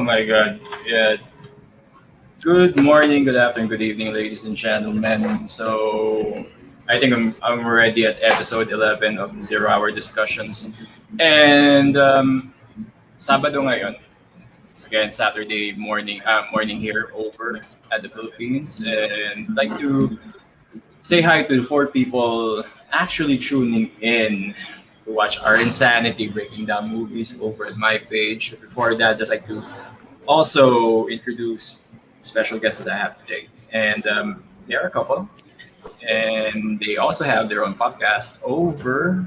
my God. Yeah. Good morning, good afternoon, good evening, ladies and gentlemen. So I think I'm already at episode 11 of the Zero Hour Discussions. And Sabado ngayon. Again, Saturday morning here over at the Philippines. And I'd like to say hi to the four people actually tuning in to watch our insanity breaking down movies over at my page. Before that, just like to also introduce special guests that I have today. And they are a couple, and they also have their own podcast over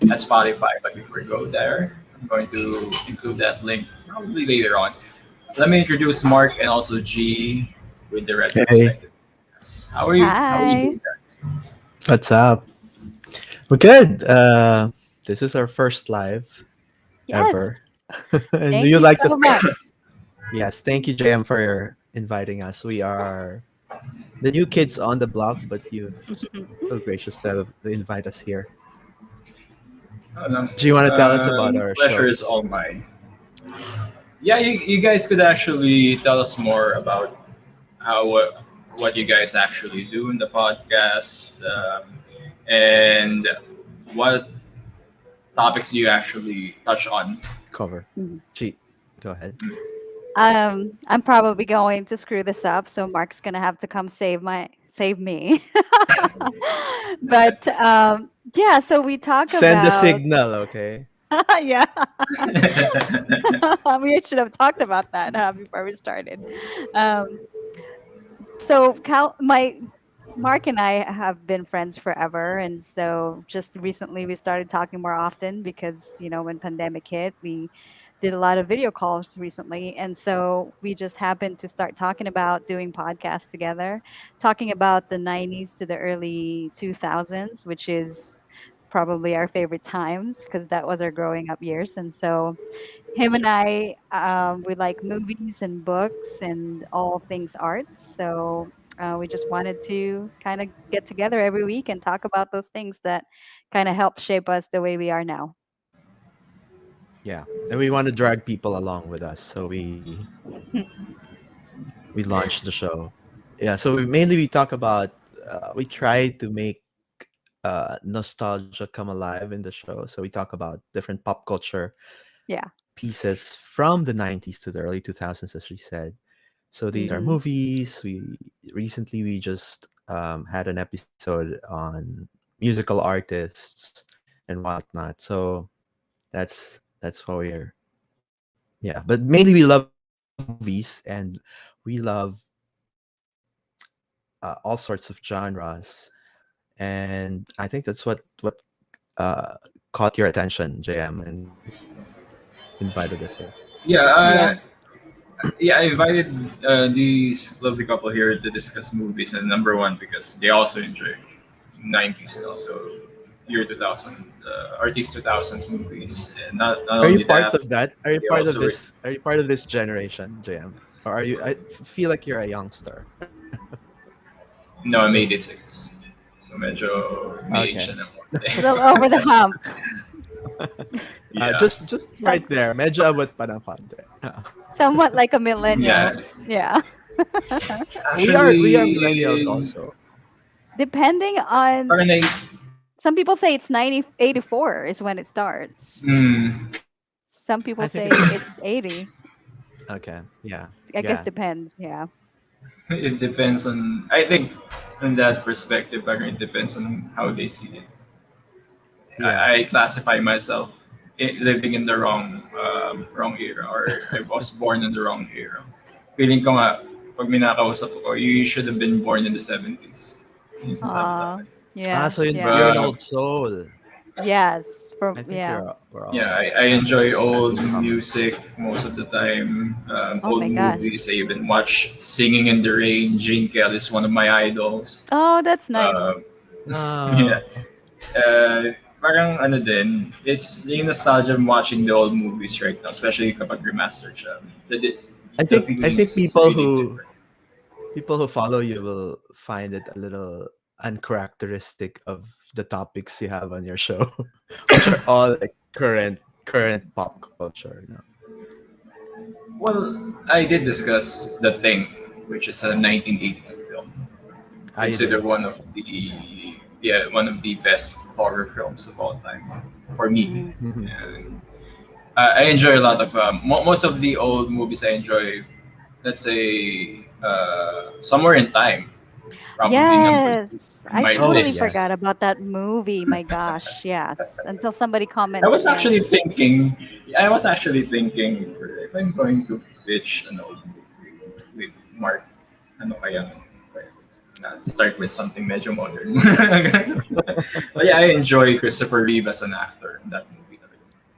at Spotify. But before we go there, I'm going to include that link probably later on. Let me introduce Mark and also G with the Hey, retrospective. How are you? How are you Hi. doing, guys? what's up? We're good. This is our first live Yes. ever. And Thank you'd you like to, so much. yes, thank you, JM, for inviting us. We are the new kids on the block, but you've so gracious to invite us here. Oh, no. Do you want to tell us about our Pleasure show? is all mine. Yeah, you guys could actually tell us more about how what you guys actually do in the podcast, and what topics you actually touch on. Cover. Mhm. Gee, go ahead. I'm probably going to screw this up, so Mark's gonna have to come save me. but yeah, so we talk Send the about signal, okay? yeah. We should have talked about that before we started. Um, so my Mark and I have been friends forever, and so just recently we started talking more often because when pandemic hit, we did a lot of video calls recently, and so we just happened to start talking about doing podcasts together, talking about the '90s to the early 2000s, which is probably our favorite times because that was our growing up years, and so him and I, we like movies and books and all things arts. So we just wanted to kind of get together every week and talk about those things that kind of help shape us the way we are now. Yeah. And we want to drag people along with us. So we launched the show. Yeah. So we talk about, we try to make nostalgia come alive in the show. So we talk about different pop culture Yeah. pieces from the 90s to the early 2000s, as we said. So these are Hmm. movies. We just had an episode on musical artists and whatnot. So that's why we're, yeah. But mainly we love movies, and we love all sorts of genres, and I think that's what uh, caught your attention, JM, and invited us here. Yeah, Yeah. yeah. I invited these lovely couple here to discuss movies, and number one because they also enjoy '90s and also year 2000, early 2000s movies, and not Are you only part that, of that? Are you they part of also this? Are you part of this generation, JM? Or are you? Feel like you're a youngster. no, I made it six. So medyo may age Okay. na ako. A little over the hump. Yeah. Just Some right there. Medyo abot pa ng konti. somewhat like a Yeah. millennial. Yeah. We are Actually, millennials also. Depending on parang some people say it's 1984 is when it starts. mm, Some people I think say it's it's 80. okay. Yeah. I guess Yeah. depends. Yeah. it depends on, I think, on that perspective, parang it depends on how they see it. Yeah. I classify myself living in the wrong era, or I was born in the wrong era. Feeling ko nga, pag minakausap ko, you should have been born in the 70s. Yung sinasabi sa Ah, akin. Ah, yeah, so yeah. you're an But old soul. Yes, I from think yeah. we're yeah, all I have enjoy that old in common. music most of the time. Oh Old my gosh. movies. I even watch Singing in the Rain. Gene Kelly is one of my idols. Oh, that's nice. Uh, yeah. No. Parang ano din, it's yung nostalgia of watching the old movies right now, especially kapag remastered siya. The I feeling think is really different. people who follow you will find it a little uncharacteristic of the topics you have on your show, which are all like current pop culture. Well, I did discuss The Thing, which is a 1982 film, I did. considered one of the best horror films of all time for me. Mhm. Mhm. And I enjoy a lot of most of the old movies. I enjoy, let's say, Somewhere in Time, probably number two Yes, in I my Oh totally list. forgot yes. about that movie. My gosh, yes. Until somebody I commented, was yeah. actually thinking, I was actually thinking if I'm going to pitch an old movie with Mark, ano kaya? Start with something medyo modern. But yeah, I enjoy Christopher Reeve as an actor in that movie.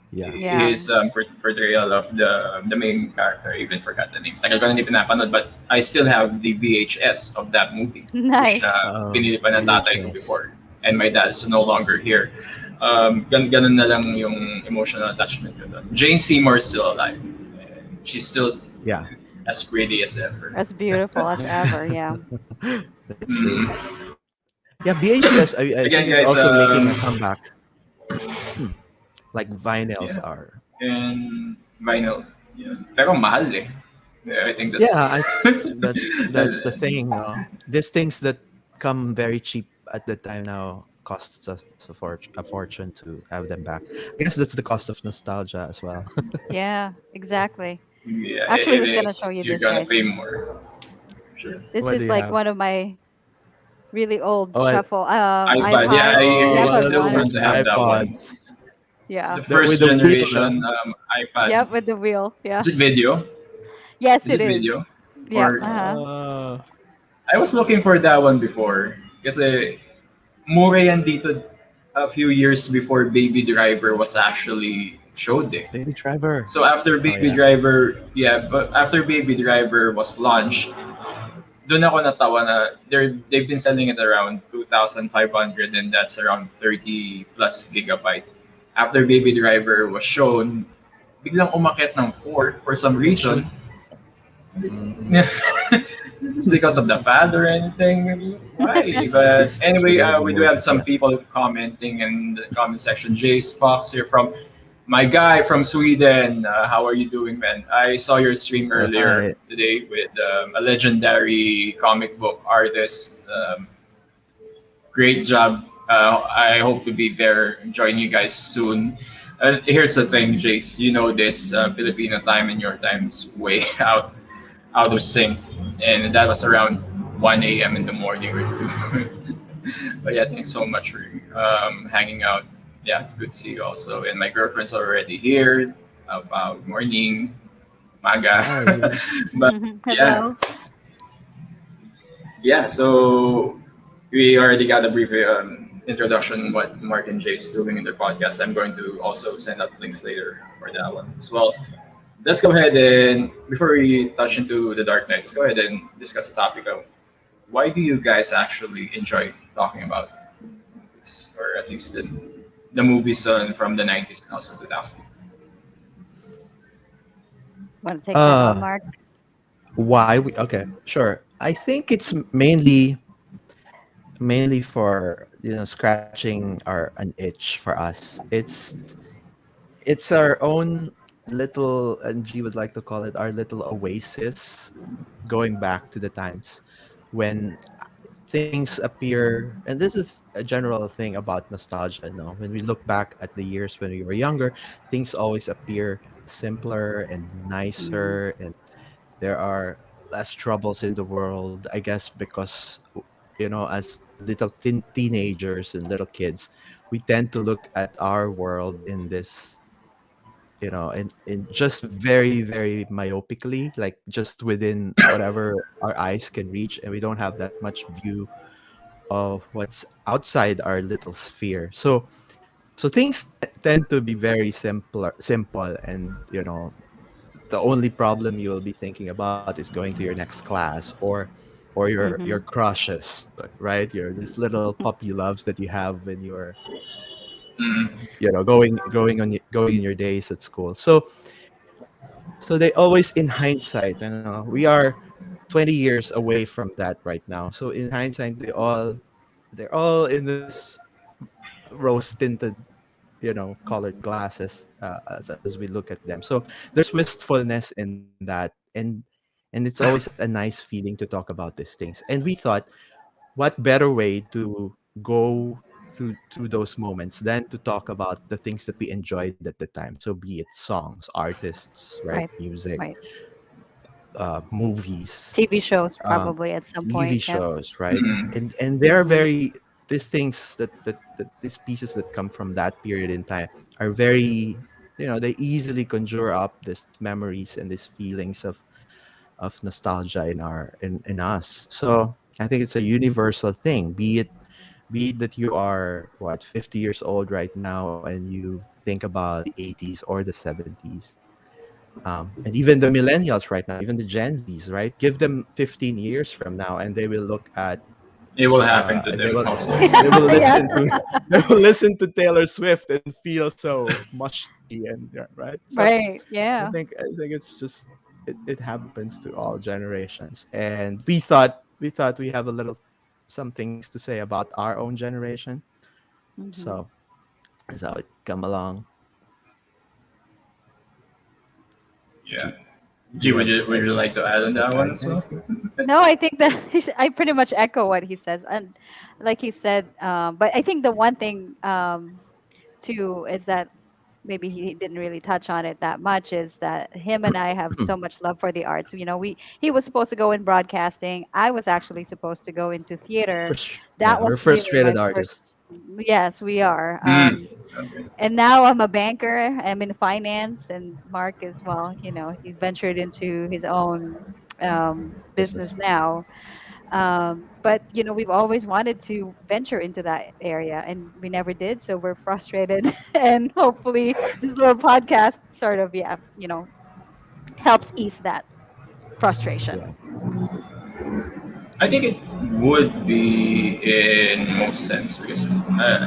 Yeah. Yeah. His portrayal of the main character, I even forgot the name. Tagal ko na hindi pinapanood, but I still have the VHS of that movie, which Nice. pinili pa ng tatay ko VHS. before, and my dad's no longer here. Ganun na lang yung emotional attachment ko doon. Jane Seymour is still alive. And she's still Yeah. as pretty as ever. As beautiful as ever, yeah. That's true. Mm. Yeah, VHS. I Again, think is guys, also making a comeback, like vinyls yeah, are. and vinyl. Yeah. Pero mahal eh. Yeah, I think Yeah, that's that's the thing. No? These things that come very cheap at the time now costs us a fortune to have them back. I guess that's the cost of nostalgia as well. Yeah, exactly. yeah, Actually, I it was gonna show is. you You're this, gonna guys. pay more. Sure. This What do is you like have? one of my really old Oh, shuffle iPad. Yeah, iPods. I Yep, oh, I the still wanted want first to to. have that one. iPods, It's Yeah. a first with the wheel. generation iPad. Yep, with the wheel. Is Yeah. it video? Yes, Is it it is. video? Yep. Or Uh, I was looking for that one before. Kasi mura yan dito a few years before Baby Driver was actually showed eh. Baby Driver. So after Oh Baby yeah. Driver, yeah, but after Baby Driver was launched, doon ako natawa na they've been selling it around 2,500 and that's around 30 plus gigabyte. After Baby Driver was shown, biglang umakyat ng 4 for some It should. reason. Mhm. Yeah. Just because of the fad or anything. Why? But It's anyway, because of the we do have movie. some Yeah. people commenting in the comment section. Jace Fox here from my guy from Sweden. How are you doing, man? I saw your stream earlier Hi. today with a legendary comic book artist. Great job. I hope to be there, join you guys soon. Here's the thing, Jace. You know this Filipino time and your time is way out of sync, and that was around 1 a.m. in the morning or two. But yeah, thanks so much for hanging out. Yeah, good to see you also. And my girlfriend's already here. About morning, maga. Hi. But yeah, Hello. yeah. So we already got a brief introduction on what Mark and Jay's doing in their podcast. I'm going to also send out links later for that one as well. Let's go ahead and before we touch into the Dark Knight, let's go ahead and discuss the topic of why do you guys actually enjoy talking about this, or at least the movies from the 90s and also 2000s. Want to take that on, Uh, Mark? why we? Okay, sure. I think it's mainly for scratching our an itch for us. It's our own little, and G would like to call it our little oasis, going back to the times when things appear, and this is a general thing about nostalgia. When we look back at the years when we were younger, things always appear simpler and Hmm. nicer, and there are less troubles in the world, I guess, because as little teenagers and little kids, we tend to look at our world in this, in just very, very myopically, like just within whatever our eyes can reach, and we don't have that much view of what's outside our little sphere. So things tend to be very simple, and the only problem you will be thinking about is going to your next class, or your Hmm. crushes, right? Your this little puppy loves that you have when you're Mm, going in your days at school. So they always, in hindsight, we are 20 years away from that right now. So in hindsight, they're all in this rose tinted colored glasses, as we look at them. So there's wistfulness in that, and it's always a nice feeling to talk about these things. And we thought, what better way to go through those moments than to talk about the things that we enjoyed at the time. So be it songs, artists, right, Right. music, Right. movies, TV shows um, probably at some TV point. Yep. shows, right? Mm. And they are Mm-hmm. very, these things that these pieces that come from that period in time are very, they easily conjure up these memories and these feelings of nostalgia in us. So I think it's a universal thing. Be it that you are, what, 50 years old right now, and you think about the 80s or the 70s, and even the millennials right now, even the Gen Zs, right? Give them 15 years from now, and they will look at, It will happen to and they them will also. they will Yeah. listen to they will listen to Taylor Swift and feel so mushy, and yeah, right. So Right. I Yeah. think I think it's just, it happens to all generations, and we thought we have a little some things to say about our own generation. Mm-hmm. So that's how it come along. Yeah. Do G, you have would you like to add on that one as well? anything? No, I think that I pretty much echo what he says, and like he said, but I think the one thing too is that maybe he didn't really touch on it that much is that him and I have so much love for the arts. We he was supposed to go in broadcasting. I was actually supposed to go into theater. Yeah, That we're was really frustrated my first. artists. Yes, we are. Mm. Okay. And now I'm a banker. I'm in finance, and Mark as well. He ventured into his own Business. business now. But we've always wanted to venture into that area, and we never did. So we're frustrated, and hopefully this little podcast sort of, yeah, helps ease that frustration. Yeah. I think it would be in most sense because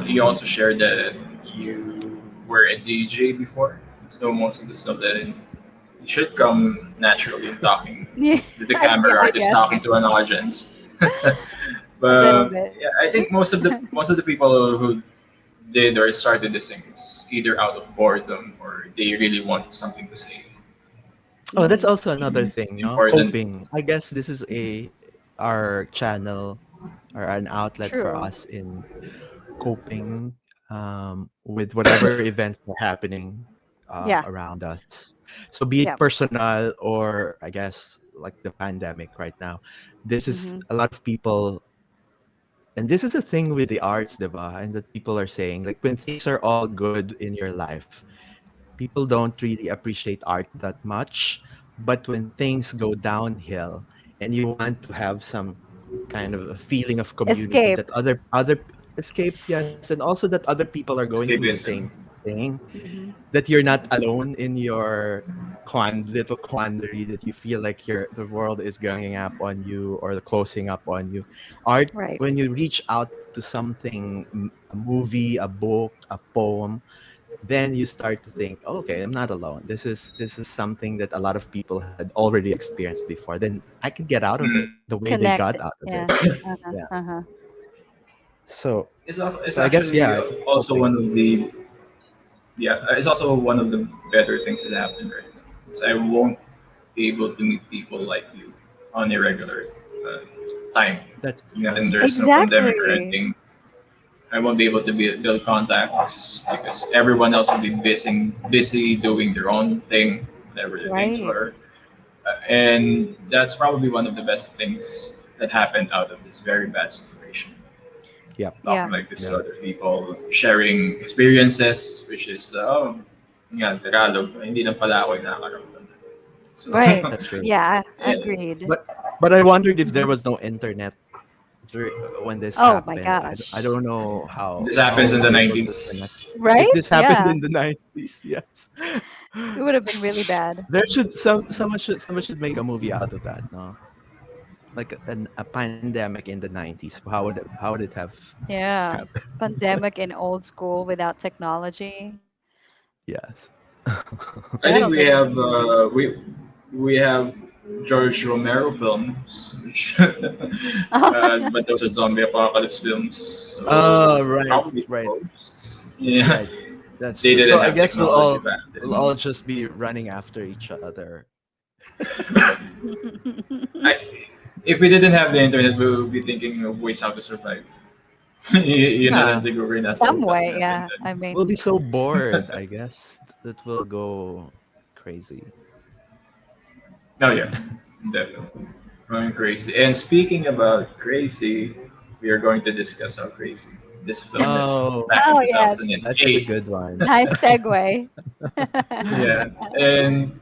you also shared that you were a DJ before, so most of the stuff that it should come naturally in talking Yeah, with the yeah, camera I or just guess talking to an audience. a little But bit. yeah, I think most of the people who did or started this thing is either out of boredom or they really want something to say. Oh, that's Hmm. also another thing, no? Important. Coping. I guess this is a our channel, or an outlet for True. us in coping, with whatever events are happening, Yeah. around us. So be it Yeah. personal, or I guess like the pandemic right now. This is Hmm. a lot of people, and this is a thing with the arts, diba? And that people are saying, like, when things are all good in your life, people don't really appreciate art that much. But when things go downhill and you want to have some kind of a feeling of community, Escape. that other escape, yes, and also that other people are going through the same Escapism. thing, Hmm. that you're not alone in your little quandary, that you feel like the world is ganging up on you or closing up on you. Art, Right. when you reach out to something, a movie, a book, a poem, then you start to think, oh, okay, I'm not alone. This is something that a lot of people had already experienced before. Then I can get out of it Mm. the way they got Connect. out of it. Yeah. Uh-huh. Yeah. Uh-huh. So It's so I guess, actually yeah, it's also coping. one of the it's also one of the better things that happened right now. So I won't be able to meet people like you on a regular uh, time. That's And there's no true. pandemic or Exactly. anything. I won't be able to build contacts because everyone else will be busy doing their own thing, whatever the things Right. were. And that's probably one of the best things that happened out of this very bad situation. Yep. Yeah. Talking like this to Yeah. other people, sharing experiences, which is, nga, Tagalog, hindi lang pala ako yung nakakaramdam. So, Right. That's true. Yeah. yeah, Agreed. But I wondered if there was no internet when this Oh my happened. I gosh. don't know this how happens in we the were able to connect. 90s. If Right? this happened Yeah. in the 90s, yes. It would have been really bad. There should someone should make a movie out of that, no? Like a pandemic in the 90s. How would it have Yeah. happened? Pandemic in old school without technology. Yes. I think That'll we make a have good movie. we have George Romero films, which, but those are zombie apocalypse films. So Oh, right, probably right, close. Yeah, right. That's They true. So didn't I have guess technology back we'll all then. just be running after each other. I, if we didn't have the internet, we would be thinking of ways how to survive. Yun na lang Yeah, siguro yung nasa Some utak way, natin yeah. dun. I we'll mean, be so bored. I guess that will go crazy. Oh yeah, definitely. Going crazy. And speaking about crazy, we are going to discuss how crazy this film is Oh, back in oh yes, that's a 2008. good one. nice segue. Yeah. And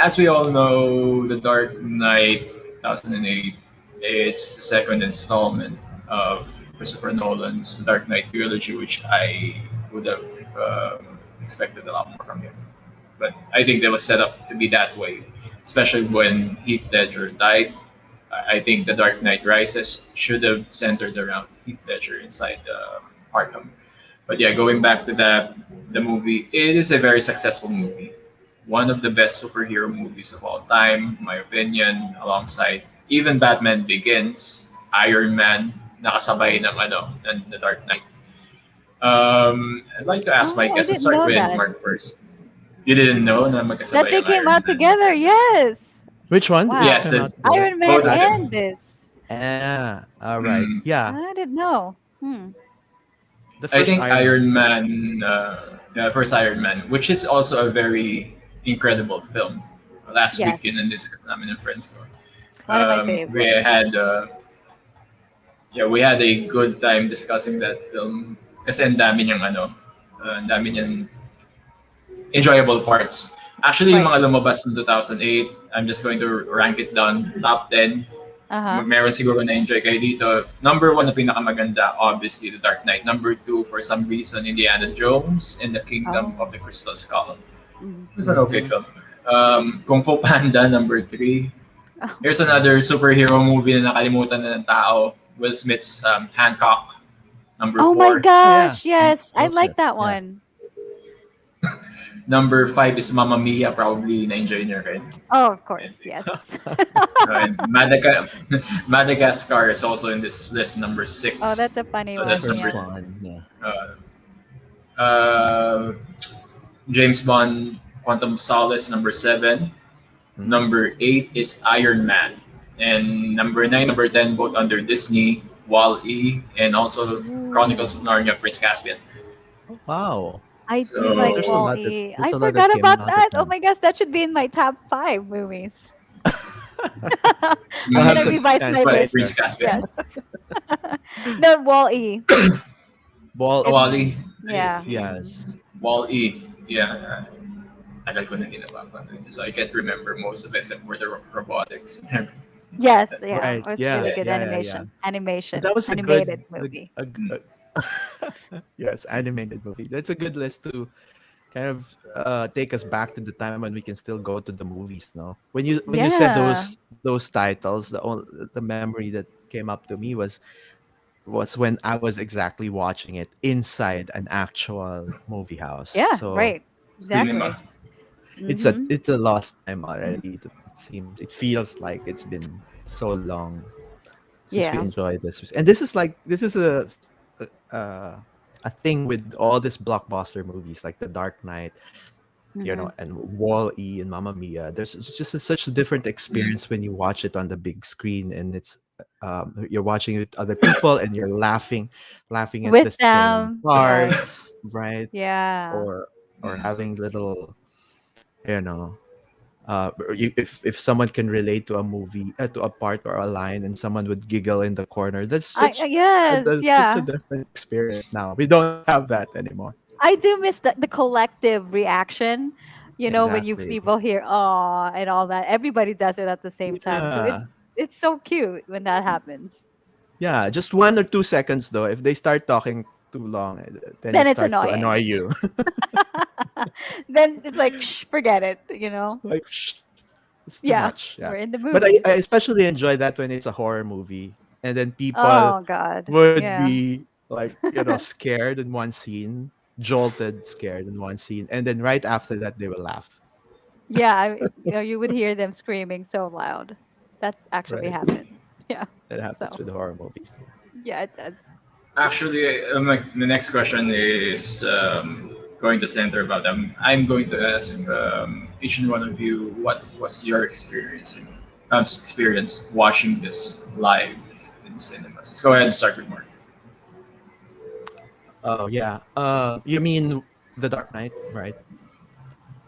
as we all know, The Dark Knight 2008, it's the second installment of Christopher Nolan's Dark Knight Trilogy, which I would have expected a lot more from him. But I think that was set up to be that way, especially when Heath Ledger died. I think The Dark Knight Rises should have centered around Heath Ledger inside Arkham. But yeah, going back to that, the movie, it is a very successful movie. One of the best superhero movies of all time, in my opinion, alongside even Batman Begins, Iron Man, nakasabay ng ng The Dark Knight. I'd like to ask my Oh, I guests. Let's didn't start know with that. Mark first. You didn't know na That magkasabay they ang came Iron out Man? together. Yes. Which one? Which Wow. Yes, came out together? Iron Man both of and them. this. Ah, all right. Mm. Yeah, I didn't know. Hmm. the I first think Iron Man. Iron Man, the first Iron Man, which is also a very incredible film. Last week in Yes. discuss namin ng friends ko. One of my We favorite. had we had a good time discussing that film kasi ang dami niyang ang dami niyang enjoyable parts. Actually, yung Right. mga lumabas in 2008, I'm just going to rank it down top 10. Uh-huh. Meron siguro na-enjoy kayo dito. Number one na pinakamaganda, obviously, The Dark Knight. Number two, for some reason, Indiana Jones and the Kingdom Oh. of the Crystal Skull. Mhm. It's an okay Mhm. film. Kung Fu Panda, number three. Oh. Here's another superhero movie na nakalimutan na ng tao. Will Smith's Hancock, number Oh my four. Yeah, gosh, yes. I Will like Smith. that Yeah. one. Number five is Mamma Mia, probably na-enjoy niyo rin. Oh, of And, course, yes. and Madagascar is also in this list, number six. Oh, that's a funny So The that's one. first number Yeah. one. Yeah. uh, James Bond, Quantum of Solace, number seven. Mhm. Number eight is Iron Man. And number nine, number 10, both under Disney, Wall-E, and also Chronicles Ooh. of Narnia, Prince Caspian. Oh, wow. I do Yeah, like there's a So, lot that Wall-E. there's I a lot that forgot came about out of that. Oh them. my gosh, that should be in my top 5 movies. I'm I'll have gonna some revise chance my but list. Prince later. Caspian. Yes. The Wall-E. Ball. It's Wall-E. yeah. Yes. Wall-E. Yeah. Tagal ko na ginawa pa rin. So I can't remember most of it except for the robotics. Yes, yeah. Right. It was Yeah. really Yeah. good Yeah. Yeah. Yeah. animation, That was a animated good. movie. Mm. Yes, animated movie. That's a good list to kind of take us back to the time when we can still go to the movies. No, when you said Yeah. those titles, the memory that came up to me was when I was exactly watching it inside an actual movie house. Yeah, So right. Exactly. Cinema. Mm-hmm. it's a lost time already. It feels like it's been so long since we Yeah. enjoyed this. And this is uh, a thing with all these blockbuster movies like The Dark Knight, Mm-hmm. and Wall-E and Mamma Mia. It's just such a different Mm. experience when you watch it on the big screen, and you're watching it with other people and you're laughing at the With same them. Yes. parts, right? Yeah. Or Mm. having little, you know if someone can relate to a movie, to a part or a line, and someone would giggle in the corner, Yes, that's such a yeah. different experience now. We don't have that anymore. I do miss the collective reaction, when you Exactly. people hear "oh" and all that. Everybody does it at the same time. So Yeah. it's so cute when that happens. Yeah, just 1 or 2 seconds though. If they start talking too long, then Then it it's starts to annoy annoying. you. Then it's like, shh, forget it. Like, shh, it's too Yeah, much. we're Yeah. in the But I movies. especially enjoy that when it's a horror movie, and then people Oh God. would Yeah. be like, scared in one scene, jolted, scared in one scene, and then right after that they will laugh. Yeah, you would hear them screaming so loud. That actually Right. happened. Yeah. That happens So, with horror movies. yeah, it does. Actually, the next question is going to center about them. I'm going to ask each and one of you what was your experience watching this live in cinemas. Let's go ahead and start with Mark. Oh yeah. You mean the Dark Knight, right?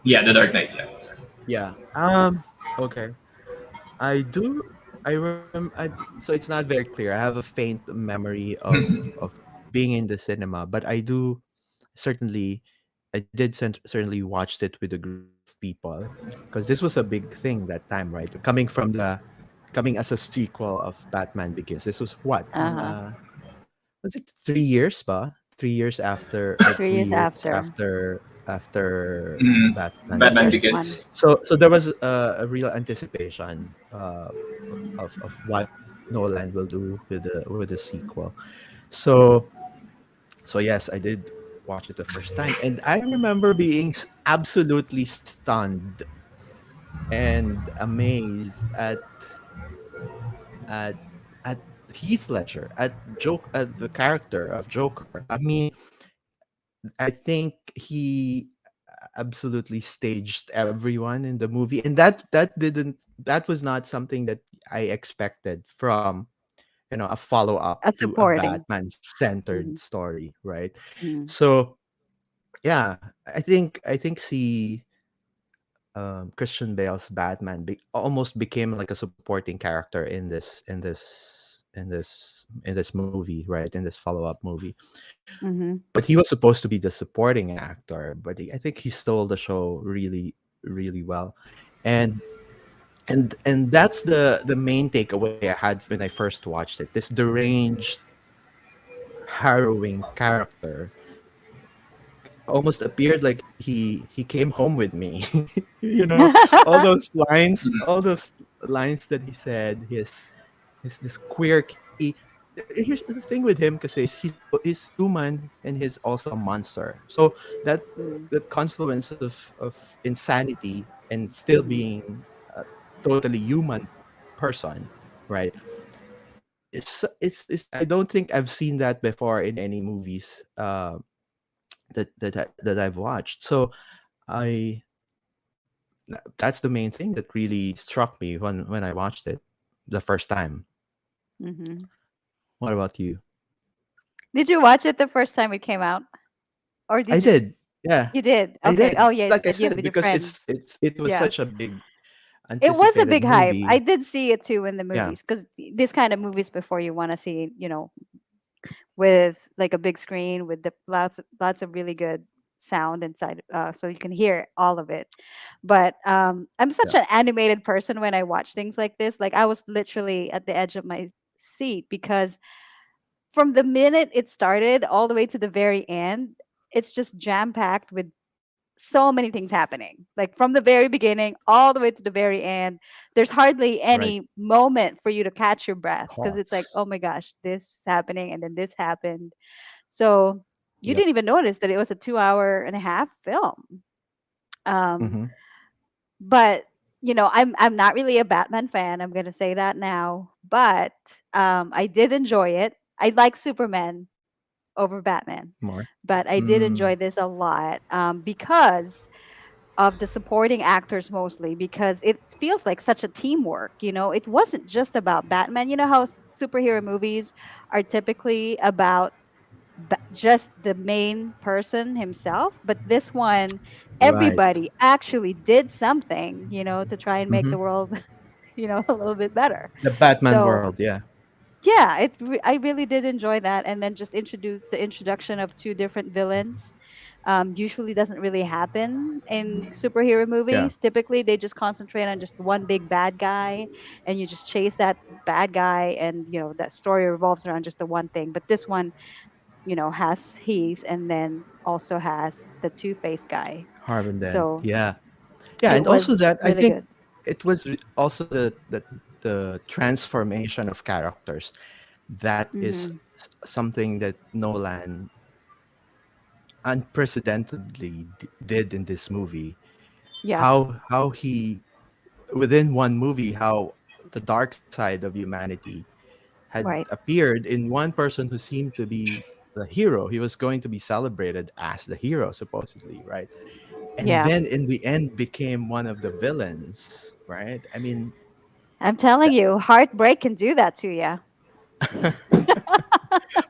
Yeah, The Dark Knight. Yeah. Sorry. Yeah. Okay. I do. So it's not very clear. I have a faint memory of being in the cinema, but I do certainly. I did certainly watched it with a group of people because this was a big thing that time, right? Coming as a sequel of Batman Begins. This was what? Uh-huh. Was it 3 years, ba? 3 years after, like 3 years 3 years after after Mm, Batman the Batman first Begins. one. Begins. So there was a real anticipation of what Nolan will do with the sequel. So yes, I did watch it the first time, and I remember being absolutely stunned and amazed at at Heath Ledger, at the character of Joker. I mean, I think he absolutely staged everyone in the movie, and that was not something that I expected from, a follow up A to a supporting. Batman centered Mhm. story, right? Mhm. So yeah, I think see Christian Bale's Batman almost became like a supporting character in this movie, right? In this follow up movie. Mhm. But he was supposed to be the supporting actor, but I think he stole the show really, really well. And and that's the main takeaway I had when I first watched it. This deranged, harrowing character almost appeared like he came home with me. All those lines, Mhm. that he said. He's this quirky. Here's the thing with him, because he's human and he's also a monster. So that Mhm. that confluence of insanity and still Mhm. being a totally human person, right? It's I don't think I've seen that before in any movies that I've watched. So I that's the main thing that really struck me when I watched it the first time. Mhm. What about you? Did you watch it the first time it came out, or I did you? did. Yeah, You did. I Okay. did. Oh yeah, you Like I said you have said, with your because friends. it was Yeah. such a big It was a anticipated big hype. I movie. did see it too in the Yeah, movies because this kind of movies before you want to see, with like a big screen with the lots of really good sound inside, so you can hear all of it. But I'm yeah, such an animated person when I watch things like this. Like I was literally at the edge of my seat because from the minute it started all the way to the very end, it's just jam packed with so many things happening. Like from the very beginning all the way to the very end, there's hardly right. any moment for you to catch your breath because it's like, Pause. oh my gosh, this is happening and then this happened. So you Yep. didn't even notice that it was a 2 hour and a half film. Um, Mm-hmm. but I'm not really a Batman fan. I'm gonna say that now. But I did enjoy it. I like Superman over Batman. More. But I did Mm, enjoy this a lot because of the supporting actors mostly, because it feels like such a teamwork. It wasn't just about Batman. You know how superhero movies are typically about just the main person himself, but this one, right. everybody actually did something, to try and make Mm-hmm. the world, a little bit better. The Batman So world. Yeah. yeah, I really did enjoy that, and then just introduce the introduction of two different villains. Usually doesn't really happen in superhero Yeah. movies. Typically, they just concentrate on just one big bad guy, and you just chase that bad guy, and that story revolves around just the one thing. But this one, has Heath, and then also has the Two Face guy. Harvin Dent. So Yeah. Yeah, it and also was that I really think good. it was also the transformation of characters that is Hmm. something that Nolan unprecedentedly did in this movie. Yeah. How he, within one movie, how the dark side of humanity had Right. appeared in one person who seemed to be the hero. He was going to be celebrated as the hero, supposedly, right? And Yeah. then in the end became one of the villains, right? I mean, I'm telling that, you, heartbreak can do that to you.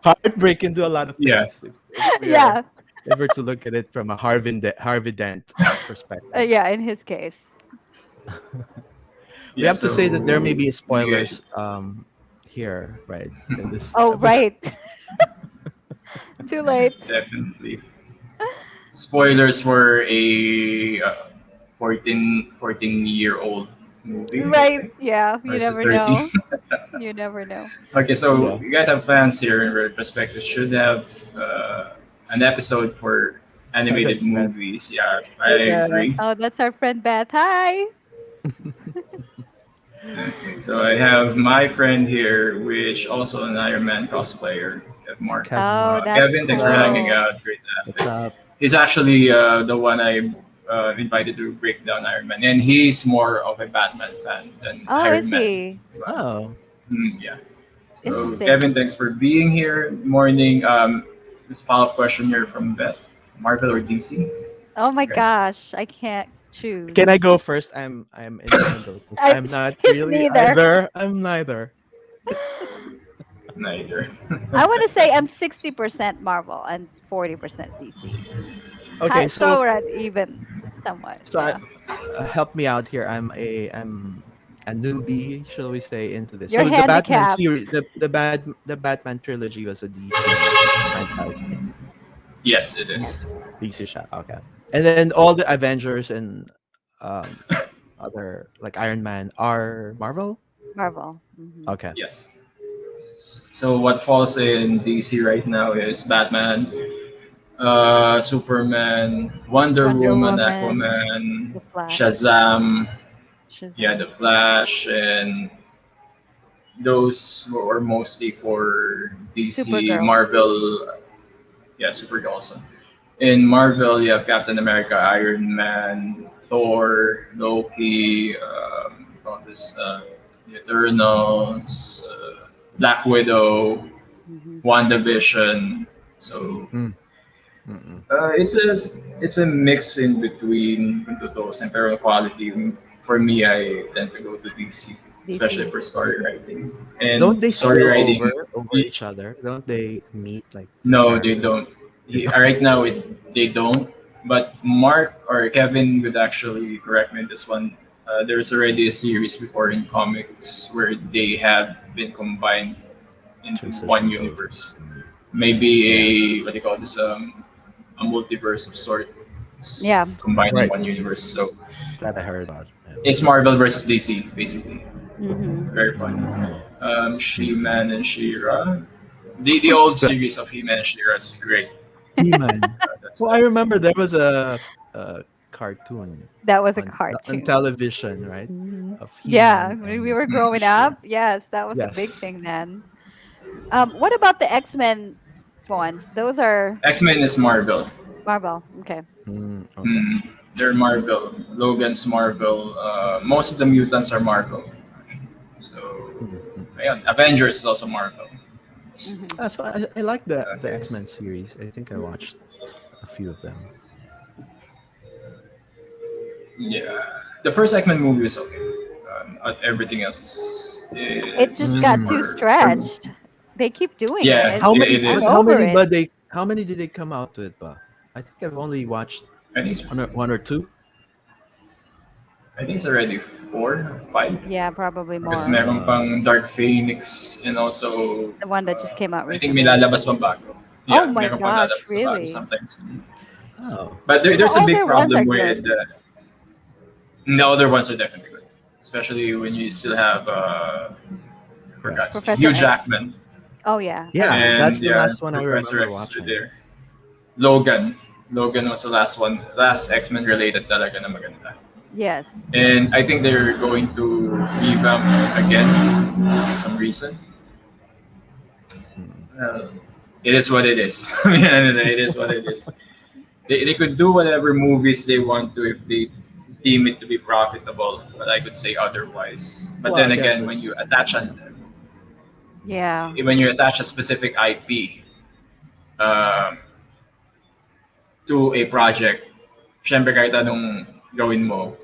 heartbreak can do a lot of Yeah. things if we are Yeah. if we're to look at it from a Harvey Dent perspective. Yeah, in his case. We Yeah. have to say that there may So be you guys spoilers here, right, in this Oh, episode. right. Too late. definitely spoilers for a 14-year-old movie, I Right. think, Yeah. You versus never 13. know. You never know. Okay, so Yeah. you guys have plans here in retrospective. Should have an episode for animated That's bad. movies. Yeah, I Hey, Beth. agree. Oh, that's our friend Beth. Hi. Okay, so I have my friend here, which also an Iron Man cosplayer, Mark. Kevin Oh, Mark. that's Kevin, thanks for Hello. hanging cool. out. Great to have What's you. up? He's actually the one I invited to break down Iron Man, and he's more of a Batman fan than Oh, Iron is Man. he? But, Oh, yeah. So Interesting. Kevin, thanks for being here. Morning. This follow-up question here from Beth. Marvel or DC, Oh my guys? gosh. I can't can I choose. go first? I'm in the middle because I'm not He's really neither. either. I'm neither. Neither. I want to say I'm 60% Marvel and 40% DC. Okay, So we're at even somewhat. so Yeah. help me out here. I'm a newbie, shall we say, into this. You're So the Batman handicapped. series, the Batman trilogy was a DC franchise, right? Yes, it is. Yes. DC shot. Okay, and then all the Avengers and um, other like Iron Man are Marvel. Marvel. Okay. Yes. So what falls in DC right now is Batman, Superman, Wonder Wonder Woman, Woman, Aquaman, The Flash, Shazam, yeah, The Shazam, Flash, and those are mostly for DC. Supergirl. Marvel, yeah, Supergirl also. In Marvel, you have Captain America, Iron Man, Thor, Loki, all this, the Eternals, Black Widow, Hmm. WandaVision. So Mm, mm-mm. it's a mix in between those and pero quality. For me, I tend to go to DC, especially DC. for story writing. Don't And they story spill writing, over each other? Don't they meet like these no, they characters? don't. They don't. Right now, they don't. But Mark or Kevin would actually correct me on this one. There's already a series before in comics where they have been combined into one Transition over. universe. Maybe Yeah. what do you call this? A multiverse of sorts Yeah. combined in Right. one universe. So That I heard about. Yeah. it's Marvel versus DC, basically. Hmm. Very fun. Hmm. She-Man and She-Ra. The What's old that? series of He-Man and She-Ra is great. He-Man. That's Well, what I I say. remember there was a cartoon That was a on cartoon. television, right? Hmm. Of Yeah. He-Man When we and were growing She-Ra. up, yes, that was a big Yes. thing then. What about the X-Men ones? Those are X-Men is Marvel. Marvel. Okay. Okay. Mm, they're Marvel. Logan's Marvel. Most of the mutants are Marvel. So, Mm-hmm. yeah, Avengers is also Marvel. Hmm. So I like the Okay. X-Men series. I think I watched a few of them. Yeah, the first X-Men movie is okay. Everything else It is just just got Mm. too for stretched. They keep doing it, yeah, and How you many? just it get is. But how over many? it. How many did they come out with? I think I've only watched I think it's, one or two. I think it's already 4 or 5. Yeah, probably Kasi more. meron pang Dark Phoenix and also The one that just came out I think may recently. lalabas pang bago. Oh Yeah, my meron pang gosh, lalabas na bago really? sometimes. Oh. But The there's a big older ones are problem with good. the other ones are definitely good, especially when you still have I Yeah. forgot Professor Hugh X. Jackman Oh yeah. Yeah, that's and the yeah last one I Professor remember X watching. there. Logan. Logan was the last one, last X-Men related talaga na maganda. Yes. And I think they're going to revamp again for some reason. Mm. Uh, it is what it is. It is what it is. They could do whatever movies they want to if they deem it to be profitable, but I could say otherwise. But Well, then I guess again, yeah. when you attach a Yeah. specific IP, um, to a project, syempre kahit anong gawin mo,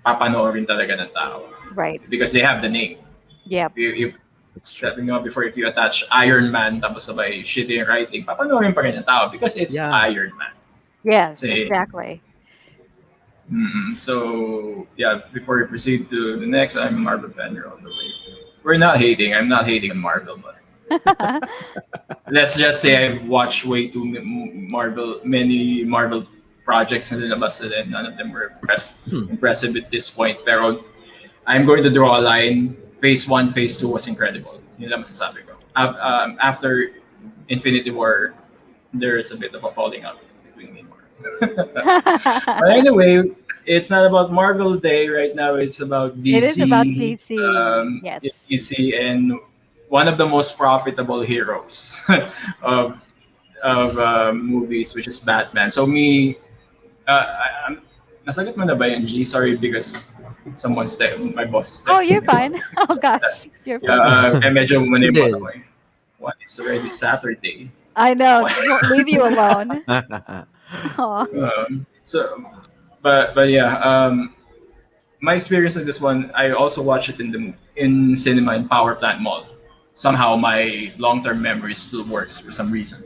papanoorin talaga ng tao. Right. Because they have the name. Yep. If It's true. sabi nga before, if you attach Iron Man tapos sabay shitty yung writing, papanoorin pa rin ng tao because it's Yeah. Iron Man. Yes, Say, exactly. so yeah, before we proceed to the next, I'm a Marvel fan all the way. We're not hating. I'm not hating on Marvel, but let's just say I've watched way too many Marvel projects na nilabas sila and none of them were impressive at this point. Pero I'm going to draw a line. Phase 1, Phase 2 was incredible. Yun lang masasabi ko. After Infinity War, there is a bit of a falling out between me and Marvel. But anyway, it's not about Marvel Day right now. It's about It is about DC. DC. Yes. DC and one of the most profitable heroes of movies, which is Batman. So me, nasagot mo na ba yun, G? Sorry because my boss is Oh, texting you're me about fine. it. Oh gosh, you're fine. Kaya medyo You manipot did. ako eh. What? It's already Saturday. I know. Won't leave you alone. Aw. So, but yeah, my experience with this one, I also watched it in cinema in Power Plant Mall. Somehow my long-term memory still works for some reason.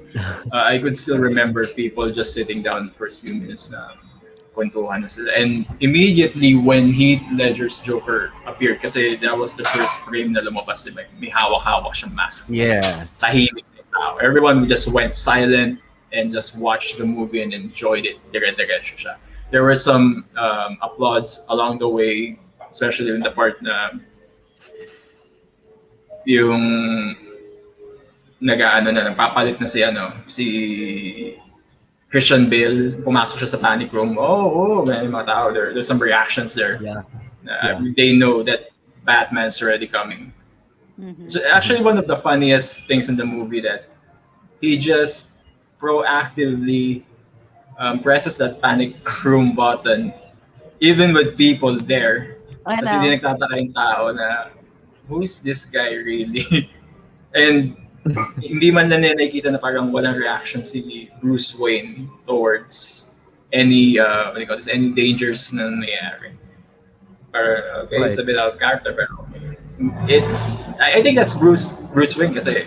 I could still remember people just sitting down the first few minutes na kwentuhan na sila. And immediately when Heath Ledger's Joker appeared, kasi that was the first frame na lumabas, diba? May hawak-hawak siyang mask. Yeah. Tahimik na tao. Everyone just went silent and just watched the movie and enjoyed it. Dire-diretso siya. There were some applause along the way, especially in the part na yung nagpapalit na si Christian Bale, pumasok siya sa panic room. May mga tao there. There's some reactions there. Yeah. They know that Batman's already coming. It's actually one of the funniest things in the movie that he just proactively presses that panic room button even with people there. I Kasi hindi know. nagtataka yung tao na who is this guy really? And hindi man lang nakikita na parang walang reaction si Bruce Wayne towards any what do you call this, any dangers na nangyayari. Or okay, it's a bit out of character, pero I think that's Bruce Wayne kasi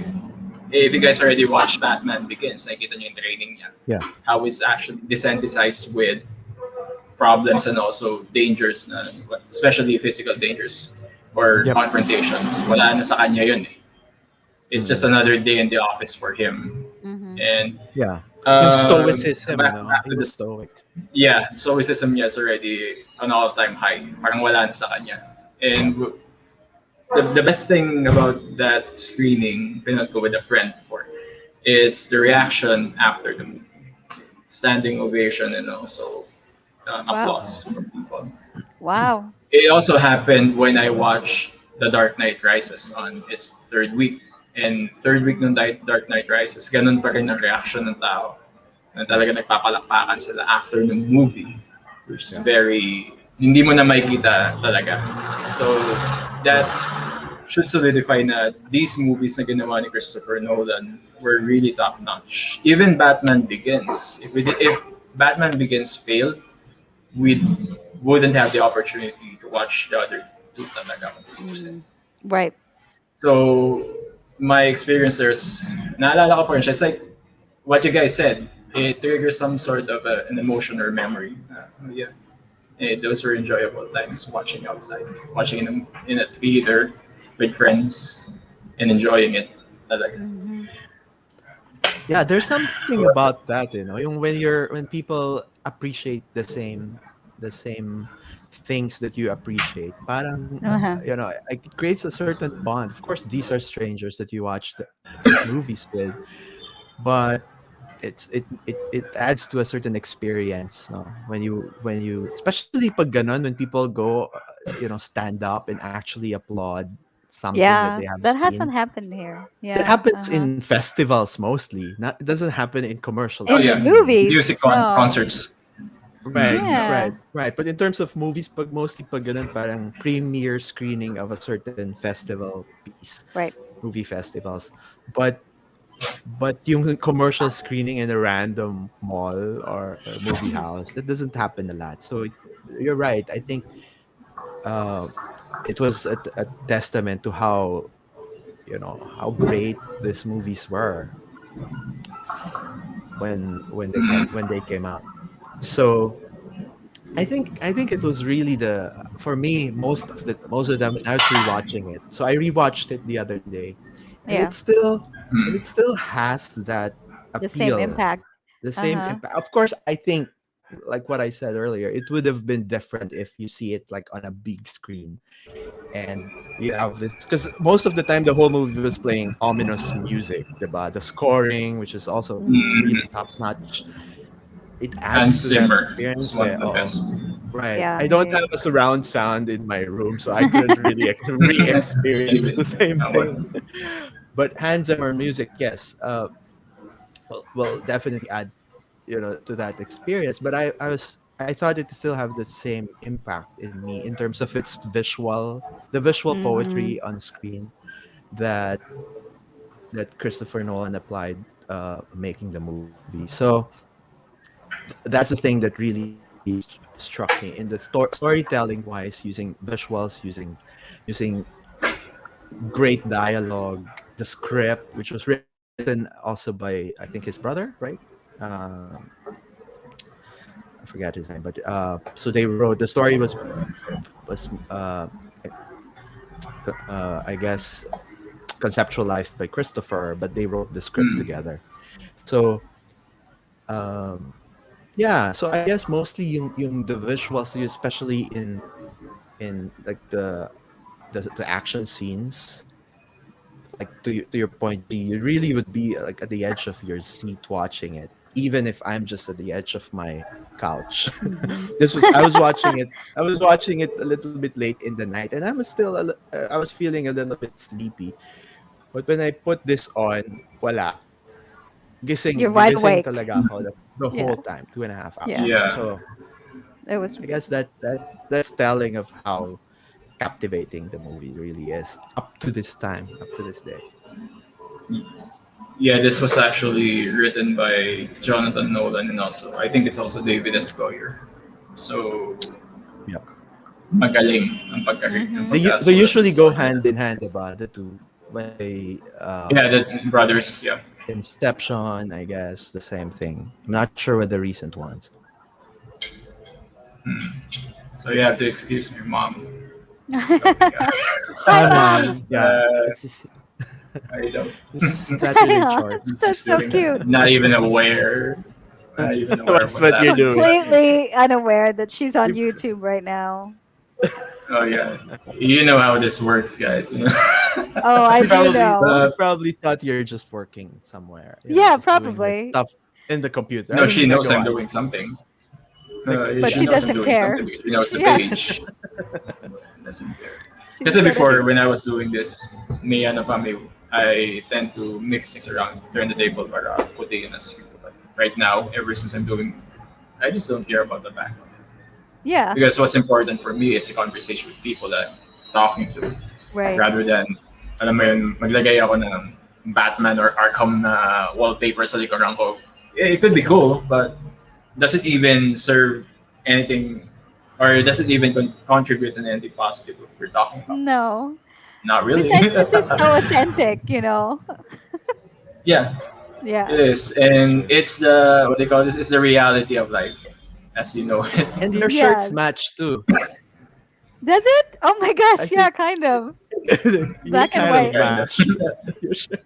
if you guys already watched Batman Begins, nakikita niyo yung training niya. Yeah. How he's actually desensitized with problems and also dangers, especially physical dangers or confrontations. Wala na sa kanya yun eh. It's just another day in the office for him. And Yeah. Yung stoicism, back he to was stoic. Yeah, stoicism niya is already an all-time high. Parang wala na sa kanya. And the best thing about that screening, pinag ko with a friend before, is the reaction after the movie. Standing ovation and also applause from people. Wow. It also happened when I watched The Dark Knight Rises on its third week. And third week ng Dark Knight Rises, ganun pa rin ang reaction ng tao. Na talaga nagpapalakpakan sila after ng movie. Which is very, hindi mo na makikita talaga. So, that should solidify na these movies na ginawa ni Christopher Nolan were really top-notch. Even Batman Begins. If Batman Begins failed, we wouldn't have the opportunity to watch the other two talaga. Right. So, my experience there's, naalala ko pa rin siya. It's like what you guys said. It triggers some sort of an emotion or memory. Those were enjoyable times watching outside, watching in a theater with friends and enjoying it. Yeah, there's something about that, yung when people appreciate the same things that you appreciate. Parang it creates a certain bond. Of course, these are strangers that you watch these movies with, but it adds to a certain experience, no? When you especially pag ganon, when people go stand up and actually applaud something that they have that seen. hasn't happened here. Yeah, It happens in festivals mostly. It doesn't happen in commercials. In movies, music concerts. Right. But in terms of movies, mostly pag ganun, parang premiere screening of a certain festival piece. Right. Movie festivals. But But yung commercial screening in a random mall or movie house, that doesn't happen a lot. So you're right. I think uh, it was a testament to how how great these movies were when they came out. So I think it was really for me most of them I was rewatching it. So I rewatched it the other day, and Yeah. it still has that The same appeal, impact. the same Uh-huh. impact. Of course, I think like what I said earlier, it would have been different if you see it like on a big screen and you have this because most of the time the whole movie was playing ominous music, diba? The scoring, which is also Hmm. really top notch, it adds Hans to that Zimmer is experience. one of the Oh, best. right. Yeah, I it don't have a is. surround sound in my room, so I couldn't really re-experience the Even same that thing. one. But Hans Zimmer music, yes, will definitely add to that experience. But I thought it still have the same impact in me in terms of its the visual Hmm. poetry on screen that Christopher Nolan applied making the movie. So that's the thing that really struck me in the storytelling wise, using visuals, using great dialogue, the script, which was written also by I think his brother, right? Um, I forgot his name, but so they wrote the story was I guess conceptualized by Christopher, but they wrote the script Mm. together. So um, yeah, so I guess mostly yung the visuals, especially in like the action scenes, like to your point, G, you really would be like at the edge of your seat watching it, even if I'm just at the edge of my couch. Hmm. This was I was watching it. I was watching it a little bit late in the night, and I was feeling a little bit sleepy. But when I put this on, wala. You're wide Gising awake. talaga ako the Yeah. whole time, 2.5 hours. Yeah. Yeah. So It was. I guess that's telling of how captivating the movie really is up to this time, up to this day. Yeah, this was actually written by Jonathan Nolan and also I think it's also David S. Goyer. So Yep. magaling ang Hmm. They pagkasulat ng usually go story. hand in hand, diba? The two when they Yeah, the brothers. Yeah. Inception, I guess, the same thing. I'm not sure with the recent ones. So you have to excuse me, mom. Something. Hi, Hi, mom. mom. Yeah, it's just I don't. it's Saturday Yeah, chores. that's so cute. Not even aware. Not even aware of What's what's what you're happening. doing? Completely unaware that she's on You, YouTube right now. Oh yeah, you know how this works, guys. You know? Oh, I do know. you probably thought you're just working somewhere, Yeah, just doing like probably. stuff in the computer. No, Anong she knows I'm ginagawa doing niyo? something. But She she knows I'm doesn't doing something care. because she knows the Yeah, page. Doesn't care. she's Kasi good at. before, when I was doing this, I tend to mix things around, turn the table para puti na script. But right now, ever since I'm doing, I just don't care about the background. Yeah, Because what's important for me is the conversation with people that I'm talking to, right. rather than, alam mo yun, maglagay ako ng Batman or Arkham na wallpaper sa likuran ko. It could be cool, but does it even serve anything or does it even contribute in anything positive what we're talking about? No. Not really. Besides, this is so authentic. Yeah, Yeah. it is, That's and true. it's the what they call this is the reality of life, as you know it. And your shirts Yes. match too. Does it? Oh my I gosh, yeah, think kind of. you Black and kind of white. Kind of. match. Your shirt.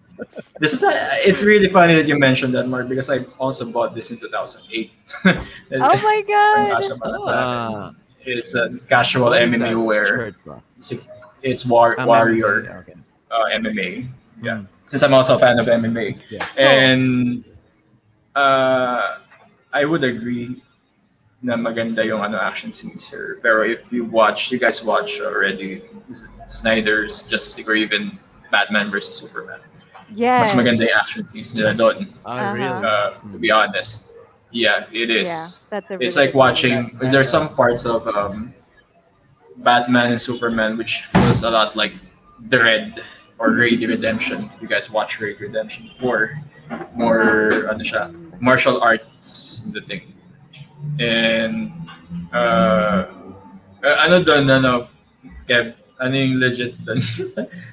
This is it's really funny that you mentioned that, Mark, because I also bought this in 2008. Oh my Parang god. kasya para sa akin. Ah, It's a casual what is MMA that wear. shirt, bro? It's MMA. warrior Okay. MMA. Yeah, Mm, since I'm also a fan of MMA, yeah. Cool. and uh, I would agree na maganda yung action scenes here. Pero if you guys watch already Snyder's Justice League or even Batman versus Superman, mas Yes. maganda yung action scenes nila doon. Ah, Uh-huh. really? To Mm. be honest, yeah, it Yeah, is. that's a It's really like good movie. watching. There's some parts of Batman and Superman which feels a lot like Dread or Raid Redemption. If you guys watch Raid Redemption 4, Uh-huh. more ano siya, martial arts the thing. And uh, ano doon ano Kev, ano yung legit doon?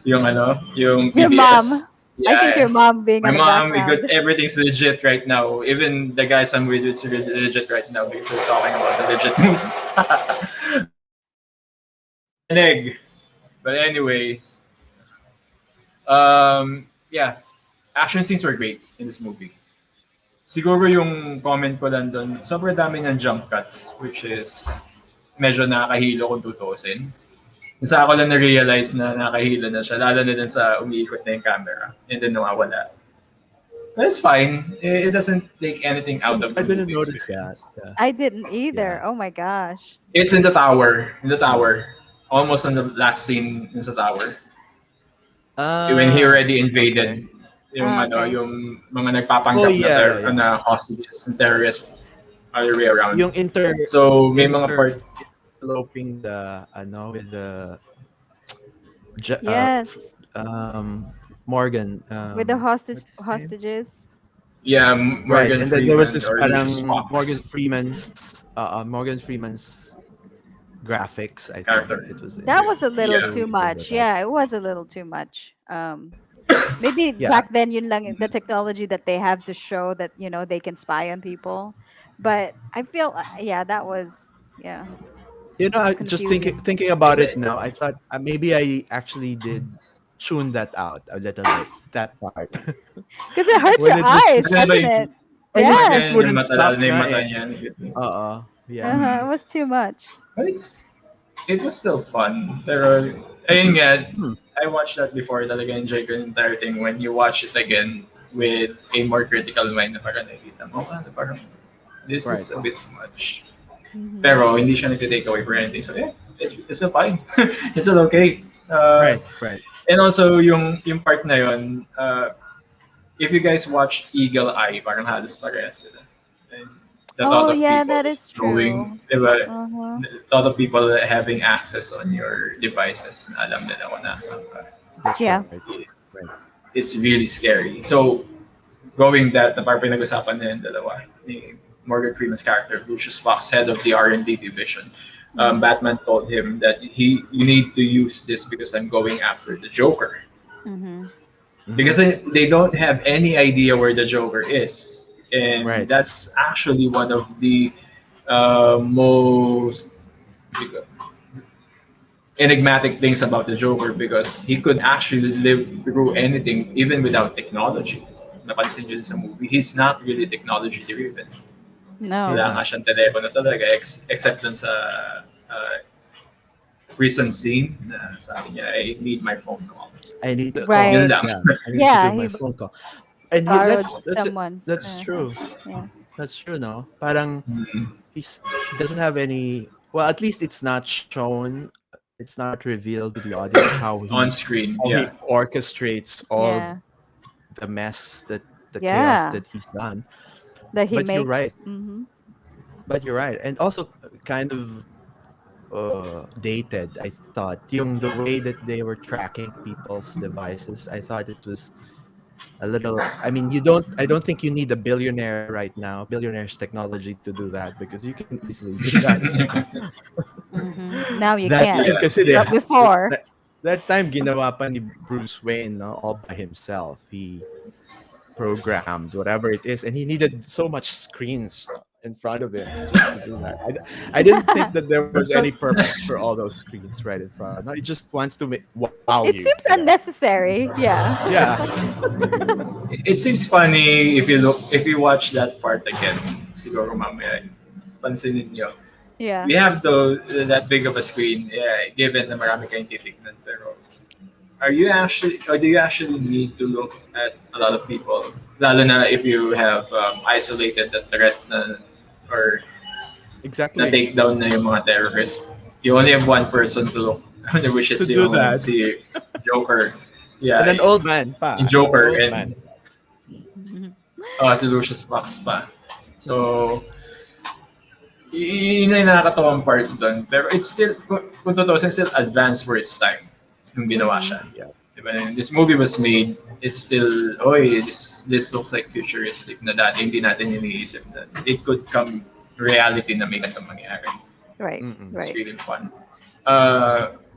yung yung Your mom. PBS. I think Yeah. your mom being My on the mom, background. everything's legit right now. Even the guys I'm with, it's legit right now because we're talking about the legit movie. Egg. But anyways, yeah, action scenes were great in this movie. Siguro yung comment ko lang doon, sobrang dami ng jump cuts, which is medyo nakakahilo kung tutusin. Sa ako lang na-realize na nakahilo na siya, lalo na dun sa umiikot na yung camera, and then nawawala. But it's fine. It doesn't take anything out of I the didn't movie notice experience. that. I didn't either. Yeah. Oh my gosh. It's in the tower. In the tower. Almost on the last scene in the tower. When he already invaded Okay. yung Okay. yung mga nagpapanggap Yeah. na hostages and terrorists all the way around. Yung So may mga part interloping the with the Yes. Morgan With the what's his name? hostages. yeah, Right, Morgan and then there was Freeman this or parang Lucius Fox Morgan Freeman's graphics. I think Character. it was. That was a little Yeah. too much. Yeah, it was a little too much. Maybe Yeah. back then yun lang the technology that they have to show that they can spy on people. But I feel that was Just confusing. thinking about Kasi- it now, I thought maybe I actually did tune that out a little bit. That part. Because it hurts When your it was- eyes, Kasi doesn't like- it? And Yeah. it Morgan, just wouldn't yung mata, stop lalo na yung na mata eh. niya. Yeah. It was too much. But it was still fun. Pero, ayun nga, Hmm. I watched that before. Talaga enjoy ko yung entire thing. When you watch it again with a more critical mind, na parang nakikita mo, parang this is a Right. bit much. Mhm. Pero hindi siya nag-take away for anything. So yeah, it's still fine. It's still okay. Right. And also, yung part na yun, if you guys watch Eagle Eye, parang halos parehas sila. And the thought Oh of yeah, people that is true. diba? Uh-huh. The thought of people having access on your devices, na alam nila kung nasaan ka. That's Yeah. right. It's really scary. So, going that, na parang pinag-usapan na yung dalawa, ni Morgan Freeman's character, Lucius Fox, head of the R&D division, Batman told him that you need to use this because I'm going after the Joker. Mhm. Because they don't have any idea where the Joker is. And Right. that's actually one of the most enigmatic things about the Joker because he could actually live through anything even without technology. Napansin nyo din sa movie, he's not really technology driven. No. Wala nga siyang telepono talaga except dun sa recent scene na sabi niya, I need my phone call. I need to Right. Yun lang. I need Yeah, to do my he phone call. And Borrowed that's someone's. that's true. Yeah. That's true, no? Parang Mhm. he doesn't have any. Well, at least it's not shown. It's not revealed to the audience how On screen, he yeah. orchestrates all Yeah. the mess the Yeah. chaos that he's done. That he But makes. you're right. Mhm. But you're right, and also kind of dated. I thought the way that they were tracking people's devices. I thought it was a little. I mean, I don't think you need a billionaire right now, billionaire's technology to do that because you can easily do that. Mhm. Now you That can't. time kasi But before. that time ginawa pa ni Bruce Wayne, no, all by himself. He programmed whatever it is, and he needed so much screens in front of him just to do that. I didn't think that there was any purpose for all those screens right in front. No, he just wants to make wow It you. seems unnecessary. Yeah. Yeah. It seems funny if you watch that part again. Siguro mamaya pansinin nyo. Yeah. We have that big of a screen, yeah, given na marami kayong titignan, pero do you actually need to look at a lot of people? Lalo na if you have isolated the threat or Exactly. na-take down na yung mga terrorists. You only have one person to look, which is To do yung that. si Joker. Yeah, And an old man pa. yung Joker Old and man. Mhm. si Lucius Fox pa. So, yun na yung nakakatawang part doon. Pero it's still, kung totoo, it's still advanced for its time nung ginawa siya. Yeah. when this movie was made, it's still, oh, this looks like futuristic na dati hindi natin iniisip na it could come reality na may ganitong mangyari. Right. Mm-mm. It's Right. really fun.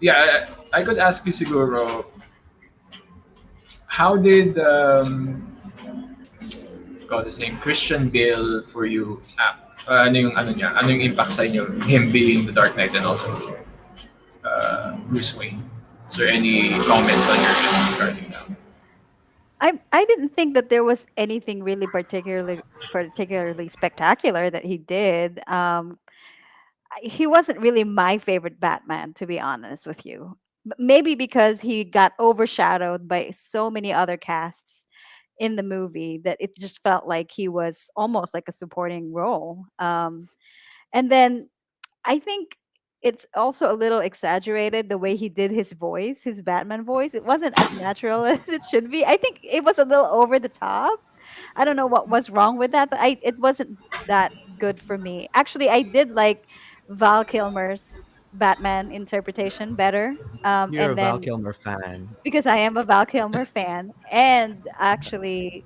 Yeah, I could ask you siguro, how did call the same Christian Bale for you act? Ano yung impact sa inyo, him being the Dark Knight and also Bruce Wayne? Is there any comments on your end regarding that? I didn't think that there was anything really particularly spectacular that he did. He wasn't really my favorite Batman, to be honest with you. Maybe because he got overshadowed by so many other casts in the movie that it just felt like he was almost like a supporting role. And then I think it's also a little exaggerated the way he did his voice, his Batman voice. It wasn't as natural as it should be. I think it was a little over the top. I don't know what was wrong with that, but it wasn't that good for me. Actually, I did like Val Kilmer's Batman interpretation better. You're a And Val then Kilmer fan. because I am a Val Kilmer fan, and actually,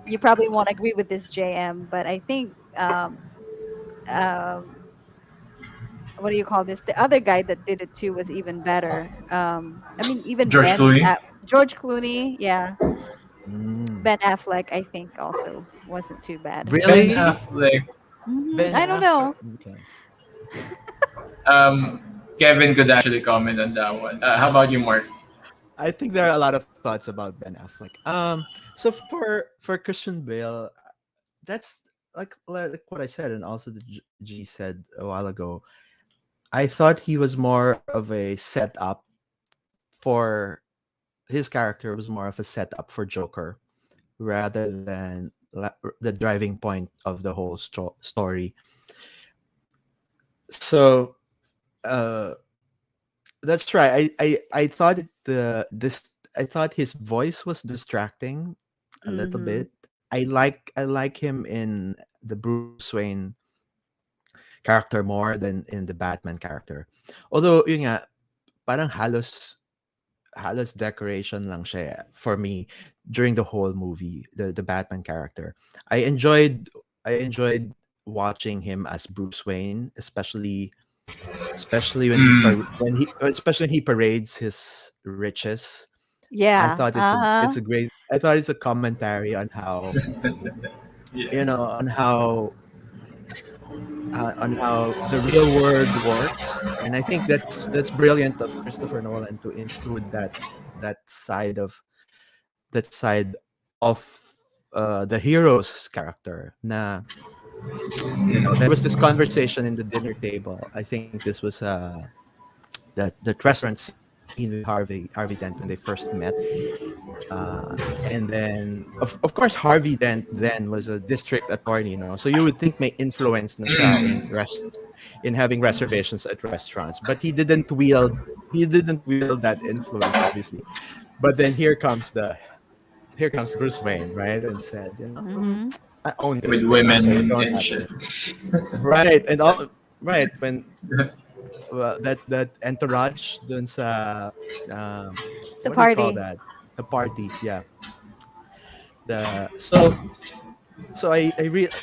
you probably won't agree with this, JM, but I think um, what do you call this? The other guy that did it too was even better. I mean, even George Clooney? George Clooney, yeah, Mm. Ben Affleck, I think also wasn't too bad. Ben Really? Affleck. Ben I don't Affleck. know. Okay. Um, Kevin could actually comment on that one. How about you, Mark? I think there are a lot of thoughts about Ben Affleck. So for Christian Bale, that's like what I said, and also the G said a while ago. I thought he was more of a setup for his character was more of a setup for Joker rather than the driving point of the whole story. So uh, that's right. I thought I thought his voice was distracting a little Hmm. bit. I like him in the Bruce Wayne character more than in the Batman character. Although yun nga, parang halos decoration lang siya for me during the whole movie, the Batman character. I enjoyed watching him as Bruce Wayne, especially when Mm. especially when he parades his riches. I Yeah. thought Uh-huh. I thought it's a commentary on how, Yeah. on how the real world works, and I think that's brilliant of Christopher Nolan to include that side of that side of the hero's character. Na there was this conversation in the dinner table. I think this was that restaurant scene with Harvey Dent when they first met. And then of course Harvey Dent then was a district attorney, so you would think may influence na siya in having reservations at restaurants, but he didn't wield that influence, obviously. But then here comes Bruce Wayne, right, and said, Hmm. I own this With thing, so you women don't and have shit. to. Right, and all right when that entourage dun sa um, It's a what do you call party. that? The party, yeah. The so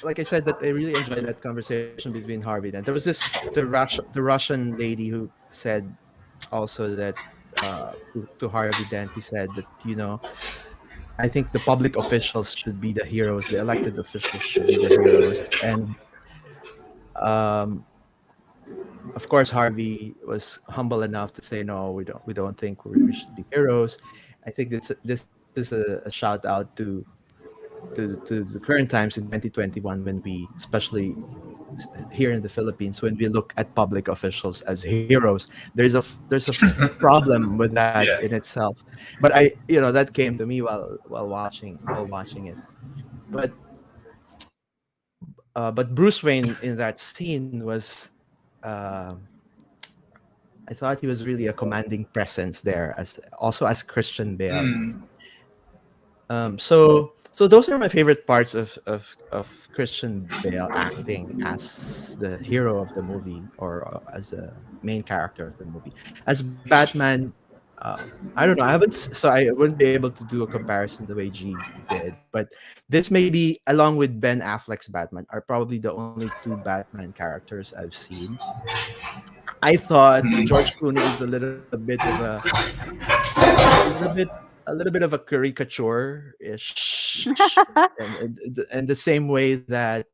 like I said, that I really enjoyed that conversation between Harvey. Then there was the Russian lady who said also that to Harvey Dent, he said that I think the public officials should be the heroes, the elected officials should be the heroes, and um, of course Harvey was humble enough to say no, we don't think we should be heroes. I think this is a shout out to the current times in 2021, when we, especially here in the Philippines, when we look at public officials as heroes, there's a problem with that Yeah. in itself. But that came to me while watching it. But but Bruce Wayne in that scene was, uh, I thought he was really a commanding presence there, as also as Christian Bale. Mm. So those are my favorite parts of Christian Bale acting as the hero of the movie, or as a main character of the movie. As Batman, I don't know. I haven't, so I wouldn't be able to do a comparison the way G did. But this may be, along with Ben Affleck's Batman, are probably the only two Batman characters I've seen. I thought Mhm. George Clooney is a little bit of a little bit a little bit of a caricature ish, and the same way that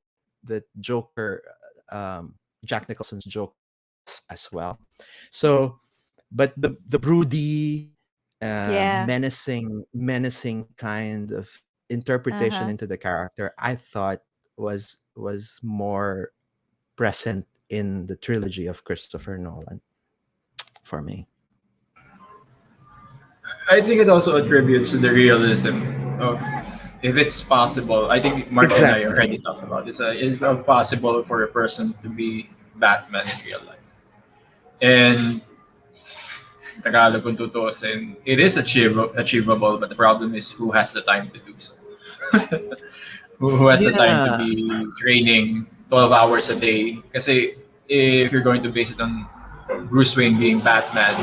Joker, Jack Nicholson's Joker was as well. So, but the broody, Yeah. menacing kind of interpretation Uh-huh. into the character, I thought was more present in the trilogy of Christopher Nolan for me. I think it also attributes to the realism of if it's possible. I think Mark and I Exactly. already talked about it. It's possible for a person to be Batman in real life. And Tagalog kung tutuusin, it is achievable, but the problem is who has the time to do so. Who has the time to Yeah. be training 12 hours a day? Kasi if you're going to base it on Bruce Wayne being Batman,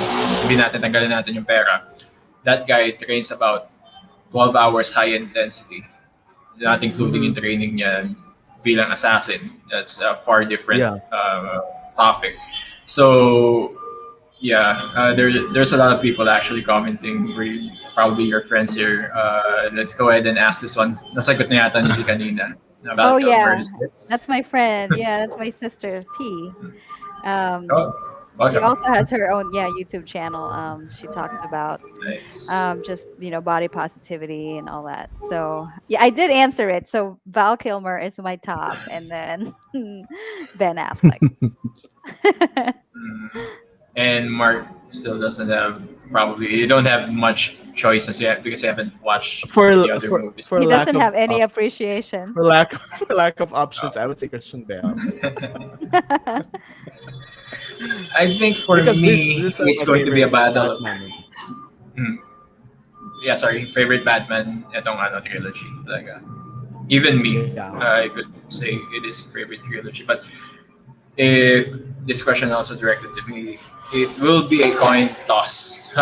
sabihin natin, tanggalin natin yung pera. That guy trains about 12 hours high intensity, not including Hmm. yung training niya bilang assassin. That's a far different Yeah. topic. So yeah, there's a lot of people actually commenting. Probably your friends here. Let's go ahead and ask this one. Nasagot na yata ni G kanina Oh about Kilmer. yeah. Is this? That's my friend. Yeah, that's my sister T. Um Oh, she welcome. also has her own YouTube channel. She talks about Nice. just body positivity and all that. So yeah, I did answer it. So Val Kilmer is my top, and then Ben Affleck. Mm. And Mark still doesn't have probably you don't have much choices yet because you haven't watched the other movies. For He lack doesn't of have any appreciation. for lack of options, I would say Christian Bale I think for because me, these are it's my going to be a favorite battle. Batman movies. Mm, yeah, sorry, favorite Batman etong ano trilogy talaga. Even me, Yeah. I could say it is favorite trilogy. But if this question also directed to me, it will be a coin toss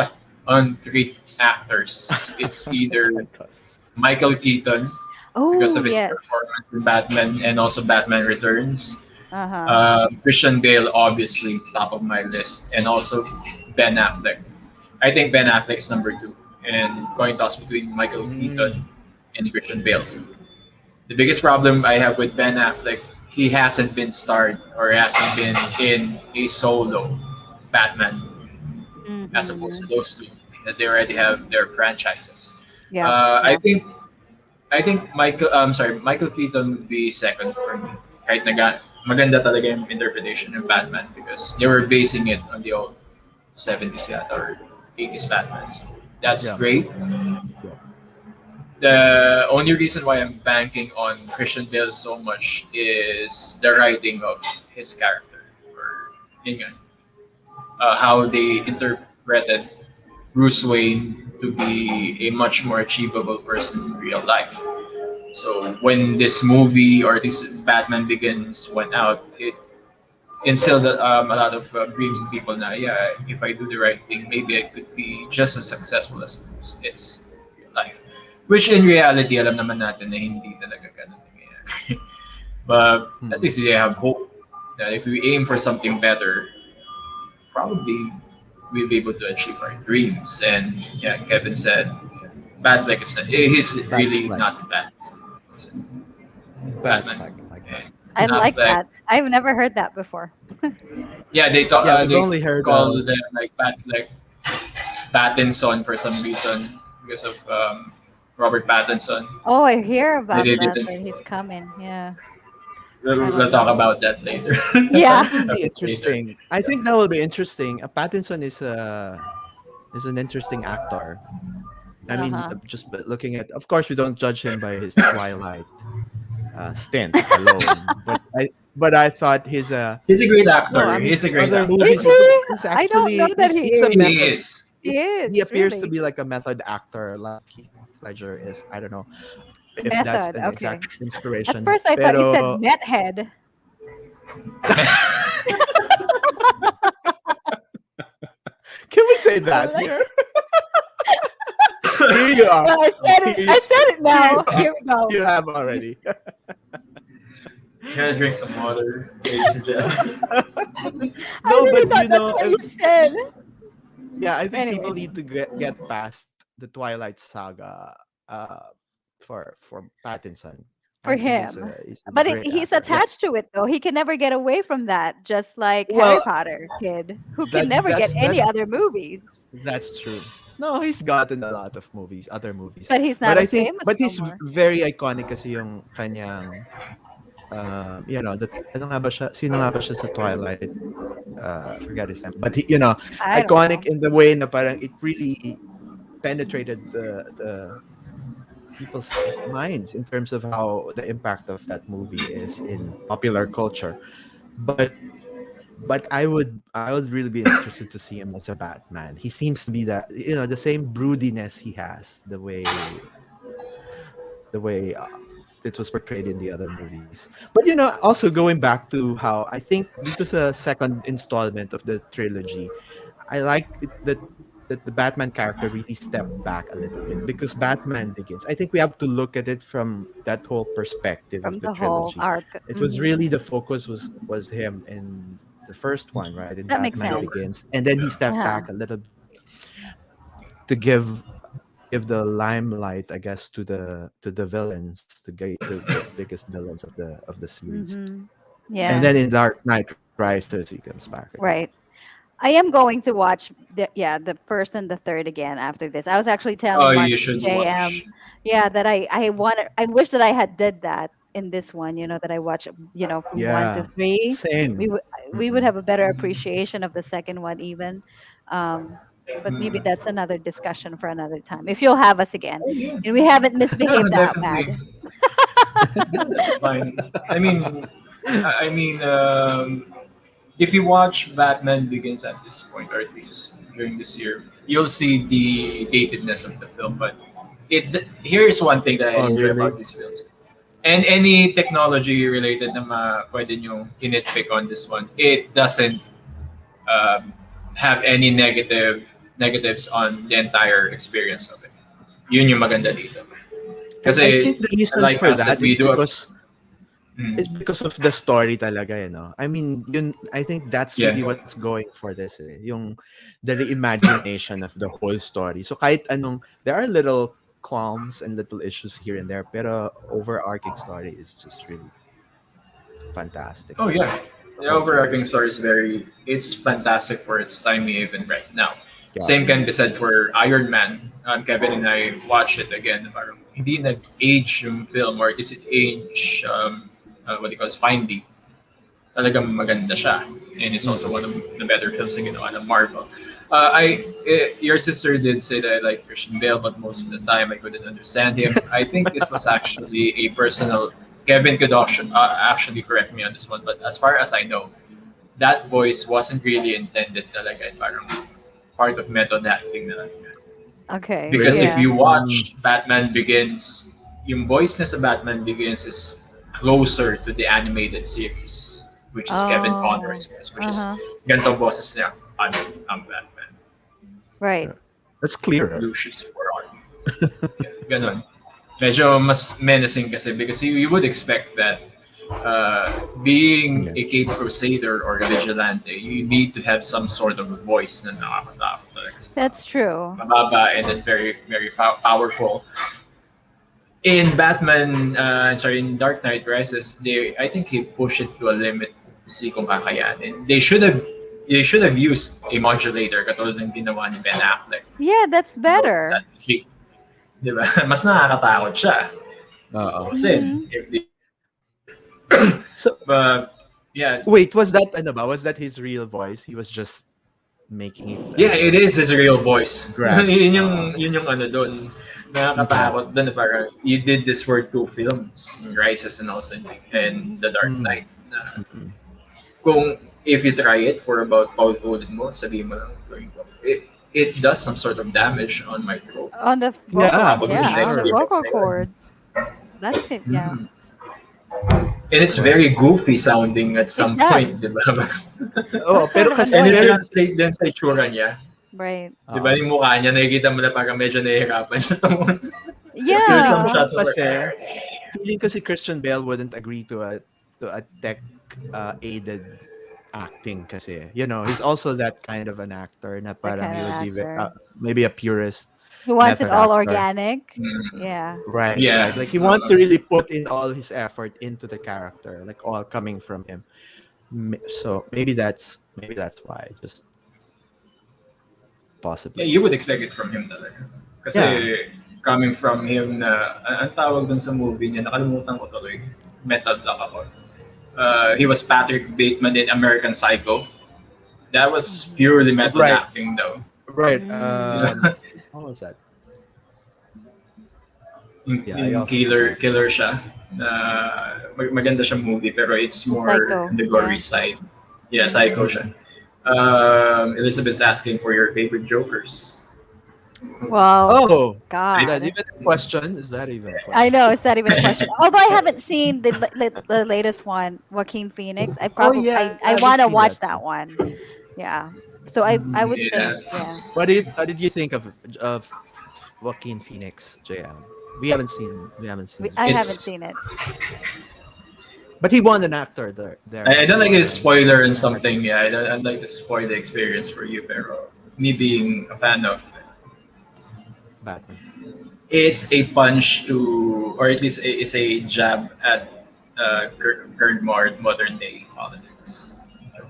on three actors. It's either Quite close. Michael Keaton because Oh of his yes. performance in Batman and also Batman Returns. Uh huh. Christian Bale, obviously, top of my list, and also Ben Affleck. I think Ben Affleck's number two, and coin toss between Michael Mm. Keaton and Christian Bale. The biggest problem I have with Ben Affleck, he hasn't been starred or hasn't been in a solo Batman movie, as opposed to Mm-hmm. those two that they already have their franchises. Yeah. I Yeah. think Michael Keaton would be second for me. Kahit maganda talaga yung interpretation of Batman because they were basing it on the old 70s yata or 80s Batman. So that's Yeah. great. Yeah. The only reason why I'm banking on Christian Bale so much is the writing of his character or yun nga, how they interpreted Bruce Wayne to be a much more achievable person in real life. So when this movie or this Batman Begins went out, it instilled a lot of dreams in people. Na yeah, if I do the right thing, maybe I could be just as successful as Bruce is in real life. Which in reality, alam naman natin na hindi talaga ganun nangyayari. But at Hmm. least we have hope that if we aim for something better, probably we'll be able to achieve our dreams. And yeah, Kevin said, bad like I said, he's Bad really flag. not bad. Bad Batman. flag. Like that. And I like Affleck, that. I've never heard that before. yeah, Yeah, we've they only heard call them like Batfleck, Pattinson for some reason because of Robert Pattinson. Oh, I hear about They that didn't. that he's coming. Yeah. I We'll don't talk know. about that later. Yeah. That will A be bit later. interesting. I think that will be interesting. Pattinson is an interesting actor. I mean, Uh-huh. just looking at, of course, we don't judge him by his Twilight stint alone, but I thought his He's a great no, I actor. mean He's a his great other actor. Is movies, he? he's I don't know actually that he he's a is. He method. is. He He is, appears to really. be like a method actor, like Heath Ledger is. I don't know if that's Method. an exact Okay. At inspiration, first I thought you said pero methead. can we say I'm that like, here? Here you are. Well, I said it. I Here's, said it here you now. are. Here we go. You have You already. Gotta drink some water, ladies and gentlemen. I No, really but thought that's what you said. yeah, I think people Anyways, need to get past the Twilight Saga for Pattinson. for I think him. he's a But great he's actor. Yeah. attached to it though. He can never get away from that, just like Harry Well, Potter kid, who can that never get that's any that's other movies. that's true. No, he's gotten a lot of other movies. But he's But not I as think, famous but no he's more. very iconic kasi yung kanyang, the, ano nga ba siya, sino nga ba siya sa Twilight? Forget his name. But he, I don't know. iconic in the way na parang it really penetrated the people's minds in terms of how the impact of that movie is in popular culture. But I would really be interested to see him as a Batman. He seems to be that, the same broodiness he has, the way it was portrayed in the other movies. But also going back to how I think this is a second installment of the trilogy. I like it that the Batman character really stepped back a little bit because Batman Begins. I think we have to look at it from that whole perspective of From the the whole trilogy. arc. It was Mhm. really the focus was him in the first one, right? In That makes Batman sense. Begins, and then he stepped Uh-huh. back a little to give the limelight, I guess, to the villains, the biggest villains of the series. Hmm. And Yeah. then in Dark Knight Rises, he comes back again. Right. I am going to watch the first and the third again after this. I was actually Oh, telling Mark you and should JM, watch. yeah, that I wish that I had did that in this one. That I watched, from one to Yeah, three. We same. would we would Mm-mm. have a better appreciation of the second one even. Um, but maybe Mm. that's another discussion for another time. If you'll have us again, Oh yeah, and we haven't yeah, misbehaved that bad. definitely. That's fine. I mean, if you watch Batman Begins at this point, or at least during this year, you'll see the datedness of the film. But here's one thing that I Oh, enjoy about really? these films. And any technology related na pwede nyo initpick on this one, it doesn't um, have any negatives on the entire experience of it. Yun yung maganda dito. And I Kasi think the reason like for us, that we is do a because mm, of the story talaga, I mean, I think that's yeah. really what's going for this, yung the reimagination of the whole story. So kahit anong, there are little qualms and little issues here and there, pero overarching story is just really fantastic. Oh yeah. The The whole overarching premise. story is it's fantastic for its time even right now. Yeah. Same can be said for Iron Man. Kevin and I watched it again. Parang hindi nag-age yung film, or is it age, what do you call it, finely. Talagang maganda siya. And it's also Mm. one of the better films na ginawa ng Marvel. Your sister did say that I like Christian Bale, but most of the time I couldn't understand him. I think this was actually a personal. Kevin could actually correct me on this one, but as far as I know, that voice wasn't really intended talaga. Parang part of method acting na lang. Okay. Because Really? if Yeah. you Mm. watch Batman Begins, yung voice niya sa Batman Begins is closer to the animated series, which is Kevin Oh. Conroy's voice, which is Uh-huh. ganito boses niya, I'm Batman. Right. That's clearer. Lucius for Army. Ganon. Medyo mas menacing kasi because you would expect that being Yeah. a Cape Crusader or a vigilante, you need to have some sort of a voice na nakakatakot talaga sa tao. That's true. Mababa and then very, very powerful. In in Dark Knight Rises, I think he pushed it to a limit to see kung kakayanin. They should have used a modulator katulad ng ginawa ni Ben Affleck. Yeah, that's Sa better. chick, di ba? Mas nakakatakot siya. Uh-oh. Kasi, Mhm. if they, So yeah, wait, was that his real voice? He was just making it yeah, it is his real voice. Grab. Yun yung ano doon. Nakakatakot doon. Parang, you did this for two films, in Rises and also in The Dark Mm. Knight. Na, Mm-mm. if you try it for about paulit mo, sabihin mo lang, it does some sort of damage on my throat. On the Yeah, vocal, for yeah, on sure. the vocal Experience. cords. That's it. Yeah. Mhm. And it's very goofy sounding at some It point, does. di ba? Oh, That's pero sort of kasi And it annoying. meron, translates din sa itsura niya. Right. Di ba yung Um, mukha niya, nakikita mo na parang medyo nahihirapan siya sa mga... There's some Yeah. feeling ko shots of her. kasi, feeling ko si Christian Bale wouldn't agree to a tech aided acting kasi. You know, he's also that kind of an actor na That parang kind he of would be actor. maybe a purist He wants it method all actor. organic. Mm, Yeah. Right, yeah. right. Like he wants to really put in all his effort into the character, like all coming from him. So maybe that's why, just Yeah, possibly. you would expect it from him talaga. Yeah, Kasi coming from him na, ang tawag dun sa movie niya, nakalimutan ko tuloy. Method lang ako. He was Patrick Bateman in American Psycho. That was Mhm. purely method right, acting though. right. Mm. What was that? Yung, Yeah, I yung also killer, forgot. killer siya. Na maganda siyang movie pero it's The more on Psycho. the gory Yeah. side. Yeah, Mm-hmm. Psycho Mm. siya. Elizabeth's asking for your favorite Jokers. Well, Oh, is that God. even a question? Is that even a I question? know it's not even a question. Although I haven't seen the latest one, Joaquin Phoenix. Oh yeah, I I haven't want to seen watch that too. that one. Yeah. So I would think, yeah. Yes. What did you think of Joaquin Phoenix, JM? We haven't seen it I yet. haven't It's seen it. But he won an actor there, I right? don't He like won a an spoiler and Academy. something. Yeah, I'd like to spoil the experience for you, pero me being a fan of Batman. it's a punch to, or at least it's a jab at current modern day politics.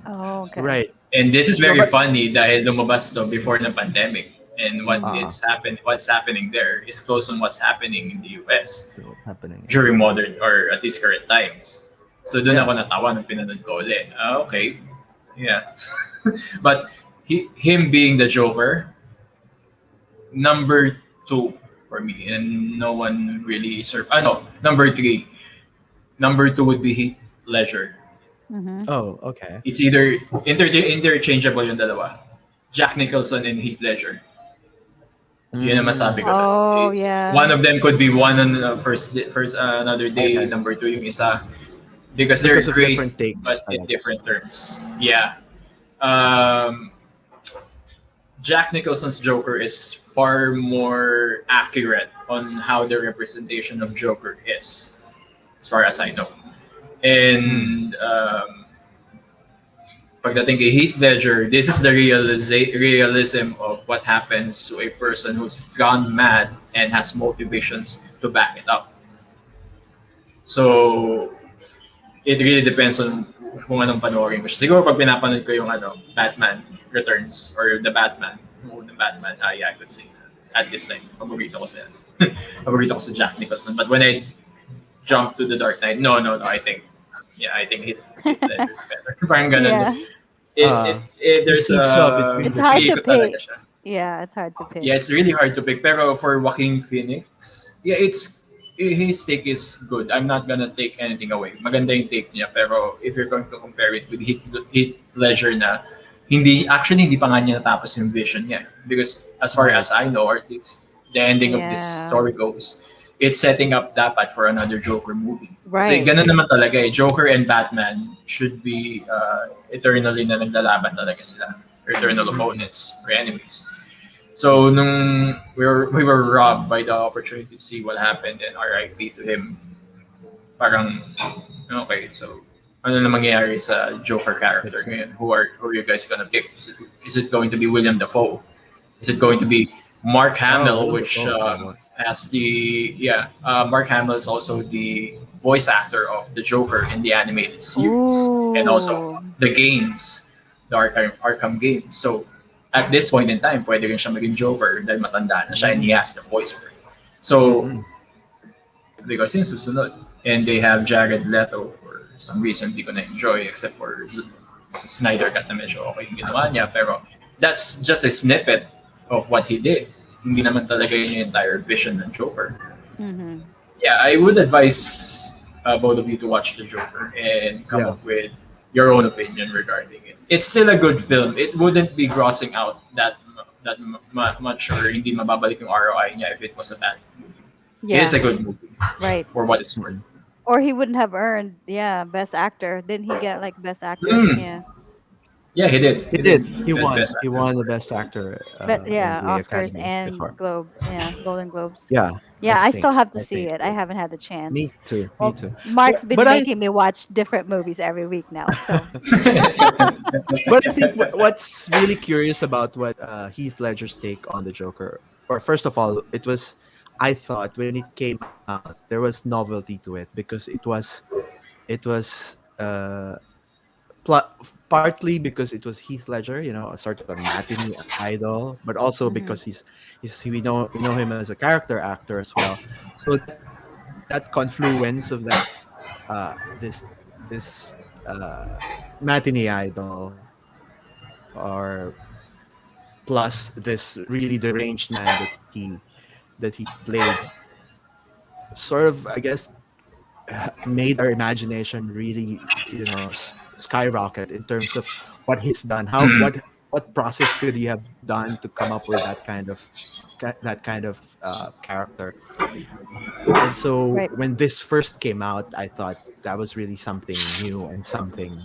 Oh, okay. Right. And this is No, very but funny dahil lumabas to before the pandemic. And Mm. what's happening there is close on what's happening in the US still happening. Yeah. during modern or at least current times. So doon Yeah. ako natawa nung pinanood ko ulit. Okay. Yeah. But him being the Joker, number two for me, and no one really no, number three. Number two would be Heath Ledger. Mm-hmm. Oh, okay. It's either interchangeable yung dalawa. Jack Nicholson and Heath Ledger. Yun ang masabi Mm, ko doon. Oh, It's, one yeah. of them could be one on first another day, okay. number two yung isa. Because they're Because of great, different takes. but in different terms. Yeah. Um, Jack Nicholson's Joker is far more accurate on how the representation of Joker is, as far as I know. Mm, And pagdating kay Heath Ledger, this is the realism of what happens to a person who's gone mad and has motivations to back it up. So, it really depends on kung anong panoorin ko siya. Siguro pag pinapanood ko yung Batman Returns or The Batman, yung Batman, yeah, I could say that. At this time, paborito ko sa paborito ko sa Jack Nicholson. But when I jump to The Dark Knight, no, I think Heath Ledger's better. Parang ganun. Yeah. you There's see saw between It's the hard pili to two. ko talaga pick. siya. Yeah, it's hard to pick. Yeah, it's really hard to pick. Pero for Joaquin Phoenix, yeah, his take is good. I'm not gonna take anything away. Maganda yung take niya. Pero if you're going to compare it with Heath Ledger na, hindi pa nga niya natapos yung vision niya. Because as far Right. as I know, or at least the ending of this Yeah. story goes, it's setting up dapat for another Joker movie. Kasi Right. ganun naman talaga eh. Joker and Batman should be eternally na naglalaban talaga sila. Eternal Mm-hmm. opponents or enemies. So nung we were robbed by the opportunity to see what happened, and RIP to him, parang okay, so ano na mangyayari sa Joker character It's ngayon? Who are you guys gonna pick? Is it going to be William Dafoe? Is it going to be Mark Hamill, Willem which Dafoe, yeah, more. has Mark Hamill is also the voice actor of the Joker in the animated series and also Ooh. the games, the Arkham games. So at this point in time, pwede rin siya maging Joker dahil matanda na siya and he has the voice for it. So Mm-mm. because yung susunod, and they have Jared Leto for some reason hindi ko na-enjoy except for Snyder Cut na medyo okay yung ginawa niya, pero that's just a snippet of what he did. Hindi naman talaga yung entire vision ng Joker. Mm-hmm. Yeah, I would advise both of you to watch the Joker and come Yeah. up with your own opinion regarding it. It's still a good film. It wouldn't be grossing out that much, or hindi mababalik yung ROI niya if it was a bad movie. It Yeah. is a good movie Right. for what it's worth. Mm-mm. Or he wouldn't have earned, yeah, best actor. Didn't he get like best actor? Mm. Yeah. Yeah, he did. He He did. did He that won. best He actor. won the best actor But in yeah, the Oscars Academy and before. Golden Globes. Yeah, I Yeah, I still think. have to I see think. it. I haven't had the Me chance. too. Me Well, too. Mark's But been I making me watch different movies every week now, so but I think what's really curious about what Heath Ledger's take on the Joker, or first of all, it was, I thought when it came out, there was novelty to it because it was partly because it was Heath Ledger, a sort of a matinee idol, but also mhm. because we know him as a character actor as well. So that confluence of that this matinee idol, or plus this really deranged man that he played, sort of, I guess, made our imagination really, skyrocket in terms of what he's done, how Mm. what process could he have done to come up with that kind of character. And so Right. when this first came out, I thought that was really something new and something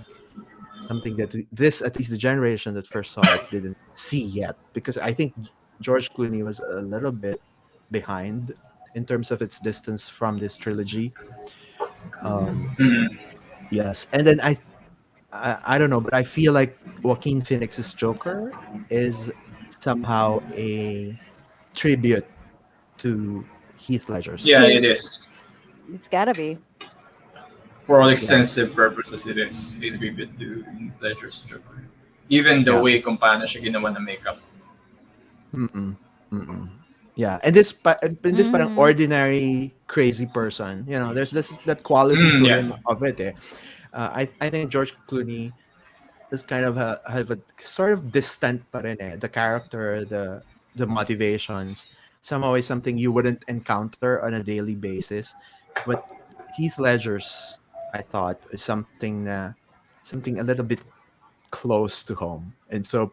that this, at least the generation that first saw it, didn't see yet, because I think George Clooney was a little bit behind in terms of its distance from this trilogy. Mhm. um Mm. yes, and then I don't know, but I feel like Joaquin Phoenix's Joker is somehow a tribute to Heath Ledger's Yeah, He it is. it's gotta be. For all yeah. extensive purposes, it is a tribute to Ledger's Joker. Even the Yeah. way kung paano siya ginawa na makeup. Mm-mm. Mm-mm. Yeah, and this parang Mhm. ordinary crazy person, there's this that quality Mm, to yeah. him of it. I think George Clooney is kind of have a sort of distant pa rin eh. The character, the motivations, somehow is something you wouldn't encounter on a daily basis. But Heath Ledger's, I thought, is something a little bit close to home. And so,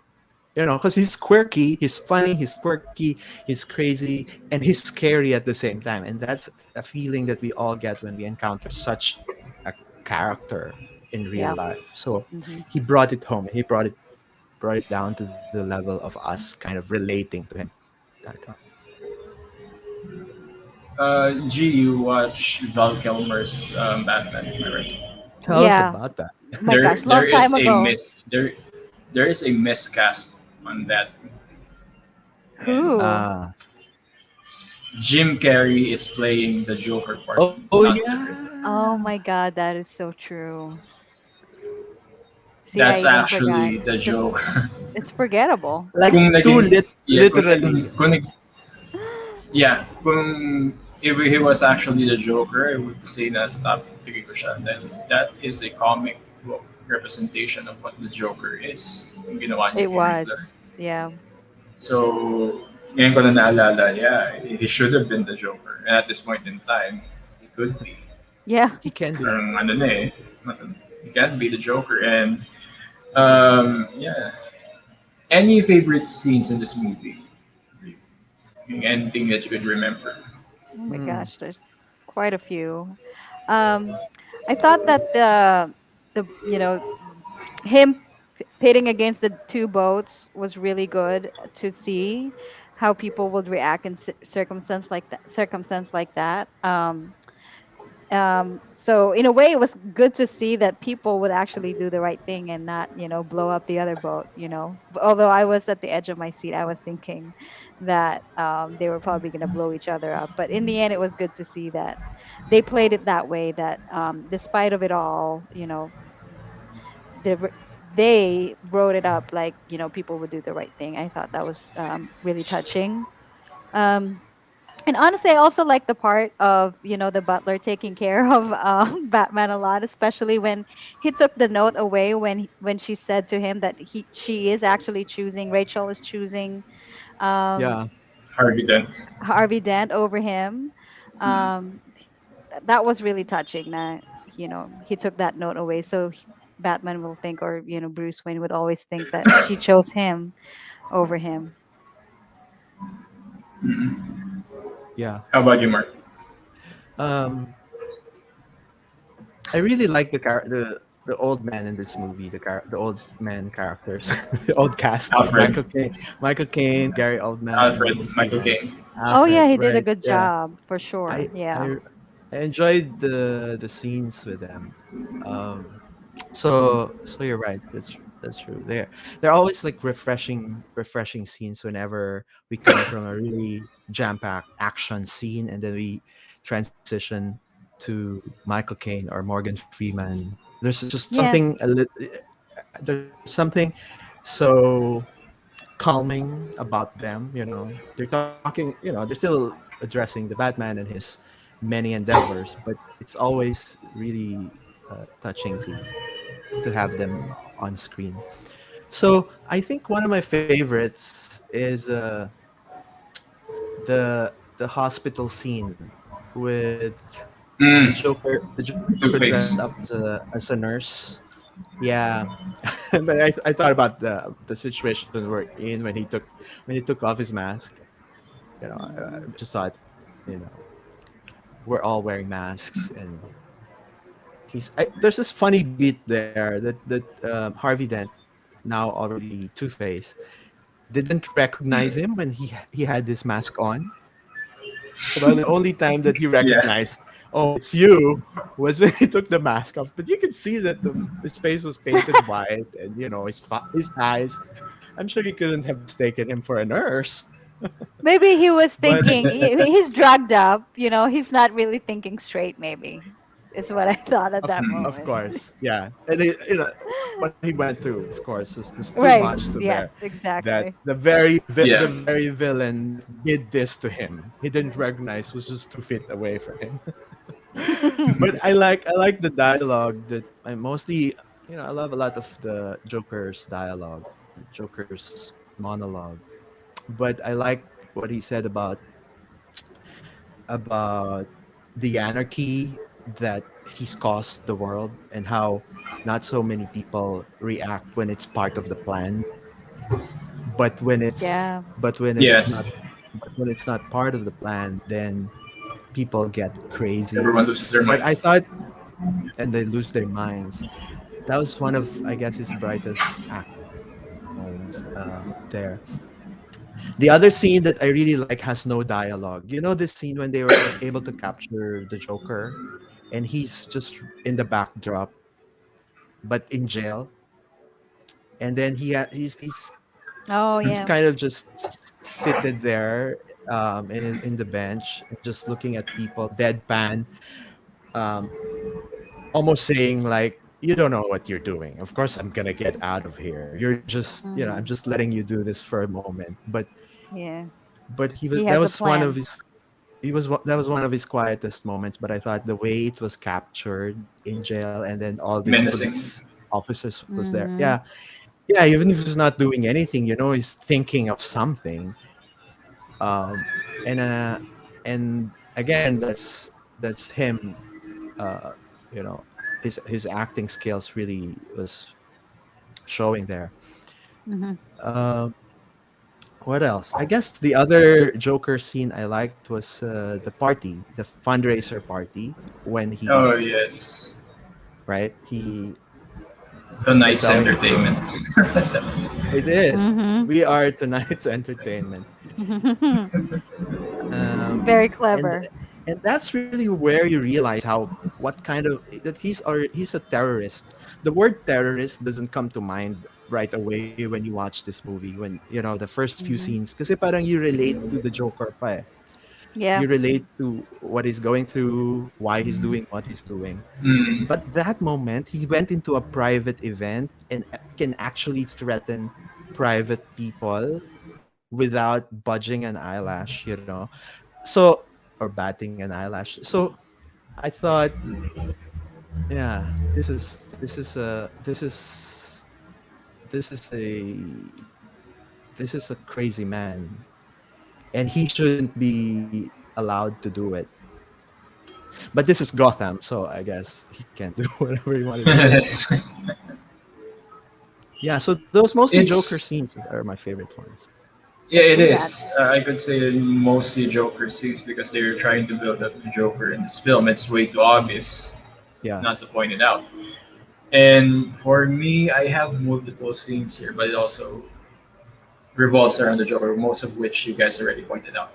because he's quirky, he's funny, he's quirky, he's crazy, and he's scary at the same time. And that's a feeling that we all get when we encounter such a character in real Yeah. life. So Mhm. he brought it home. He brought it down to the level of us kind of relating to him. That kind. G, you watch Val Kilmer's Batman, am I right? Tell us Yeah. about that. My gosh, long time ago. There is a miscast on that, and Who? Ah, Jim Carrey is playing the Joker part, oh not the Riddler. yeah. Oh my god, that is so true. See, I That's even forgot actually the because Joker. it's forgettable. Like kung too naging yeah, literally. yeah, kung if he was actually the Joker, I would say na stop picking ko siya. Then that is a comic book representation of what the Joker is. Yung ginawa niya It kay Riddler. was. Yeah. So, ngayon ko na naalala, yeah, he should have been the Joker. And at this point in time, he could be. Yeah. He can be. Parang ano na eh, he can be the Joker. And yeah, any favorite scenes in this movie? Anything that you could remember? Oh my Hmm. gosh, there's quite a few. Um, I thought that the him pitting against the two boats was really good to see how people would react in circumstance like that. So in a way it was good to see that people would actually do the right thing and not blow up the other boat. Although I was at the edge of my seat, I was thinking that they were probably going to blow each other up, but in the end it was good to see that they played it that way, that despite of it all, they wr- they wrote it up like people would do the right thing. I thought that was really touching. um and honestly, I also like the part of the butler taking care of Batman a lot, especially when he took the note away when she said to him that she is actually choosing Rachel is choosing um, Yeah. Harvey Dent. Harvey Dent over him. Um, that was really touching. That he took that note away, so Batman will think, or Bruce Wayne would always think that she chose him over him. Yeah. How about you, Mark? Um, I really like the the old man in this movie, the old man characters, the old cast, Alfred, Michael Caine, Gary Oldman, Alfred, Morgan Michael Freeman, Caine. Oh yeah, Alfred, he did a right? good Yeah, job for sure. I Yeah. I I enjoyed the scenes with them. So you're right. That's true. They're always like refreshing scenes whenever we come from a really jam-packed action scene and then we transition to Michael Caine or Morgan Freeman. There's just Yeah. something there's something so calming about them, you know. They're talking, you know, they're still addressing the Batman and his many endeavors, but it's always really touching to have them on screen. So I think one of my favorites is the hospital scene with Mm, The Joker Two dressed up Face. as a nurse. Yeah, but I thought about the situation we're in when he took off his mask. You know, I just thought, you know, we're all wearing masks, and there's this funny beat there that Harvey Dent, now already Two Face, didn't recognize him when he had this mask on. Well, the only time that he Yeah. recognized, oh, it's you, was when he took the mask off. But you could see that his face was painted white, and you know his eyes. I'm sure you couldn't have mistaken him for a nurse. Maybe he was But thinking he's drugged up, he's not really thinking straight maybe. Is what I thought at that Mm. of moment. course, yeah, and you know what he went through, of course, was just too Right. much to bear. Yes, That exactly. the Yeah. very villain that did this to him, he didn't recognize was just 2 feet away from him. But I like the dialogue that I mostly, you know, I love a lot of the Joker's dialogue, Joker's monologue. But I like what he said about the anarchy that he's caused the world and how not so many people react when it's part of the plan, but Yeah. Yes. when it's not part of the plan, then people get crazy. Everyone loses their But I minds. thought, and they lose their minds. That was one of, I guess, his brightest acting moments there. The other scene that I really like has no dialogue. You know this scene when they were able to capture the Joker, and he's just in the backdrop, but in jail, and then Oh he's yeah. kind of just seated there in the bench, just looking at people, deadpan, um, almost saying like, "You don't know what you're doing. Of course, I'm gonna get out of here. You're just, you know, I'm Hmm. just letting you do this for a moment." Yeah. But he was He that has a was one of plan. his that was one of his quietest moments. But I thought the way it was captured in jail, and then all these Menacing. police officers was there. Hmm. Yeah, yeah. Even if he's not doing anything, you know, he's thinking of something. Um, and again, that's him. Uh, you know, his acting skills really was showing there. Hmm. Um, what else? I guess the other Joker scene I liked was the fundraiser party when Oh he's yes. right. He was Tonight's telling entertainment. it is. Hmm. We are tonight's entertainment. Um, Very and clever. and that's really where you realize how what kind of that he's a terrorist. The word terrorist doesn't come to mind right away when you watch this movie, when you know the first few Hmm. scenes, kasi parang you relate to the Joker pa eh. Yeah. You relate to what he's going through, why he's doing what he's doing. Mm. But that moment, he went into a private event and can actually threaten private people without budging an eyelash, you know. So, or batting an eyelash. So, I thought, yeah, this is a crazy man, and he shouldn't be allowed to do it. But this is Gotham, so I guess he can do whatever he want to do. Yeah, so those mostly Joker It's scenes are my favorite ones. yeah, I it see that. is. I could say mostly Joker scenes because they're trying to build up the Joker in this film. It's way too obvious Yeah. not to point it out. And for me, I have multiple scenes here, but it also revolves around the Joker, most of which you guys already pointed out.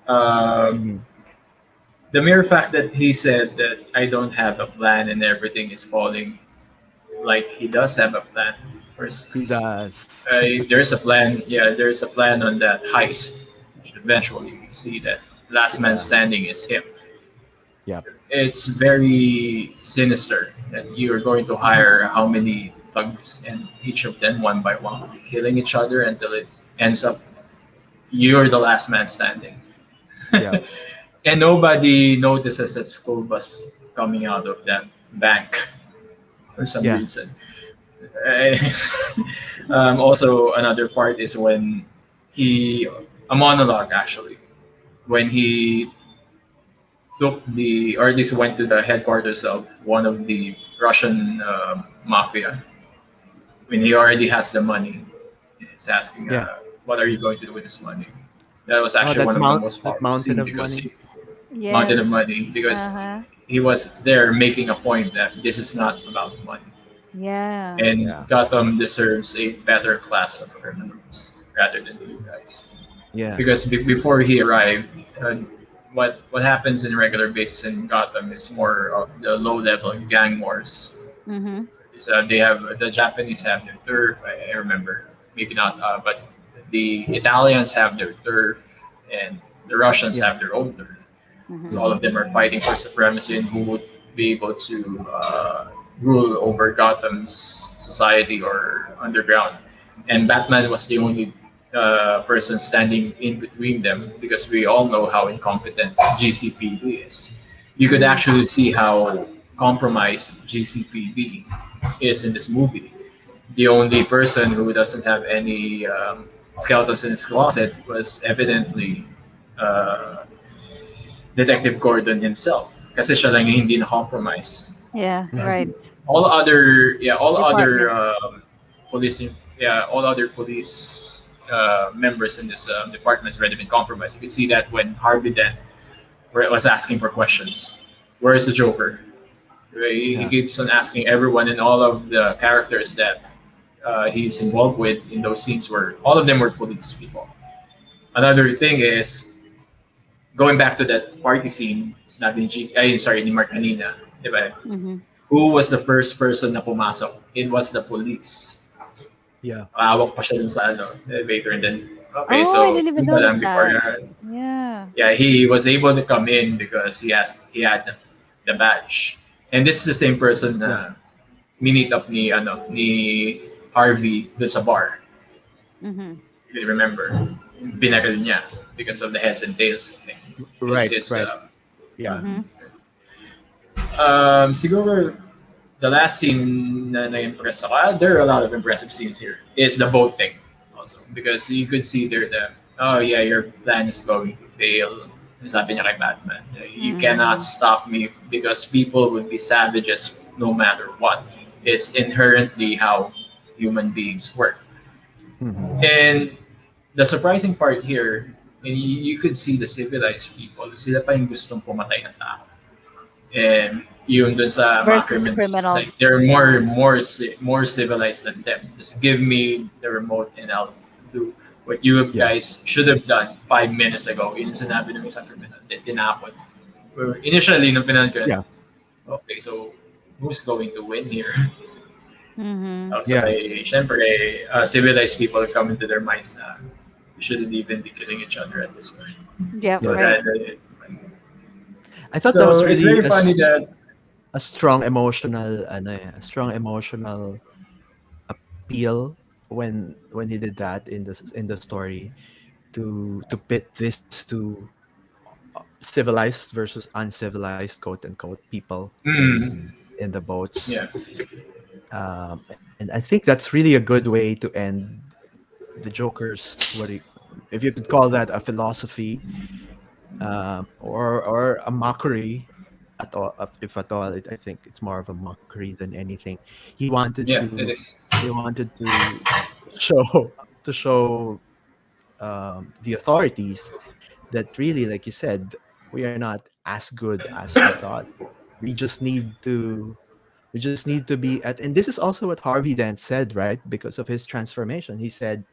Uh, Mhm. the mere fact that he said that I don't have a plan and everything is falling like he does have a plan. First He place. does. There's a plan. Yeah, there's a plan on that heist. Eventually, we see that last man Yeah. standing is him. Yeah. It's very sinister that you are going to hire how many thugs and each of them one by one will be killing each other until it ends up you're the last man standing. Yeah. And nobody notices that school bus coming out of that bank for some Yeah. reason. Also, another part is when he, a monologue actually, when he took the, or at least went to the headquarters of one of the Russian mafia, when he already has the money, he's asking, Yeah. "What are you going to do with this money?" That was Oh, actually one of the most that powerful mountain scenes of because money. he, mountain of Yes. money, because Uh-huh. he was there making a point that this is not about money, Yeah. and Yeah. Gotham deserves a better class of criminals rather than you guys. Yeah. Because before he arrived, what happens in regular basis in Gotham is more of the low level gang wars. Mhm. So they have the Japanese have their turf. I remember, maybe not, but the Italians have their turf, and the Russians Yeah. have their own turf. So Mhm. all Mhm. of them are fighting for supremacy and who would be able to rule over Gotham's society or underground. And Batman was the only person standing in between them because we all know how incompetent GCPD is. You could Mhm. actually see how compromised GCPD is in this movie. The only person who doesn't have any skeletons in his closet was evidently uh, Detective Gordon himself. Kasi siya lang yung hindi na-compromise. Yeah, Mhm. right. All other Departments. police, all other police members in this department has already been compromised. You can see that when Harvey Dent was asking for questions. Where is the Joker? He Yeah. keeps on asking everyone and all of the characters that he's involved with in those scenes were all of them were police people. Another thing is going back to that party scene, sinabi ni sorry, ni Mark kanina, di ba? Mhm. Who was the first person na pumasok? It was the police. Yeah. Awak pa siya dun sa elevator and then, okay, Oh, I so didn't even yun pa notice lang before, that. Yeah. yeah, he was able to come in because he had the badge. And this is the same person Yeah. na minit up ni Harvey dun sa bar. Mhm. If you remember, binagal niya because of the heads and tails thing. Right. His Right. Yeah. Mhm. siguro the last scene na na-impress ako, there are a lot of impressive scenes here, is the boat thing also. Because you could see there that, oh yeah, your plan is going to fail. Sabi niya kay Batman, you cannot Mhm. stop me because people would be savages no matter what. It's inherently how human beings work. Mhm. And the surprising part here, and you could see the civilized people, sila pa yung gustong pumatay ng tao. And yun dun sa mga Versus the criminals, it's like criminals. they're Yeah. more civilized than them. Just give me the remote and I'll do what you Yeah. guys should have done 5 minutes ago. Yun yung sinabi ng isang criminal. Tinapon. Initially, nung pinanood ko, Yeah. okay, so who's going to win here? Mhm. Tapos Yeah. sabay, syempre, civilized people come into their minds na we shouldn't even be killing each other at this point. Yep, So Yeah. right. I thought that so was it's really very funny that a strong emotional, a strong emotional appeal when he did that in the story to pit this to civilized versus uncivilized, quote unquote, people mm, in the boats. yeah, And I think that's really a good way to end the Joker's, if you could call that a philosophy, or a mockery at all. If at all, I think it's more of a mockery than anything. He wanted yeah, it to is. he wanted to show to show the authorities that really, like you said, we are not as good as we thought. We just need to We just need to be at, and this is also what Harvey Dent said, right? Because of his transformation, he said,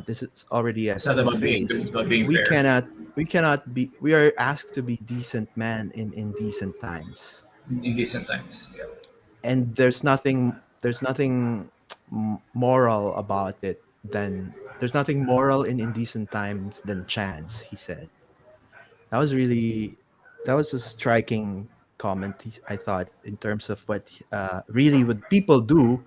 "This is already It's at not two about being good, phase. it's about being We fair cannot, we cannot be. We are asked to be decent man in indecent times, in decent times. Yeah. and there's nothing moral about it than there's nothing moral in indecent times than chance." He said that was really that was a striking comment. I thought in terms of what really what people do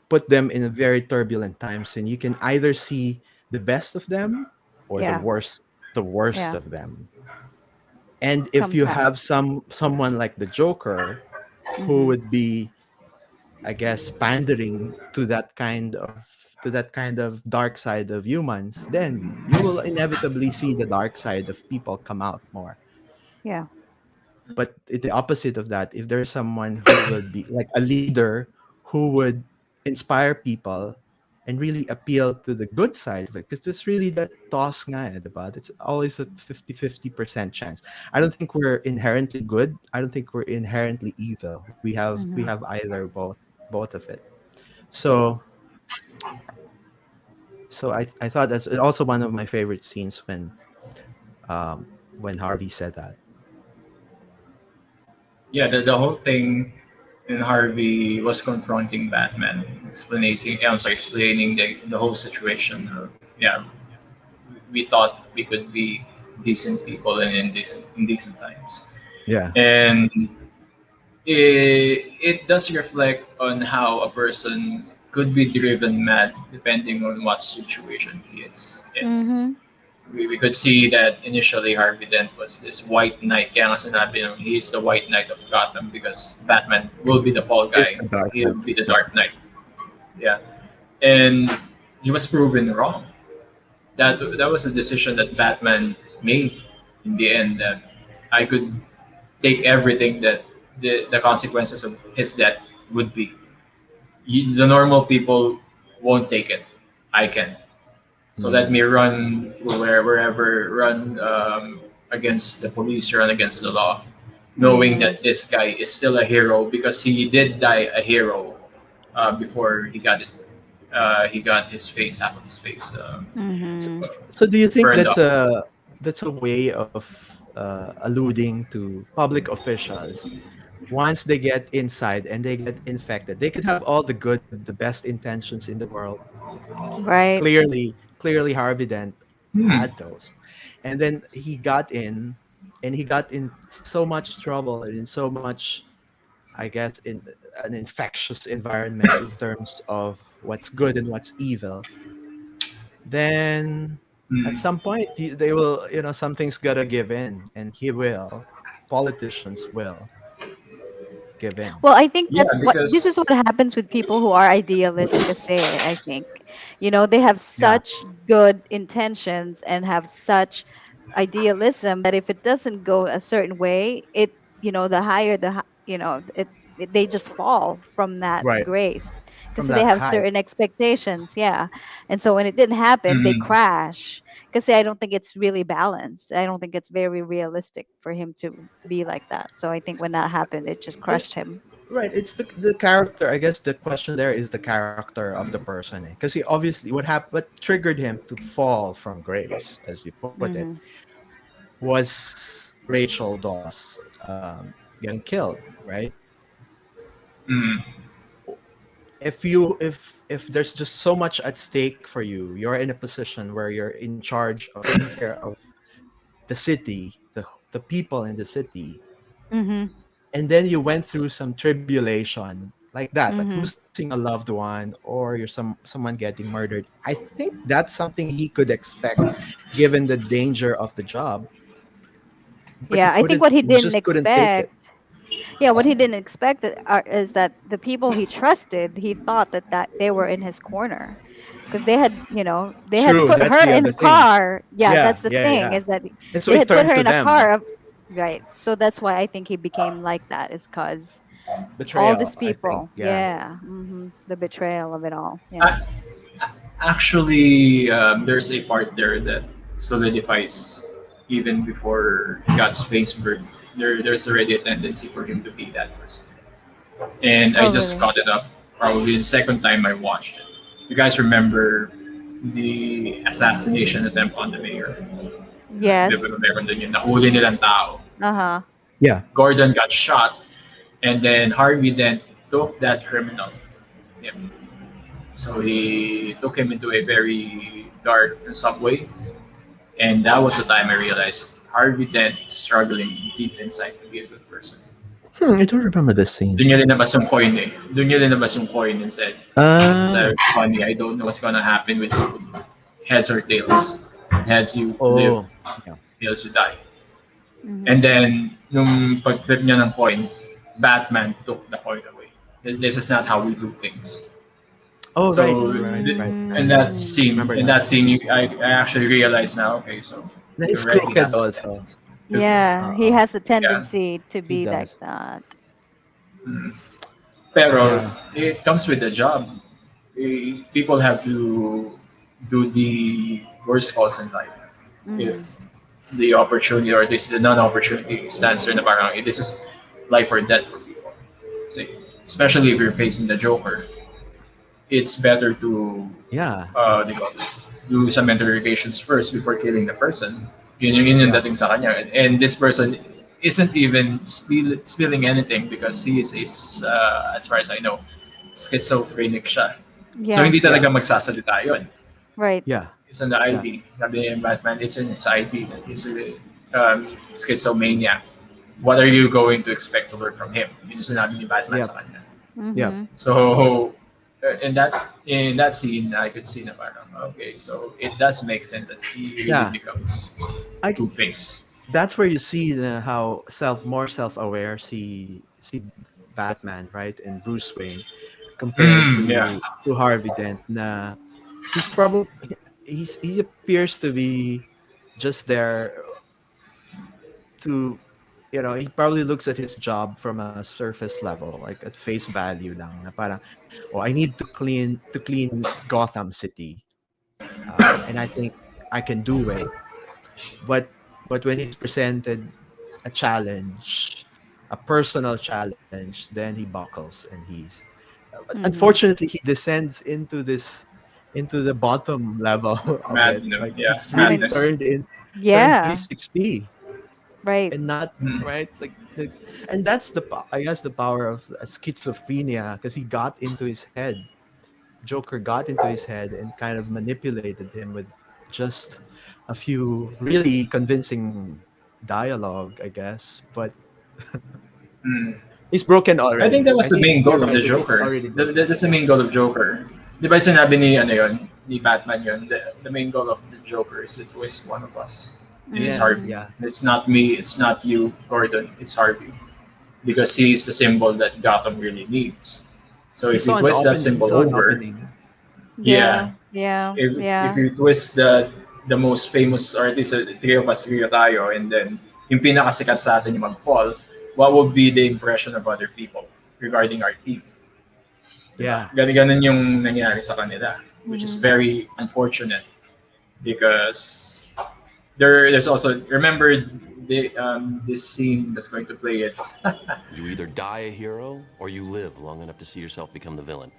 put them in a very turbulent times, and you can either see the best of them or Yeah. the worst Yeah. of them. And if you Sometimes. have someone like the Joker who Mm-hmm. would be, I guess, pandering to that kind of dark side of humans, then you will inevitably see the dark side of people come out more. Yeah. But the opposite of that, if there's someone who would be like a leader who would inspire people and really appeal to the good side of it, because there's really that toss nga eh, diba? It's always a 50-50% chance. I don't think we're inherently good. I don't think we're inherently evil. We Mm-hmm. have either both of it. So I thought that's also one of my favorite scenes when Harvey said that. Yeah, the whole thing in Harvey was confronting Batman, explaining the whole situation. Yeah, we thought we could be decent people and in decent times, Yeah. and it does reflect on how a person could be driven mad depending on what situation he is in. Mm-hmm. We could see that initially Harvey Dent was this white knight. Kaya nga sinabi nung he's the white knight of Gotham because Batman will be the fall It's guy. the Dark He'll Knight. be the Yeah. Dark Knight. Yeah, and he was proven wrong. That was a decision that Batman made in the end. That I could take everything that the consequences of his death would be. The normal people won't take it. I can. So let me Mm. run through wherever, run against the police, run against the law, knowing Mm-hmm. that this guy is still a hero because he did die a hero before he got his face half of his face So, Mm-hmm. so do you think burned off. that's a way of alluding to public officials once they get inside and they get infected? They could have all the good, the best intentions in the world. Right. Clearly, Harvey Dent Hmm. had those, and then he got in, and he got in so much trouble and in so much, I guess, in an infectious environment in terms of what's good and what's evil. Then at Hmm. some point they will, something's gotta give in, and he will. Politicians will give in. Well, I think Yeah, that's what this is because what happens with people who are idealists kasi I think. They have Yeah. such good intentions and have such idealism that if it doesn't go a certain way, the higher they just fall from that Right. grace From because they that have height. certain expectations, yeah. And so when it didn't happen, they hmm, crash because I don't think it's really balanced. I don't think it's very realistic for him to be like that. So I think when that happened, it just And crushed him. right, it's the character. I guess the question there is the character of the person, because he obviously what triggered him to fall from grace, as you put it, Hmm. was Rachel Dawes getting killed, right? hmm, If there's just so much at stake for you, you're in a position where you're in charge of taking care of the city, the people in the city, Hmm. and then you went through some tribulation like that, like Hmm. losing a loved one, or you're someone getting murdered. I think that's something he could expect given the danger of the job, but Yeah, I think what he he didn't just couldn't take it. expect. Yeah, what he didn't expect is that the people he trusted, he thought that they were in his corner, because they had True, put that's her the in other a thing. car. Yeah, Yeah, that's the yeah, thing yeah. is that And so they he had put turned her to in a them. car. Right. So that's why I think he became like that, is because all Betrayal, these I think. people. Yeah. Yeah. The betrayal of it all. Yeah. I, actually, there's a part there that solidifies even before God's face birth. There's already a tendency for him to be that person. and I Oh, just really? caught it up probably the second time I watched it. You guys remember the assassination attempt on the mayor? Di ba Yes. meron dun yung nahuli nilang tao? Uh-huh. Yeah. Gordon got shot, and then Harvey then took that criminal. Yep. So he took him into a very dark subway, and that was the time I realized Harvey Dent is struggling deep inside to be a good person. I don't remember this scene. Doon niya linabas yung coin eh. Doon niya linabas yung coin and said, Ah. so funny, I don't know what's gonna happen with you. Heads or tails. Heads you live, Oh. Yeah. tails you die. Mm-hmm. And then, nung pag-flip niya ng coin, Batman took the coin away. This is not how we do things. Oh, right. So Right. Remember in that. that scene, I actually realized now. Okay, so Na he he's already crooked has a also. tendency. Yeah, he Uh, has a Yeah. tendency to he be like does. that. Mm. Pero Yeah. it comes with the job. People have to do the worst calls in life. If Mm-hmm. the opportunity or this the non-opportunity stands there na parang this is life or death for people. Say, especially if you're facing the Joker, it's better to Yeah. they call this, do some interrogations first before killing the person. Yun yung Yeah. dating sa kanya. And this person isn't even spilling anything because he is, as far as I know, schizophrenic siya. So Yeah, hindi Yeah. talaga magsasalita yun. right. Yeah. It's in the Yeah. ID. Sabi niya yung Batman, it's in his ID that he's a schizomania. What are you going to expect to learn from him? Yun yung sinabi ni Batman Yep. sa kanya. Yep. Mm-hmm. So in that scene, I could see na parang okay, so it does make sense that he really Yeah. becomes I Two Face. That's where you see how more self-aware see Batman, right, and Bruce Wayne compared Yeah. to Harvey Dent. Na he's probably he appears to be just there to, he probably looks at his job from a surface level, like at face value lang. Na parang, oh, I need to clean Gotham City, and I think I can do it. But when he's presented a challenge, a personal challenge, then he buckles and but Mm-hmm. unfortunately he descends into the bottom level of Mad, it. Like yeah, he's I really mean, madness. turned yeah, 360 right. and not Mm. right and that's I guess the power of schizophrenia, because he got into his head. Joker got into his head and kind of manipulated him with just a few really convincing dialogue, I guess. But Mm. he's broken I think already. that was I the think main you're goal of right. the He's Joker. already broken. That's the main goal of Joker. Di ba sinabi ni, ano yun, ni Batman yun, the main goal of the Joker is to twist one of us. And it's Yeah, Mm-hmm. Harvey. yeah. It's not me, it's not you, Gordon, it's Harvey. Because he's the symbol that Gotham really needs. So He if you saw an twist that opening. He symbol saw an over, opening. Yeah, yeah, yeah, if yeah. you twist the most famous artist, three of us, three tayo, and then yung pinakasikat sa atin yung mag-fall, what would be the impression of other people regarding our team? Diba? Yeah, Ganun yung nangyari sa kanila, which is Mm-hmm. very unfortunate because there's also remember this scene that's going to play it. You either die a hero or you live long enough to see yourself become the villain.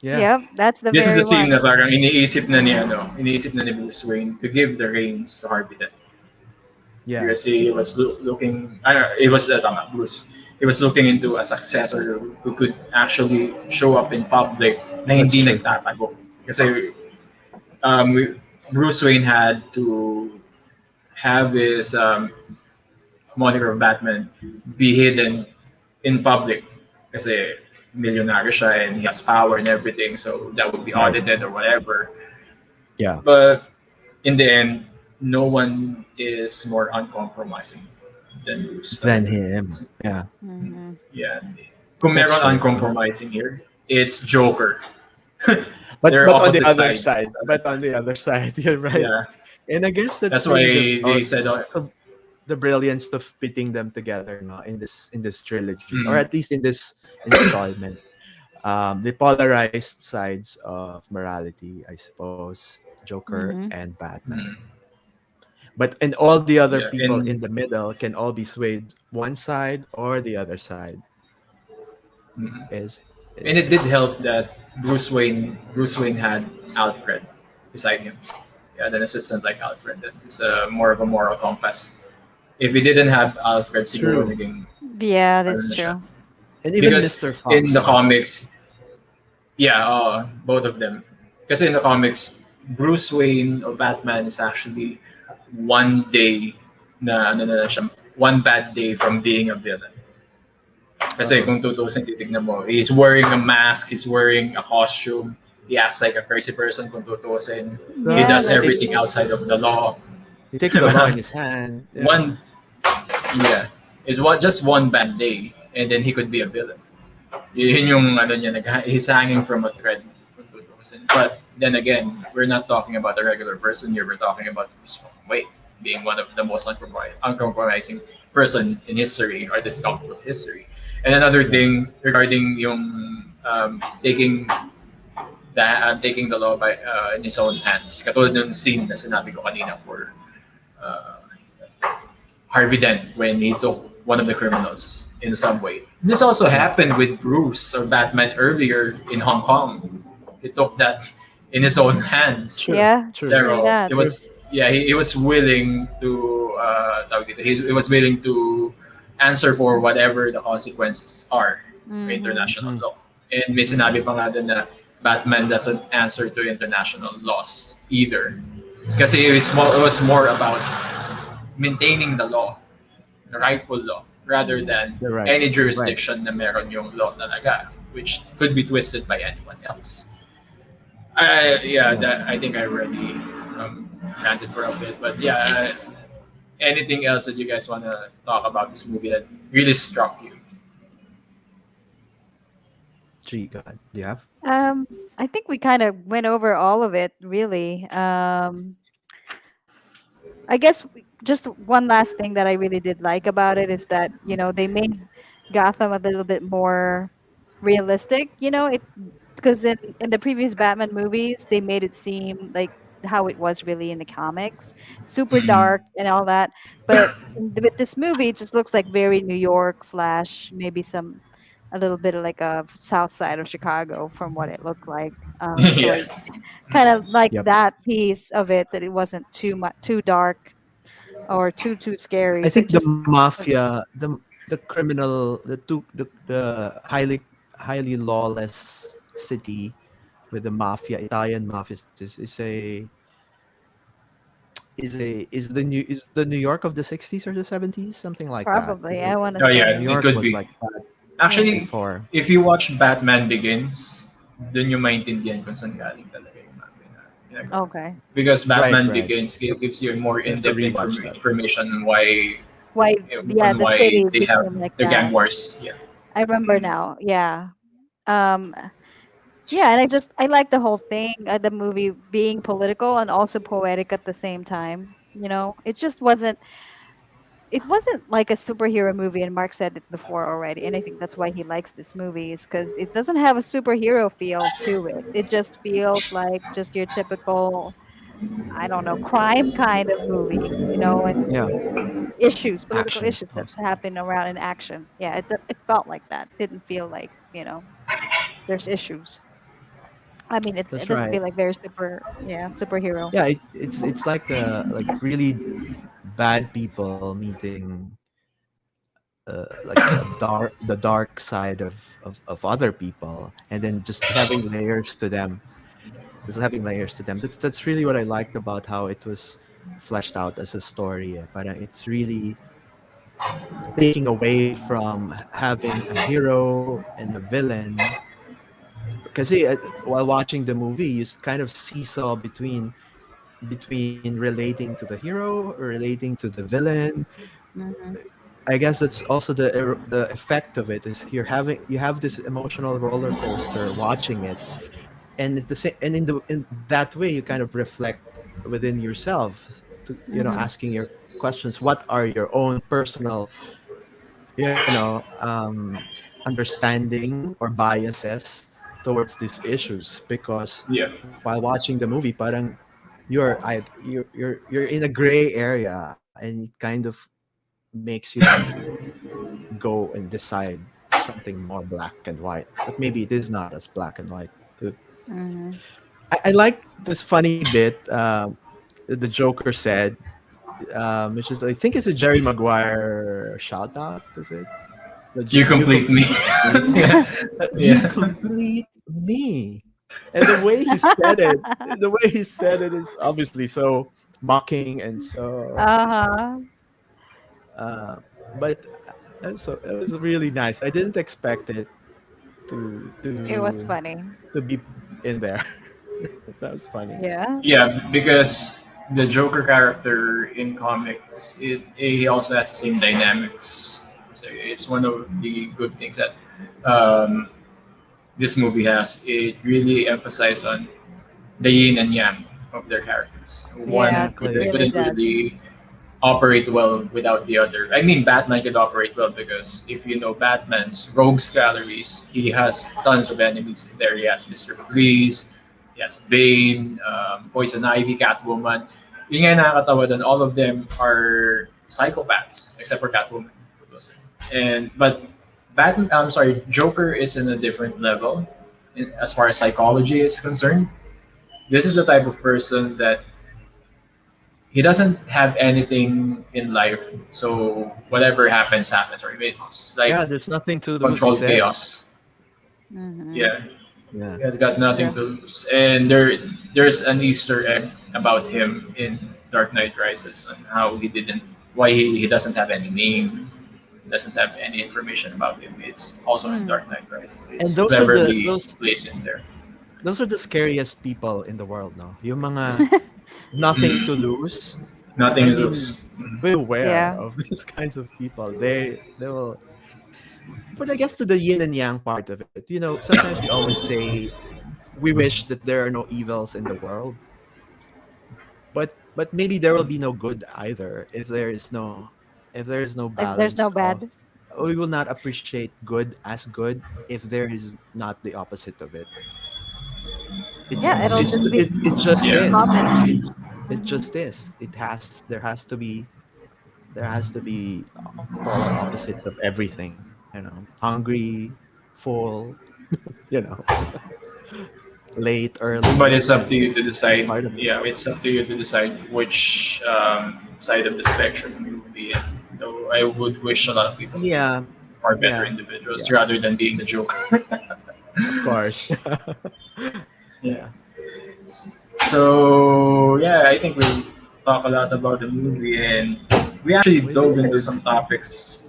yeah, Yep, that's the This is the very scene na one. parang iniisip na ni Bruce Wayne to give the reins to Harvey Dent. yeah. Because he was looking, I don't know, it was tama, Bruce. He was looking into a successor who could actually show up in public na That's hindi true. nagtatago. Kasi Bruce Wayne had to have his moniker of Batman be hidden in public kasi millionaire siya and he has power and everything, so that would be Right. audited or whatever. Yeah. But in the end, no one is more uncompromising than Bruce. Than him. Yeah. Mm-hmm. Yeah. Kung That's meron true. uncompromising here, it's Joker. But They're but on the opposite other sides. side, you're right. Yeah. And I guess that's That's why really they said, the brilliance of fitting them together, no, in this trilogy, or Mhm. at least in this installment. The polarized sides of morality, I suppose, Joker Mm-hmm. and Batman. Mhm. But and all the other Yeah, people in the middle can all be swayed one side or the other side. mhm. Is And is it did help that Bruce Wayne had Alfred beside him. Yeah, an assistant like Alfred. That is more of a moral compass. If he didn't have Alfred, siguro true. naging Yeah, ano that's na siya. true. And even Because Mr. in Fox, the right? comics, yeah, both of them. Kasi in the comics, Bruce Wayne or Batman is actually one day ano na siya, one bad day from being a villain. Kasi Oh, kung tutusin, titignan mo, he's wearing a mask, he's wearing a costume, he acts like a crazy person kung tutusin. He so Yeah, does that's take everything true. outside of the law. he takes the law in his hand. Yeah. One, yeah, it's just one bad day, and then he could be a villain. Yun yung ano niya, he's hanging from a thread. Kung tutusin. But then again, we're not talking about a regular person here. We're talking about Wait, being one of the most uncompromising person in history or this conflict history. And another Yeah. thing regarding yung taking the law by in his own hands. Katulad ng scene na sinabi ko kanina for uh, Harvey Dent when he took one of the criminals in the subway. This also Yeah. happened with Bruce or Batman earlier in Hong Kong. He took that in his own hands. True. Yeah, True. true Pero that. it was he was willing to he was willing to answer for whatever the consequences are for Mm-hmm. international Hmm. law. And may sinabi pa nga dun na Batman doesn't answer to international laws either. Kasi it was more about maintaining the law, the rightful law, rather than You're right. any Right. jurisdiction na meron yung law talaga, which could be twisted by anyone else. Yeah, Yeah. I think I already ranted for a bit, but yeah, anything else that you guys want to talk about this movie that really struck you? Gee, God. Do you have? I think we kind of went over all of it, really. I guess just one last thing that I really did like about it is that they made Gotham a little bit more realistic. It because in the previous Batman movies they made it seem like how it was really in the comics, super Mm. dark and all that. But with this movie, it just looks like very New York slash maybe some a little bit of like a south side of Chicago from what it looked like. So Yeah, I kind of like Yep. that piece of it that it wasn't too much too dark or too scary. I So it think the just mafia, the criminal, the highly lawless city with the mafia, Italian mafia is the New York of the 60s or the 70s, something like that. probably I want to oh yeah, New say it York could was be. like that yeah. Actually, before. if you watch Batman Begins, dun yung maintindihan kung saan galing talaga yung mga ginagawa. Okay. Because Right, Batman right. Begins You have, gives you more you have to in-depth rewatch that. information Why? Yeah, on the why city they have became like the gang that. wars. Yeah. I remember Mm. now. Yeah. Um. Yeah, and I like the whole thing, the movie being political and also poetic at the same time. It just wasn't like a superhero movie, and Mark said it before already, and I think that's why he likes this movie is because it doesn't have a superhero feel to it. It just feels like just your typical, I don't know, crime kind of movie, and Yeah, issues, political action issues that mostly. happen around in action. Yeah, it felt like that. Didn't feel like there's issues. I mean, it That's doesn't right. feel like very superhero. Yeah, it's like really bad people meeting like the dark side of other people, and then just having layers to them. Just having layers to them. That's really what I liked about how it was fleshed out as a story. But it's really taking away from having a hero and a villain. Because while watching the movie, you kind of seesaw between relating to the hero or relating to the villain. Hmm. I guess that's also the effect of it is you have this emotional roller coaster watching it, and at the same and in that way you kind of reflect within yourself to Hmm. asking your questions. What are your own personal understanding or biases towards these issues? Because Yeah. while watching the movie, parang you're in a gray area, and it kind of makes you want to go and decide something more black and white, but maybe it is not as black and white too. Mhm. I like this funny bit the Joker said, which is, I think it's a Jerry Maguire shout out. Is it? You You complete me. complete me. You Yeah. complete me. And the way he said it is obviously so mocking and so. Uh-huh. Uh, but it was really nice. I didn't expect it to It was to funny. to be in there. That was funny. Yeah. Yeah, because the Joker character in comics, he also has the same dynamics. So it's one of the good things that um, this movie has. It really emphasizes on the yin and yang of their characters. Yeah, One it Exactly. really couldn't does. really operate well without the other. I mean, Batman could operate well because if you know Batman's rogues galleries, he has tons of enemies in there. He has Mr. Freeze, he has Bane, Poison Ivy, Catwoman. Yung nga nakakatawa doon, all of them are psychopaths except for Catwoman. And but Batman, I'm sorry, Joker is in a different level as far as psychology is concerned. This is the type of person that he doesn't have anything in life, so whatever happens, happens. Right? It's like Yeah, there's nothing to lose, he controlled said. chaos. Hmm. Yeah, Yeah. he has got That's nothing true. to lose, and there's an Easter egg about him in Dark Knight Rises and how he didn't, why he doesn't have any name, doesn't have any information about him. It's also in Mm. Dark Knight Rises. And It's cleverly placed in there. those are the scariest people in the world, no? Yung mga nothing to Mm, lose. nothing I to mean, lose. beware Yeah. of these kinds of people. They will. But I guess to the yin and yang part of it, sometimes we always say we wish that there are no evils in the world, but maybe there will be no good either if there is no If there's balance no of. bad. We will not appreciate good as good if there is not the opposite of it. Yeah, it'll just be It just Yeah. is. common. It Hmm. just is. There has to be polar opposites of everything. Hungry, full. You know, late, But early. it's up to That's you to decide. part of it. Yeah, it's up to you to decide which side of the spectrum you will be in. Though I would wish a lot of people to be Yeah, far better yeah, individuals yeah. rather than being the Joker. Of course. Yeah. Yeah. So yeah, I think we talk a lot about the movie, and we actually We dove into did. some topics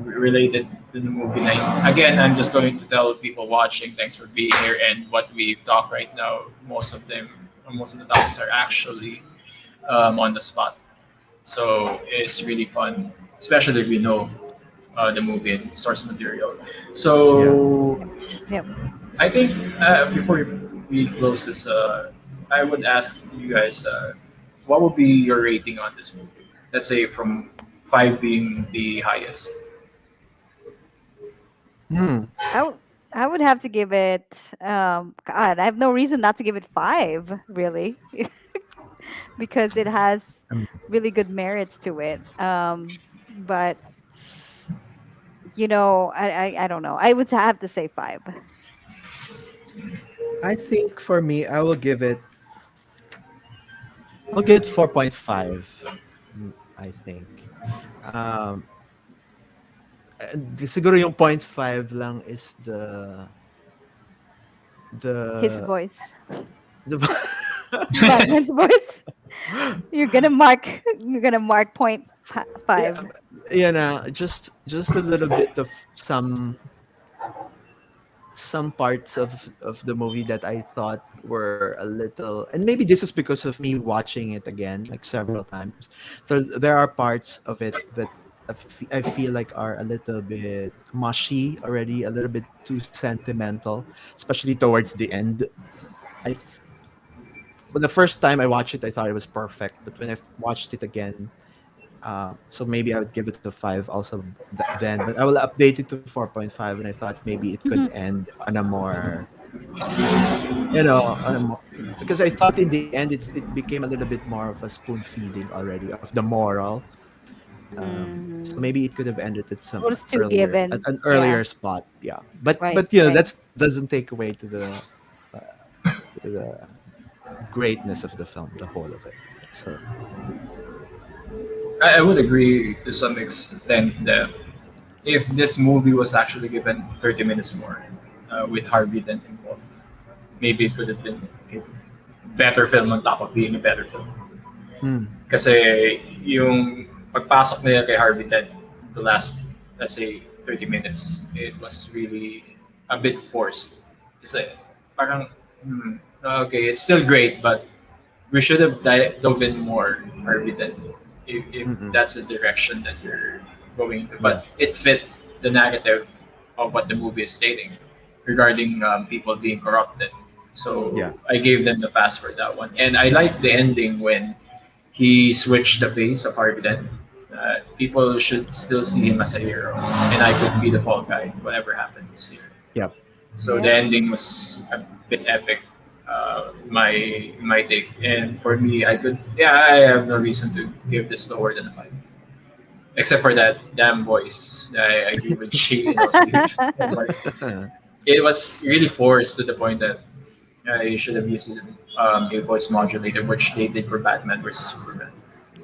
related to the movie. And again, I'm just going to tell people watching, thanks for being here. And what we talk right now, most of the topics are actually on the spot. So it's really fun, especially if you know the movie and source material. Yeah. So Yep. Yep. I think before we close this, I would ask you guys, what would be your rating on this movie? Let's say from five being the highest. Hmm. I would I would have to give it God, I have no reason not to give it 5, really. Because it has Um, really good merits to it. But I don't know. I would have to say 5. I think for me, I'll give it 4.5. I think. Um, siguro yung point 5 lang is His the voice. the Batman's voice. You're gonna mark point yeah, 5. just a little bit of some parts of the movie that I thought were a little, and maybe this is because of me watching it again like several times. So there are parts of it that I feel like are a little bit mushy already, a little bit too sentimental, especially towards the end. I For the first time I watched it, I thought it was perfect, but when I watched it again, so maybe I would give it a 5 also then, but I will update it to 4.5, and I thought maybe it could end on a more you know, because I thought in the end it became a little bit more of a spoon feeding already of the moral. So Mm-hmm. maybe it could have ended at some It was too earlier, at given. an Yeah. earlier spot. Yeah, but Right. Right. that doesn't take away uh, to the greatness of the film, the whole of it. So I would agree to some extent that if this movie was actually given 30 minutes more with Harvey Dent involved, maybe it could have been a better film on top of being a better film. mm, Kasi yung pagpasok nila kay Harvey Dent, the last, let's say, 30 minutes, it was really a bit forced. Kasi parang, okay, it's still great, but we should have dove in more, Harvey Dent, if mm-mm. that's the direction that you're going to. Yeah, But it fit the narrative of what the movie is stating regarding people being corrupted. yeah, So I gave them the pass for that one. And I like the ending when he switched the face of Harvey Dent. People should still see him as a hero, and I could be the fall guy, whatever happens here. yeah. So the Yep. ending was a bit epic. My take, and for me, I have no reason to give this lower than a five, except for that damn voice. I agree with Chi and also and Mark. It was really forced to the point that you should have used a voice modulator, which they did for Batman versus Superman,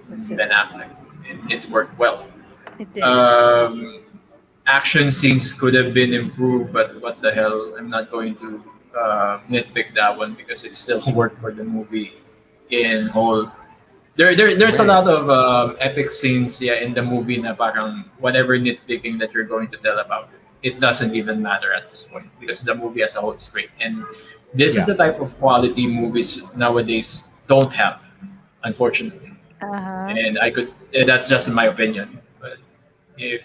That's it. Ben Affleck, and it worked well. It did. Um, Action scenes could have been improved, but what the hell? I'm not going to nitpick that one because it still worked for the movie in whole. There's a Right. lot of epic scenes, yeah, in the movie na parang whatever nitpicking that you're going to tell about it doesn't even matter at this point because the movie as a whole is great. And this is Yeah. the type of quality movies nowadays don't have, unfortunately. Uh-huh. And that's just in my opinion. But if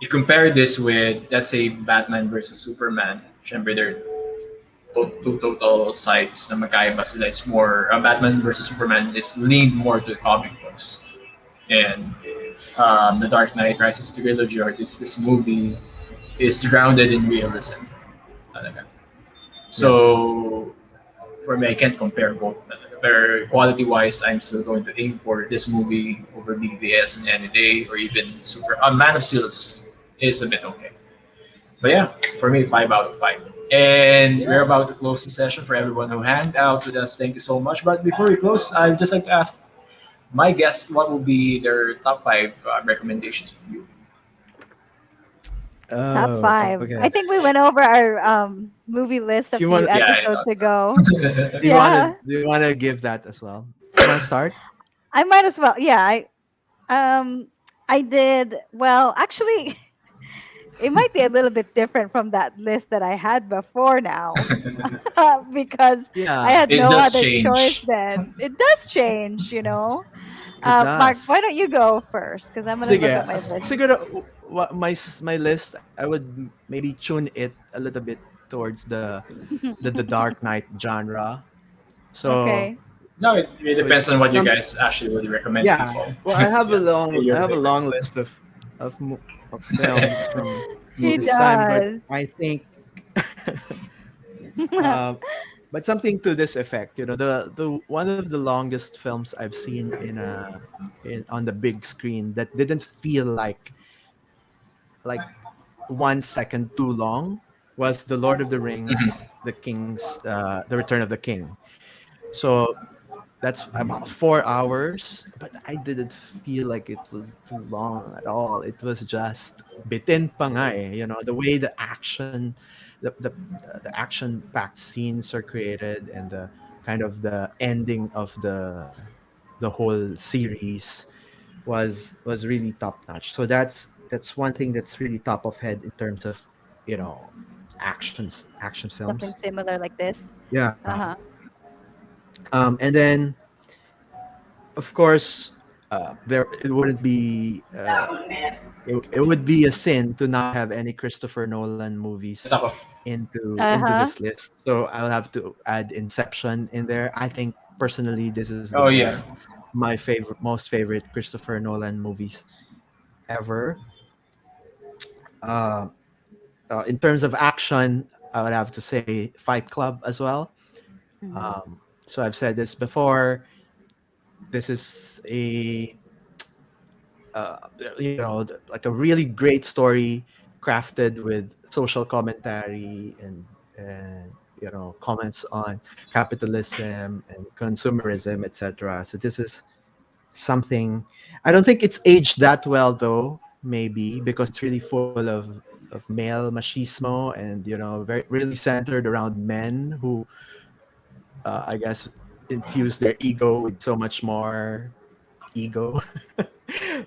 you compare this with, let's say, Batman versus Superman, syempre they're two total sides na magkaiba sila. It's more, Batman versus Superman is leaned more to comic books. And the Dark Knight Rises Trilogy, or this movie, is grounded in realism. Talaga. Yeah. So, for me, I can't compare both. But quality wise, I'm still going to aim for this movie over BVS and any day, or even Man of Steel is a bit okay. But yeah, for me, 5 out of 5. And we're about to close the session for everyone who hanged out with us. Thank you so much. But before we close, I'd just like to ask my guests what will be their top five recommendations for you. Top Oh, five. okay. I think we went over our movie list Do a you few want Yeah, I episodes thought ago. so. Yeah. do you wanna give that as well? You wanna start? I might as well. Yeah, um I did well actually it might be a little bit different from that list that I had before now. Because I Yeah, had It no does other choice change. then. It does change, you know. it Mark, why does. don't you go first? Because I'm gonna look Sige, at my list. siguro my list, I would maybe tune it a little bit towards the Dark Knight genre. So Okay. No, it so depends on it's what you some guys actually would recommend yeah. people. Well, I have Yeah, your I have a long favorites. list of films from He this time, but does. I think uh, but something to this effect, the one of the longest films I've seen on the big screen that didn't feel like 1 second too long was The Lord of the Rings, The Return of the King. So that's about 4 hours, but I didn't feel like it was too long at all. It was just bitin pa nga eh. The way the action packed scenes are created, and the kind of the ending of the whole series was really top notch. So that's one thing that's really top of head in terms of you know action Something films. similar like this. Yeah. Uh-huh. And then of course there it wouldn't be it would be a sin to not have any Christopher Nolan movies Top of into Uh-huh. this list. So I'll have to add Inception in there. I think personally this is the oh yeah, best, my most favorite Christopher Nolan movies ever. uh, in terms of action, I would have to say Fight Club as well. Mhm. So I've said this before. This is a uh, like a really great story crafted with social commentary and comments on capitalism and consumerism, etc. So this is something. I don't think it's aged that well though, maybe because it's really full of male machismo and very really centered around men who I guess infuse their ego with so much more ego.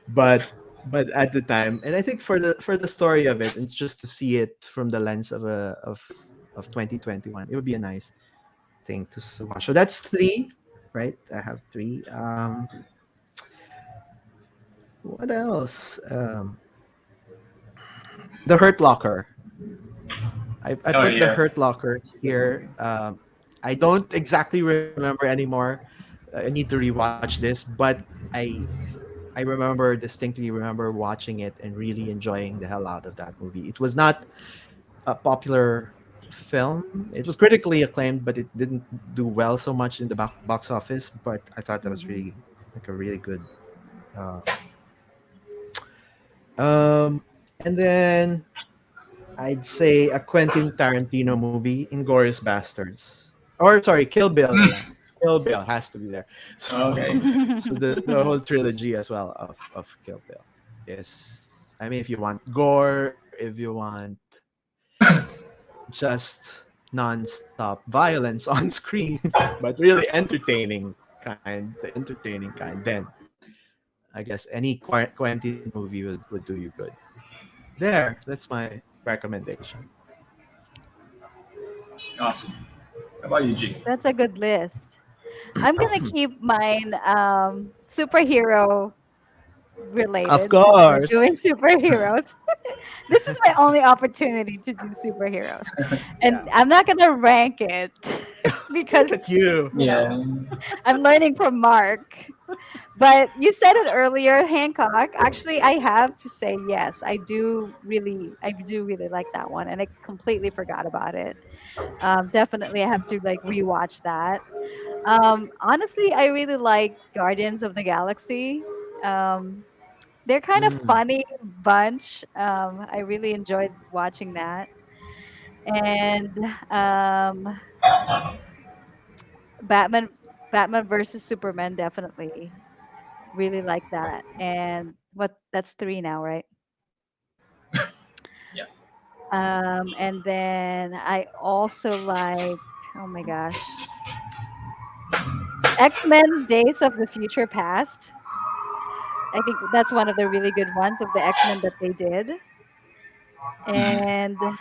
but but at the time, and I think for the story of it and just to see it from the lens of 2021, it would be a nice thing to watch. So that's three, right? I have three. What else? The Hurt Locker. I Oh put the yeah. Hurt Locker here. I don't exactly remember anymore. I need to rewatch this, but I distinctly remember watching it and really enjoying the hell out of that movie. It was not a popular film. It was critically acclaimed, but it didn't do well so much in the box office. But I thought that was Mhm. really like a really good. Uh, um, and then I'd say a Quentin Tarantino movie, Inglorious Bastards, or sorry, Kill Bill. Mm, Yeah, Kill Bill has to be there. okay. So the whole trilogy as well of Kill Bill is. I mean, if you want gore, if you want just non-stop violence on screen, but really entertaining kind, then I guess any Quentin movie would do you good. There, that's my recommendation. Awesome. How about you, G? That's a good list. I'm gonna keep mine superhero Of related since we're doing course. superheroes. This is my only opportunity to do superheroes. And Yeah. I'm not going to rank it Look at because, you. Yeah. I'm learning from Mark. But you said it earlier, Hancock. Actually, I have to say yes. I do really like that one, and I completely forgot about it. Definitely, I have to like rewatch that. Honestly, I really like Guardians of the Galaxy. Um, they're kind of Mm. funny bunch. I really enjoyed watching that. And Batman Batman versus Superman, definitely really like that. And what that's three now, right? Yeah. And then I also like, oh my gosh, X-Men Days of the Future Past. I think that's one of the really good ones of the X-Men that they did. Mm,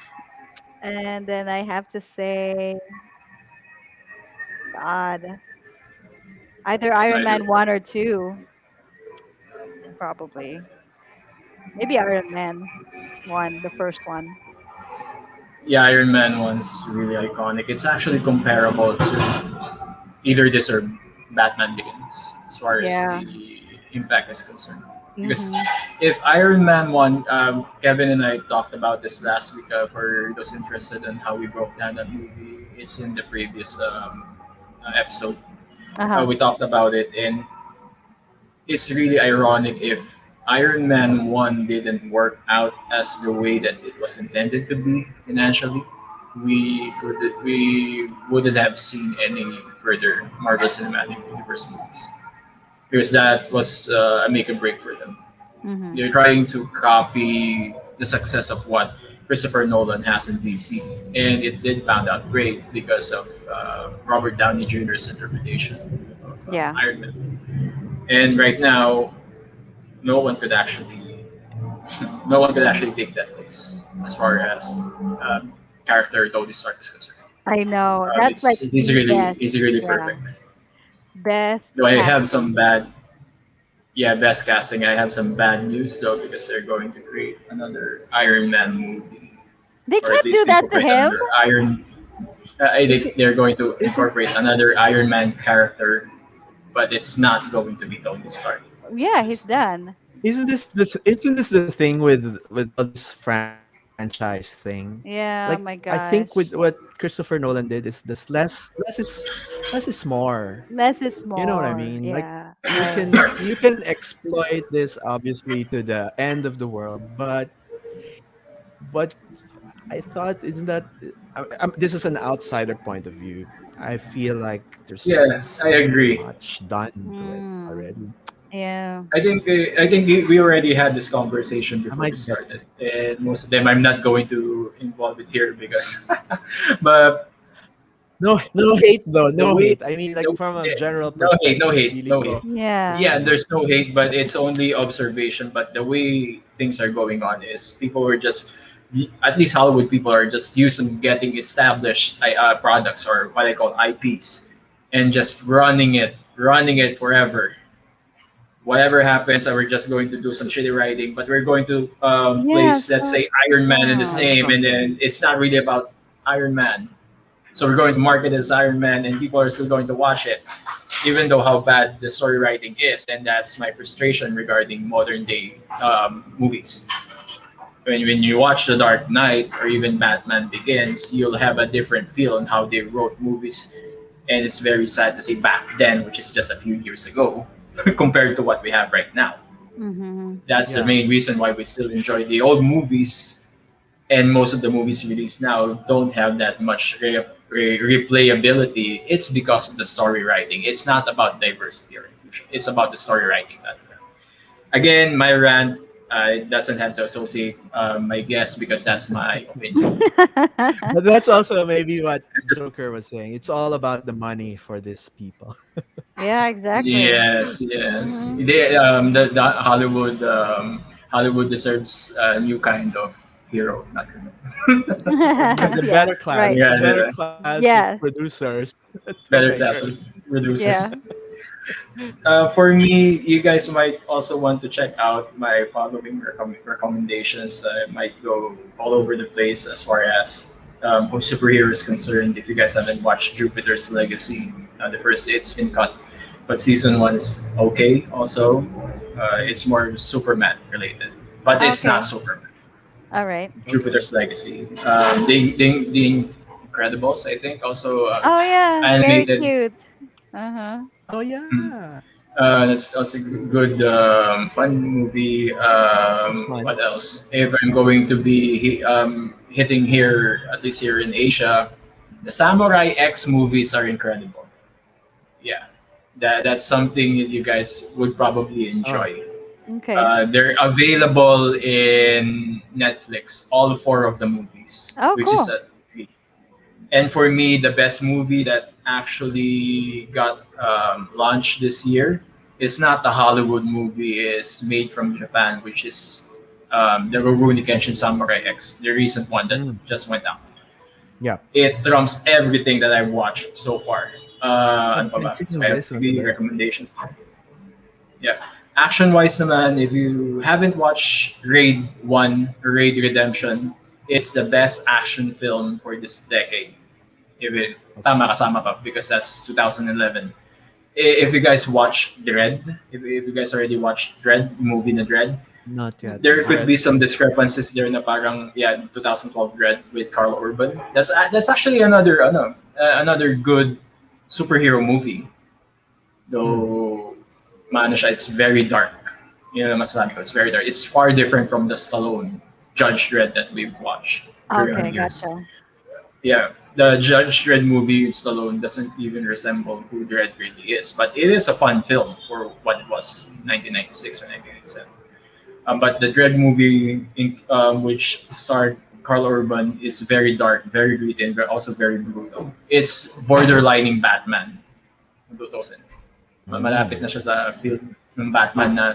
And then I have to say, God, either Iron Snyder. Man 1 or 2, probably. Maybe Iron Man 1, the first one. Yeah, Iron Man one's really iconic. It's actually comparable to either this or Batman Begins as far as Yeah. the impact is concerned. Because Mhm. if Iron Man one, Kevin and I talked about this last week. For those interested in how we broke down that movie, it's in the previous episode. Uh-huh. We talked about it, and it's really ironic if Iron Man 1 didn't work out as the way that it was intended to be financially. We wouldn't have seen any further Marvel Cinematic Universe movies because that was a make or break for them. Mhm. They're trying to copy the success of what Christopher Nolan has in DC, and it did pound out great because of Robert Downey Jr.'s interpretation of Yeah. Iron Man. And right now, no one could actually no one could actually take that place as far as character Tony Stark is concerned. I know. That's like the best. He's really Yeah. perfect. Best Though I have some casting. bad best casting. I have some bad news though because they're going to create another Iron Man movie, They or at can't do least that to incorporate him. another Iron. Is it? They're going to Isn't incorporate another Iron Man character, but it's not going to be Tony Stark. Yeah, he's Just done. isn't this Isn't this the thing with all these franchises? franchise thing. Yeah, Like my I think gosh. with what Christopher Nolan did is this less is more. Less is You know what I more. mean? Like Yeah, you right. can you can exploit this obviously to the end of the world, but I thought isn't that this is an outsider point of view. I feel like there's Yeah, just I so agree. much done to it Mm, already. yeah. I think we already had this conversation I before we might get started, and most of them I'm not going to involve it here because, but no hate though, the no way hate. I mean, the, like from a general no hate, no perspective, hate, really no hate. go Yeah. Yeah, into it. there's no hate, but it's only observation. But the way things are going on is people are just, at least Hollywood people are just used to getting established products or what I call IPs, and just running it forever. Whatever happens, we're just going to do some shitty writing, but we're going to Yeah. place, let's So say, Iron Man in this yeah. Have name, and something. then it's not really about Iron Man. So we're going to market it as Iron Man, and people are still going to watch it, even though how bad the story writing is. And that's my frustration regarding modern day movies. When you watch The Dark Knight or even Batman Begins, you'll have a different feel on how they wrote movies. And it's very sad to see back then, which is just a few years ago, compared to what we have right now. Mm-hmm. That's the Yeah. main reason why we still enjoy the old movies, and most of the movies released now don't have that much replayability. It's because of the story writing. It's not about diversity or inclusion. It's about the story writing. Again, my rant doesn't have to associate my guess because that's my opinion. But that's also maybe what Joker was saying. It's all about the money for these people. Yeah, exactly. Yes, yes. Mm-hmm. The Hollywood deserves a new kind of hero, not hero. The Yeah, better class, right. the Yeah, better the class of Yeah, producers, better class filmmakers. of producers. yeah. For me, you guys might also want to check out my following recommendations. I might go all over the place as far as who superhero is concerned. If you guys haven't watched Jupiter's Legacy, the first it's been cut, but season one is okay. Also, it's more Superman related, but it's not Okay. Superman. All right. Okay. Jupiter's Legacy. The Incredibles, I think, also Oh yeah, very animated. cute. Uh-huh. Oh yeah, That's also a good, fun movie. it's fun. What else? If I'm going to be hitting here, at least here in Asia, the Samurai X movies are incredible. Yeah, that's something that you guys would probably Oh, enjoy. Okay. They're available in Netflix, all four of the movies, Oh, which is cool. a and for me, the best movie that actually got launched this year is not the Hollywood movie. Is made from Japan, which is the Rurouni Kenshin Samurai X, the recent one that mm, just went out. yeah. It trumps everything that I've watched so far. Ano pa I've ba? So seen I have this one three today. recommendations. Yeah. Action wise naman, if you haven't watched Raid 1, Raid Redemption, it's the best action film for this decade. If it Okay. tama kasama pa because that's 2011. If you guys watch Dread, if you guys already watched Dread, movie na Dread, Not yet. there could be Dread. some discrepancies there na parang yeah 2012 Dread with Carl Urban. That's actually another another good superhero movie. Mm. Though maano siya, it's very dark. Yun ang masasabi ko, it's very dark. It's far different from the Stallone Judge Dredd that we've watched during Okay, the years. gotcha. Yeah, the Judge Dredd movie with Stallone doesn't even resemble who Dredd really is, but it is a fun film for what it was, 1996 or 1997. But the Dredd movie, which starred Carl Urban, is very dark, very gritty, and also very brutal. It's borderlining Batman. Tutusin. Malapit Mm. na siya sa field ng Batman na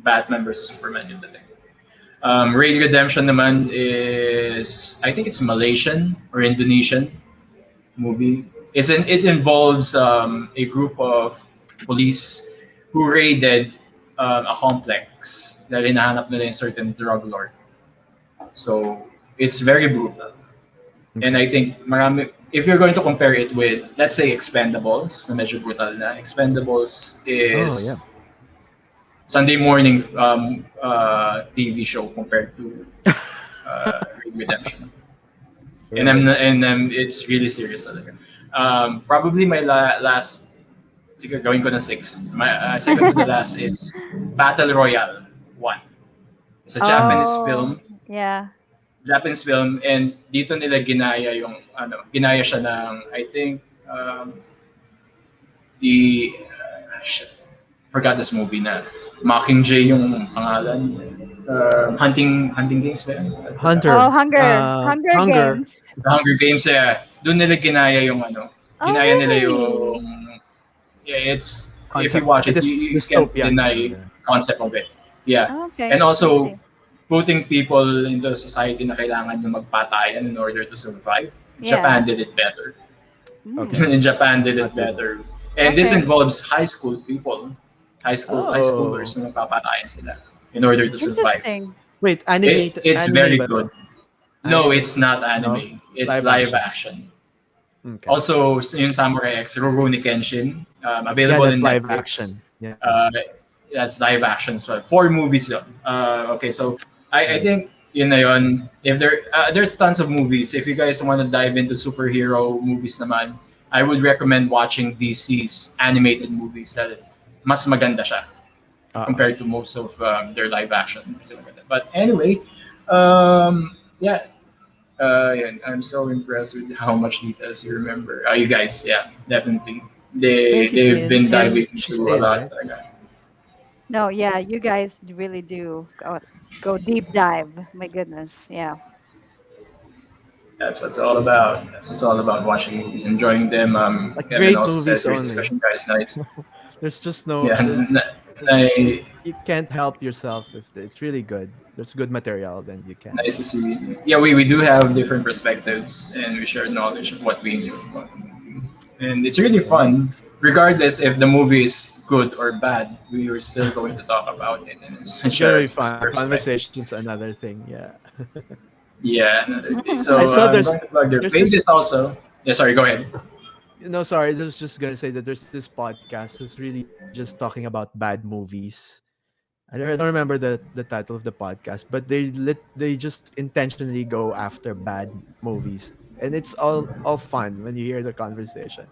Batman versus Superman yung dating. Raid Redemption naman is I think it's Malaysian or Indonesian movie. It involves a group of police who raided a complex dahil hinahanap nila yung certain drug lord. So it's very brutal. And Okay. I think marami if you're going to compare it with let's say Expendables na medyo brutal na Expendables Oh yeah. is Sunday morning TV show compared to Red Redemption. Right. It's really serious talaga. Probably my last, siguro gawin ko na six. My second to the last is Battle Royale 1. It's a Japanese Oh, film. yeah. And dito nila ginaya siya ng, I think, the shit, forgot this movie na Mockingjay yung pangalan. Hunting Games ba yun? I forgot. Oh, Hunter. Hunger Hunger. Games. The Hunger Games, yeah. Doon nila Oh, ginaya nila really? yung, yeah, it's, if you Concept. watch It it, is you can't dystopia. deny Yeah. concept of it. Yeah. Oh, okay. And I also, see. putting people into a society na kailangan yung magpatayan in order to survive. Yeah. Japan did it better. Okay. Mm. In Japan did it Okay. better. And this Okay. involves high school people. High schoolers Oh. na napapatayan sila in order to survive. Interesting. Wait, animate. It's Anime very ba to? good. No, Anime. it's not No? anime. It's Live live action. action. Okay. Also, yung Samurai X, Rurouni Kenshin, Yeah, available that's in live Netflix. action. Yeah. That's live action as well. 4 movies yun. Okay, so I think yun na yun. If there's tons of movies. If you guys want to dive into superhero movies naman, I would recommend watching DC's animated movies. That mas maganda siya Uh-oh. compared to most of their live action. But anyway, yeah, yun. I'm so impressed with how much details you remember. You guys, yeah, definitely. Thank you, They've been Kim. diving She's into a in, lot. right? No, yeah, you guys really do go deep dive. My goodness. Yeah. That's what's all about. That's what's all about watching movies, enjoying them. Like Kevin great also said, movies great only. discussion, guys. Night. There's just no. Yeah, You, I, you can't help yourself if it's really good. There's good material, then you can. nice to see. Yeah, we do have different perspectives, and we share knowledge of what we knew about the movie. And it's really fun, Yes. regardless if the movie is good or bad. We are still going to talk about it and It's share gonna our be fun. Conversation perspectives. is another thing. Yeah. Yeah, another day. So I saw I'm going to plug their there's this. pages also. Yeah, sorry, go ahead. No, sorry. I was just gonna say that there's this podcast that's really just talking about bad movies. I don't remember the title of the podcast, but they just intentionally go after bad movies, and it's all fun when you hear the conversation.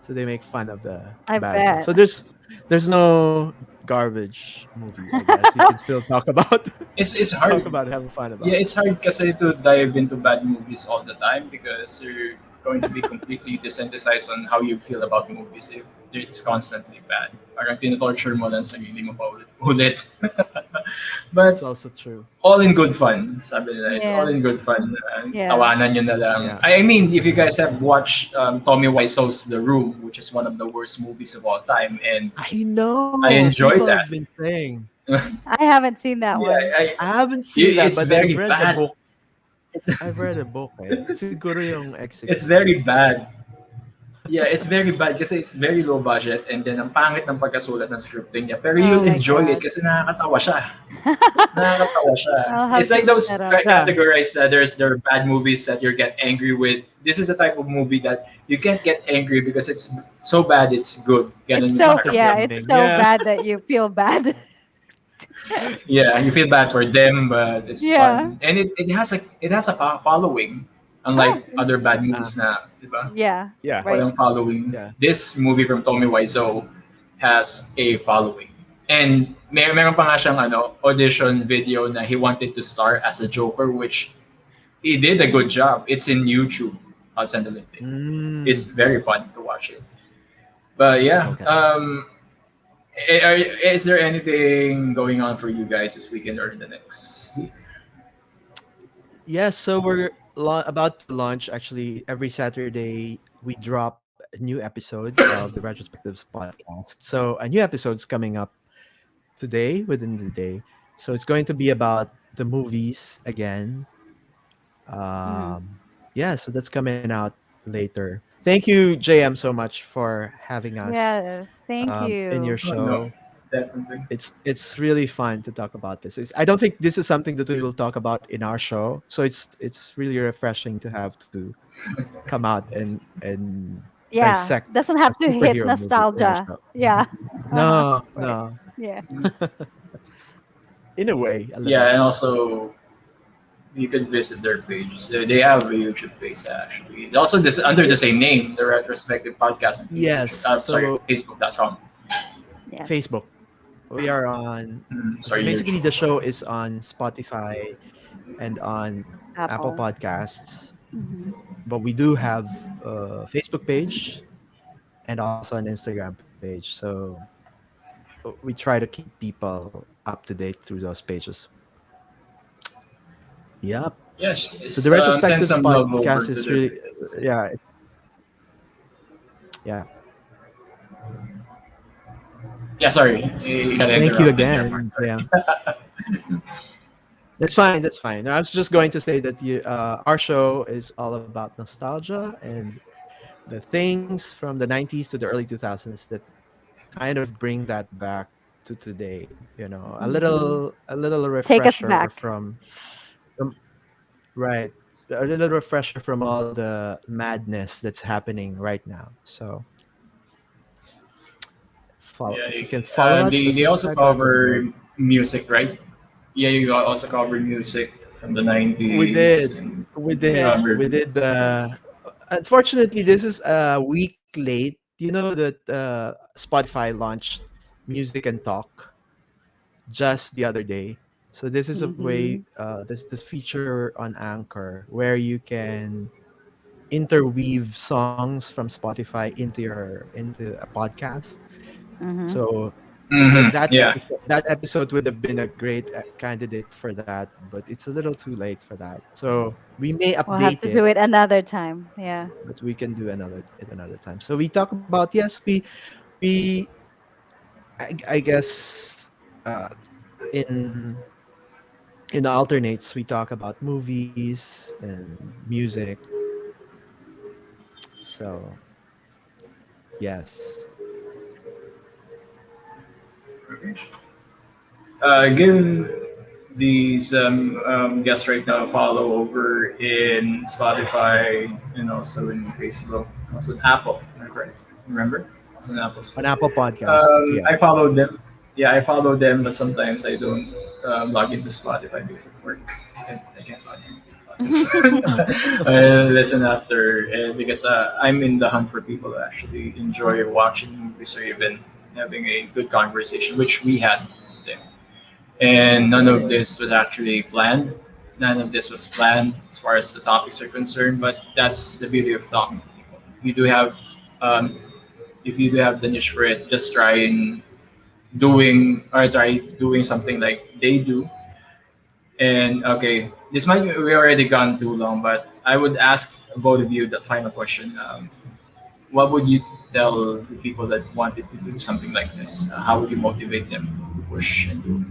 So they make fun of the I bad ones. bet. So there's no garbage movie, I guess. You can still talk about It's talk hard. about it, have fun Yeah, about it. it's hard kasi to dive into bad movies all the time because you're going to be completely desensitized on how you feel about movies if it's constantly bad. Parang tinatorture mo lang sarili mo pa ulit. It's But also true. all in good fun. Sabi nila, it's all Yeah. in good fun. Yeah. Tawanan nyo na lang. Yeah. I mean, if you guys have watched Tommy Wiseau's The Room, which is one of the worst movies of all time, and I know. I enjoyed People that. have been saying. I haven't seen that Yeah, one. I haven't seen that, it's but very I've read bad. the book. It's, I've read a book. Siguro yung it's very execution. bad. Yeah, it's very bad kasi it's very low budget and then ang pangit ng pagkasulat ng scripting niya. Pero Oh you'll my enjoy it God. kasi nakakatawa siya. Nakakatawa siya. I'll have It's to like look those that up. Yeah. categorized that there are bad movies that you get angry with. This is the type of movie that you can't get angry because it's so bad it's good. It's Ganun yung so pakiramdam. it's so Yeah. bad that you feel bad. Yeah, you feel bad for them, but it's Yeah. fun. And it has a following, unlike Oh, other bad movies na, di ba? Yeah. Yeah. Right. Walang following. Yeah. This movie from Tommy Wiseau has a following. And meron pa nga siyang audition video na he wanted to star as a Joker, which he did a good job. It's in YouTube. I'll send the link. Mm. It's very fun to watch it. But yeah, Okay. is there anything going on for you guys this weekend or the next week? Yes, so we're about to launch actually every Saturday. We drop a new episode of the Retrospectives Podcast. So a new episode's coming up today, within the day. So it's going to be about the movies again. Yeah, so that's coming out later. Thank you, JM, so much for having us Yes. Thank in your you. show. No, definitely. It's really fun to talk about this. I don't think this is something that we will talk about in our show, so it's really refreshing to have to come out and Yeah. dissect Doesn't a have to hit superhero movie in our nostalgia. show. Yeah. No, Right. no, Yeah. In a way, a Yeah, little. and also you could visit their page. So they have a YouTube page actually. Also, this under the Yeah. same name, the Retrospective Podcast on Yes. Sorry, So Facebook.com. Yes. Facebook. We are on. So Sorry, basically, YouTube. the show is on Spotify and on Apple Apple. Podcasts. Hmm. But we do have a Facebook page and also an Instagram page. So we try to keep people up to date through those pages. Yep. Yes, So the send retrospectives some love podcast over to is their really, pages. yeah, yeah. Yeah, sorry, Yes. you got Thank you interrupted there, Mark. again. Sorry. Yeah, that's fine. That's fine. I was just going to say that our show is all about nostalgia and the things from the 90s to the early 2000s that kind of bring that back to today. Hmm. A little Take us refresher back. from right, a little refresher from all the madness that's happening right now. So follow Yeah, if you can follow us or they also subscribe to us, that'd be great. cover music, right? Yeah, you also cover music from the We 90s did. and We Yeah. did. We did. Unfortunately, this is a week late. You know that Spotify launched Music and Talk just the other day. So this is a Hmm. way. This feature on Anchor where you can interweave songs from Spotify into a podcast. Hmm. So Yeah. that episode would have been a great candidate for that, but it's a little too late for that. So we may We'll have update to do it, it another time. Yeah. but we can do another time. So we talk about, yes, we I guess in in alternates we talk about movies and music. So yes, Give these guests right now a follow over in Spotify and also in Facebook, also in Apple. Am I correct? Remember? Also in Apple. on Apple Podcasts, yeah. I follow them. Yeah, I follow them, but sometimes I don't log into Spotify because of work. I can't log into Spotify. I listen after because I'm in the hunt for people who actually enjoy watching movies or even having a good conversation, which we had today. We And none of did. this was actually planned. None of this was planned as far as the topics are concerned, but that's the beauty of talking to people. You do have, um, if you do have the niche for it, just try doing something like they do. And okay, this might we already gone too long, but I would ask both of you the final question. What would you tell the people that wanted to do something like this? How would you motivate them to push and do?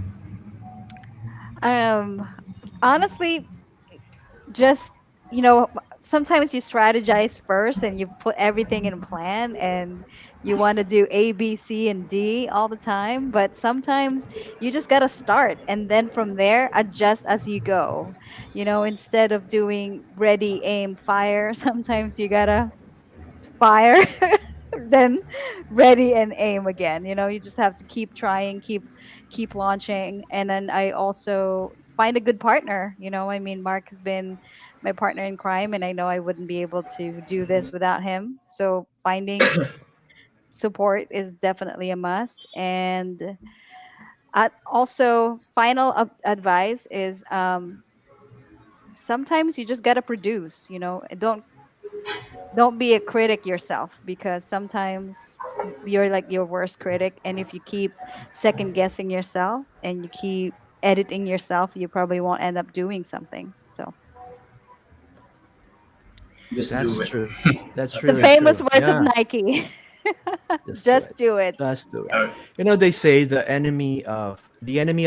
Um, honestly, just you know sometimes you strategize first and you put everything in plan and you want to do A, B, C, and D all the time, but sometimes you just got to start and then from there adjust as you go. Instead of doing ready, aim, fire, sometimes you got to fire then ready and aim again. You just have to keep trying, keep launching. And then I also find a good partner. I mean, Mark has been my partner in crime, and I know I wouldn't be able to do this without him. So finding support is definitely a must. And also final advice is sometimes you just got to produce. And don't be a critic yourself, because sometimes you're like your worst critic, and if you keep second guessing yourself and you keep editing yourself, you probably won't end up doing something. So Just do That's it. true. That's the true. Okay. That's famous true. words of Yeah, Nike. just do Just it. do it. Just do it. Yeah. Uh, They say the enemy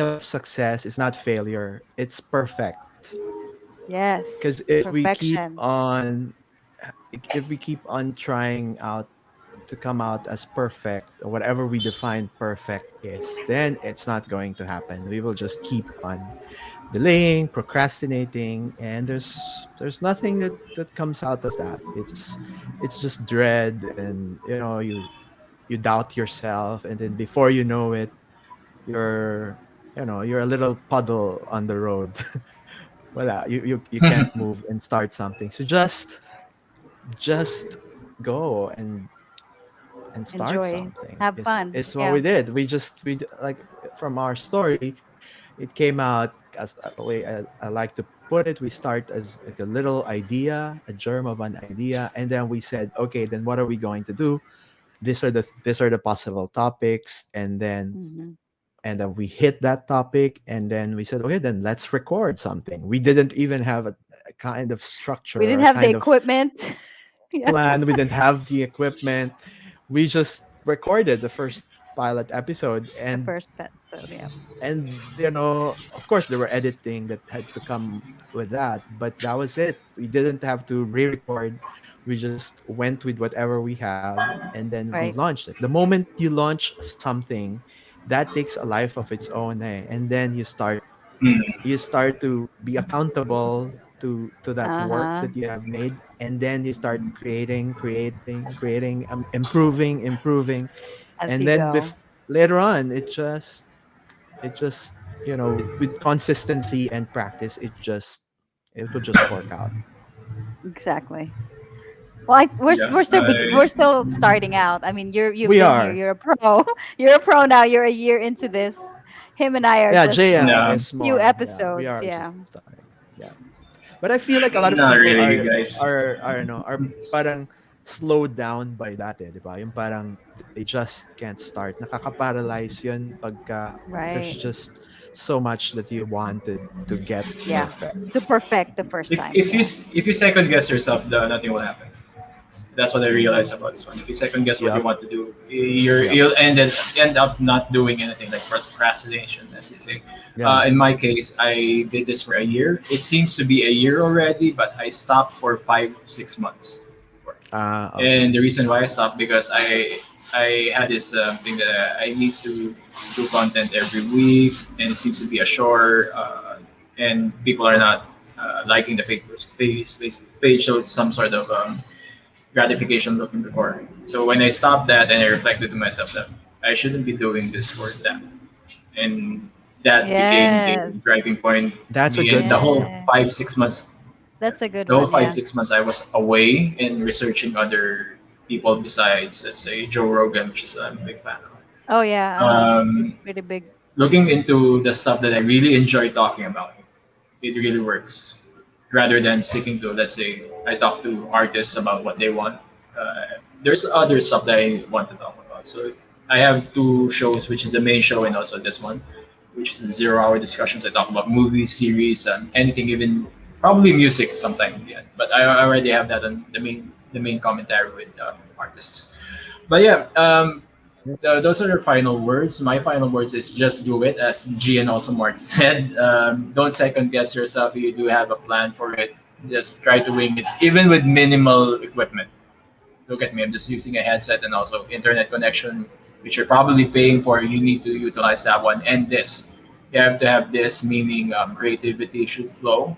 of success is not failure; it's perfect. Because Yes, perfection. if we keep on trying out to come out as perfect or whatever we define perfect is, then it's not going to happen. We will just keep on delaying, procrastinating, and there's nothing that comes out of that. It's just dread, and you doubt yourself, and then before you know it, you're you're a little puddle on the road. Well, you can't move and start something. So just go and start Enjoy. something Have fun. is what Yeah. we did. Like from our story, it came out as a way I like to put it. We start as like a little idea, a germ of an idea, and then we said, okay, then what are we going to do? These are the possible topics, Hmm. and then we hit that topic, and then we said, okay, then let's record something. We didn't even have a kind of We structure or didn't a have the kind of equipment. Yeah. plan. We didn't have the equipment. We just recorded the first pilot episode, The first episode. Yeah. and of course there were editing that had to come with that, but that was it. We didn't have to re-record. We just went with whatever we have, and then we Right. launched it. The moment you launch something, that takes a life of its own, and then Mm. you start to be accountable to that Uh work huh. that you have made, and then you start creating, improving, As and you then go. later on it just with consistency and practice, it will just work out. Exactly. Well, Yeah, we're still starting out. I mean, you've We been here. are. You're a pro. You're a pro now. You're a year into this. Him and I are Yeah, just JM no, is few more. Yeah, we episodes. are Yeah. just starting. Yeah. But I feel like a lot of not people really, you guys. are parang slowed down by that, di ba? Yung parang they just can't start. Nakaka-paralyze yun pagka there's Right. just so much that you wanted to get Yeah. perfect. To perfect the first If time. if you Yeah. if you second guess yourself, nothing will happen. That's what I realized about this one. If you second guess what you Yep. want to do, Yep. you'll end up not doing anything, like procrastination, as they say. Yeah. In my case, I did this for a year. It seems to be a year already, but I stopped for 5 6 months. Ah, okay. And the reason why I stopped because I had this thing that I need to do content every week, and it seems to be a chore, and people are not liking the page, so it's some sort of gratification looking before. So when I stopped that, and I reflected to myself that I shouldn't be doing this for them, and that became a Yes. driving point to That's a me. And good the one. whole Yeah. 5 6 months, That's a good the whole one. five Yeah. six months I was away and researching other people besides, let's say, Joe Rogan, which is I'm a big fan Oh yeah. of. He's pretty big. Looking into the stuff that I really enjoy talking about, it really works. Rather than sticking to, let's say, I talk to artists about what they want. There's other stuff that I want to talk about. So I have two shows, which is the main show and also this one, which is the 0 hour discussions. I talk about movies, series, and anything, even probably music sometime in the end. But I already have that on the main commentary with artists. But yeah, those are your final words. My final words is just do it, as G and also Mark said. Don't second guess yourself. You do have a plan for it. Just try to wing it, even with minimal equipment. Look at me, I'm just using a headset and also internet connection, which you're probably paying for. You need to utilize that one. And this, you have to have this, meaning creativity should flow.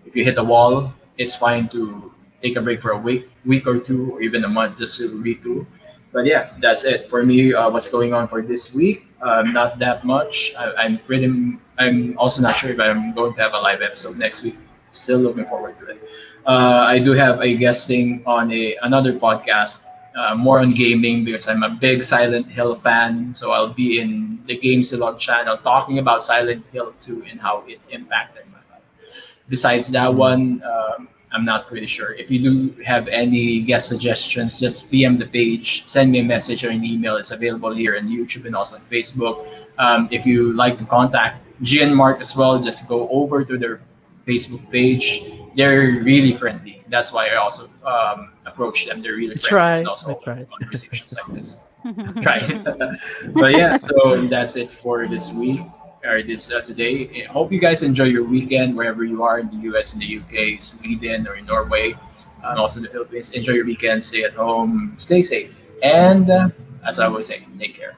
If you hit a wall, it's fine to take a break for a week or two, or even a month, just to retool. But yeah, that's it for me. What's going on for this week? Not that much. I'm also not sure if I'm going to have a live episode next week. Still looking forward to it. I do have a guesting on another podcast, more on gaming, because I'm a big Silent Hill fan. So I'll be in the Game Silog channel talking about Silent Hill 2 and how it impacted my life. Besides that Mm. one, I'm not pretty sure. If you do have any guest suggestions, just PM the page, send me a message or an email. It's available here on YouTube and also on Facebook. If you like to contact G and Mark as well, just go over to their Facebook page. They're really friendly. That's why I also approach them. They're really friendly and I also open try. to conversations like this. Right. But yeah, so that's it for this week, or this today. I hope you guys enjoy your weekend wherever you are, in the US, in the UK, Sweden, or in Norway, and also the Philippines. Enjoy your weekend. Stay at home. Stay safe. And as I always say, take care.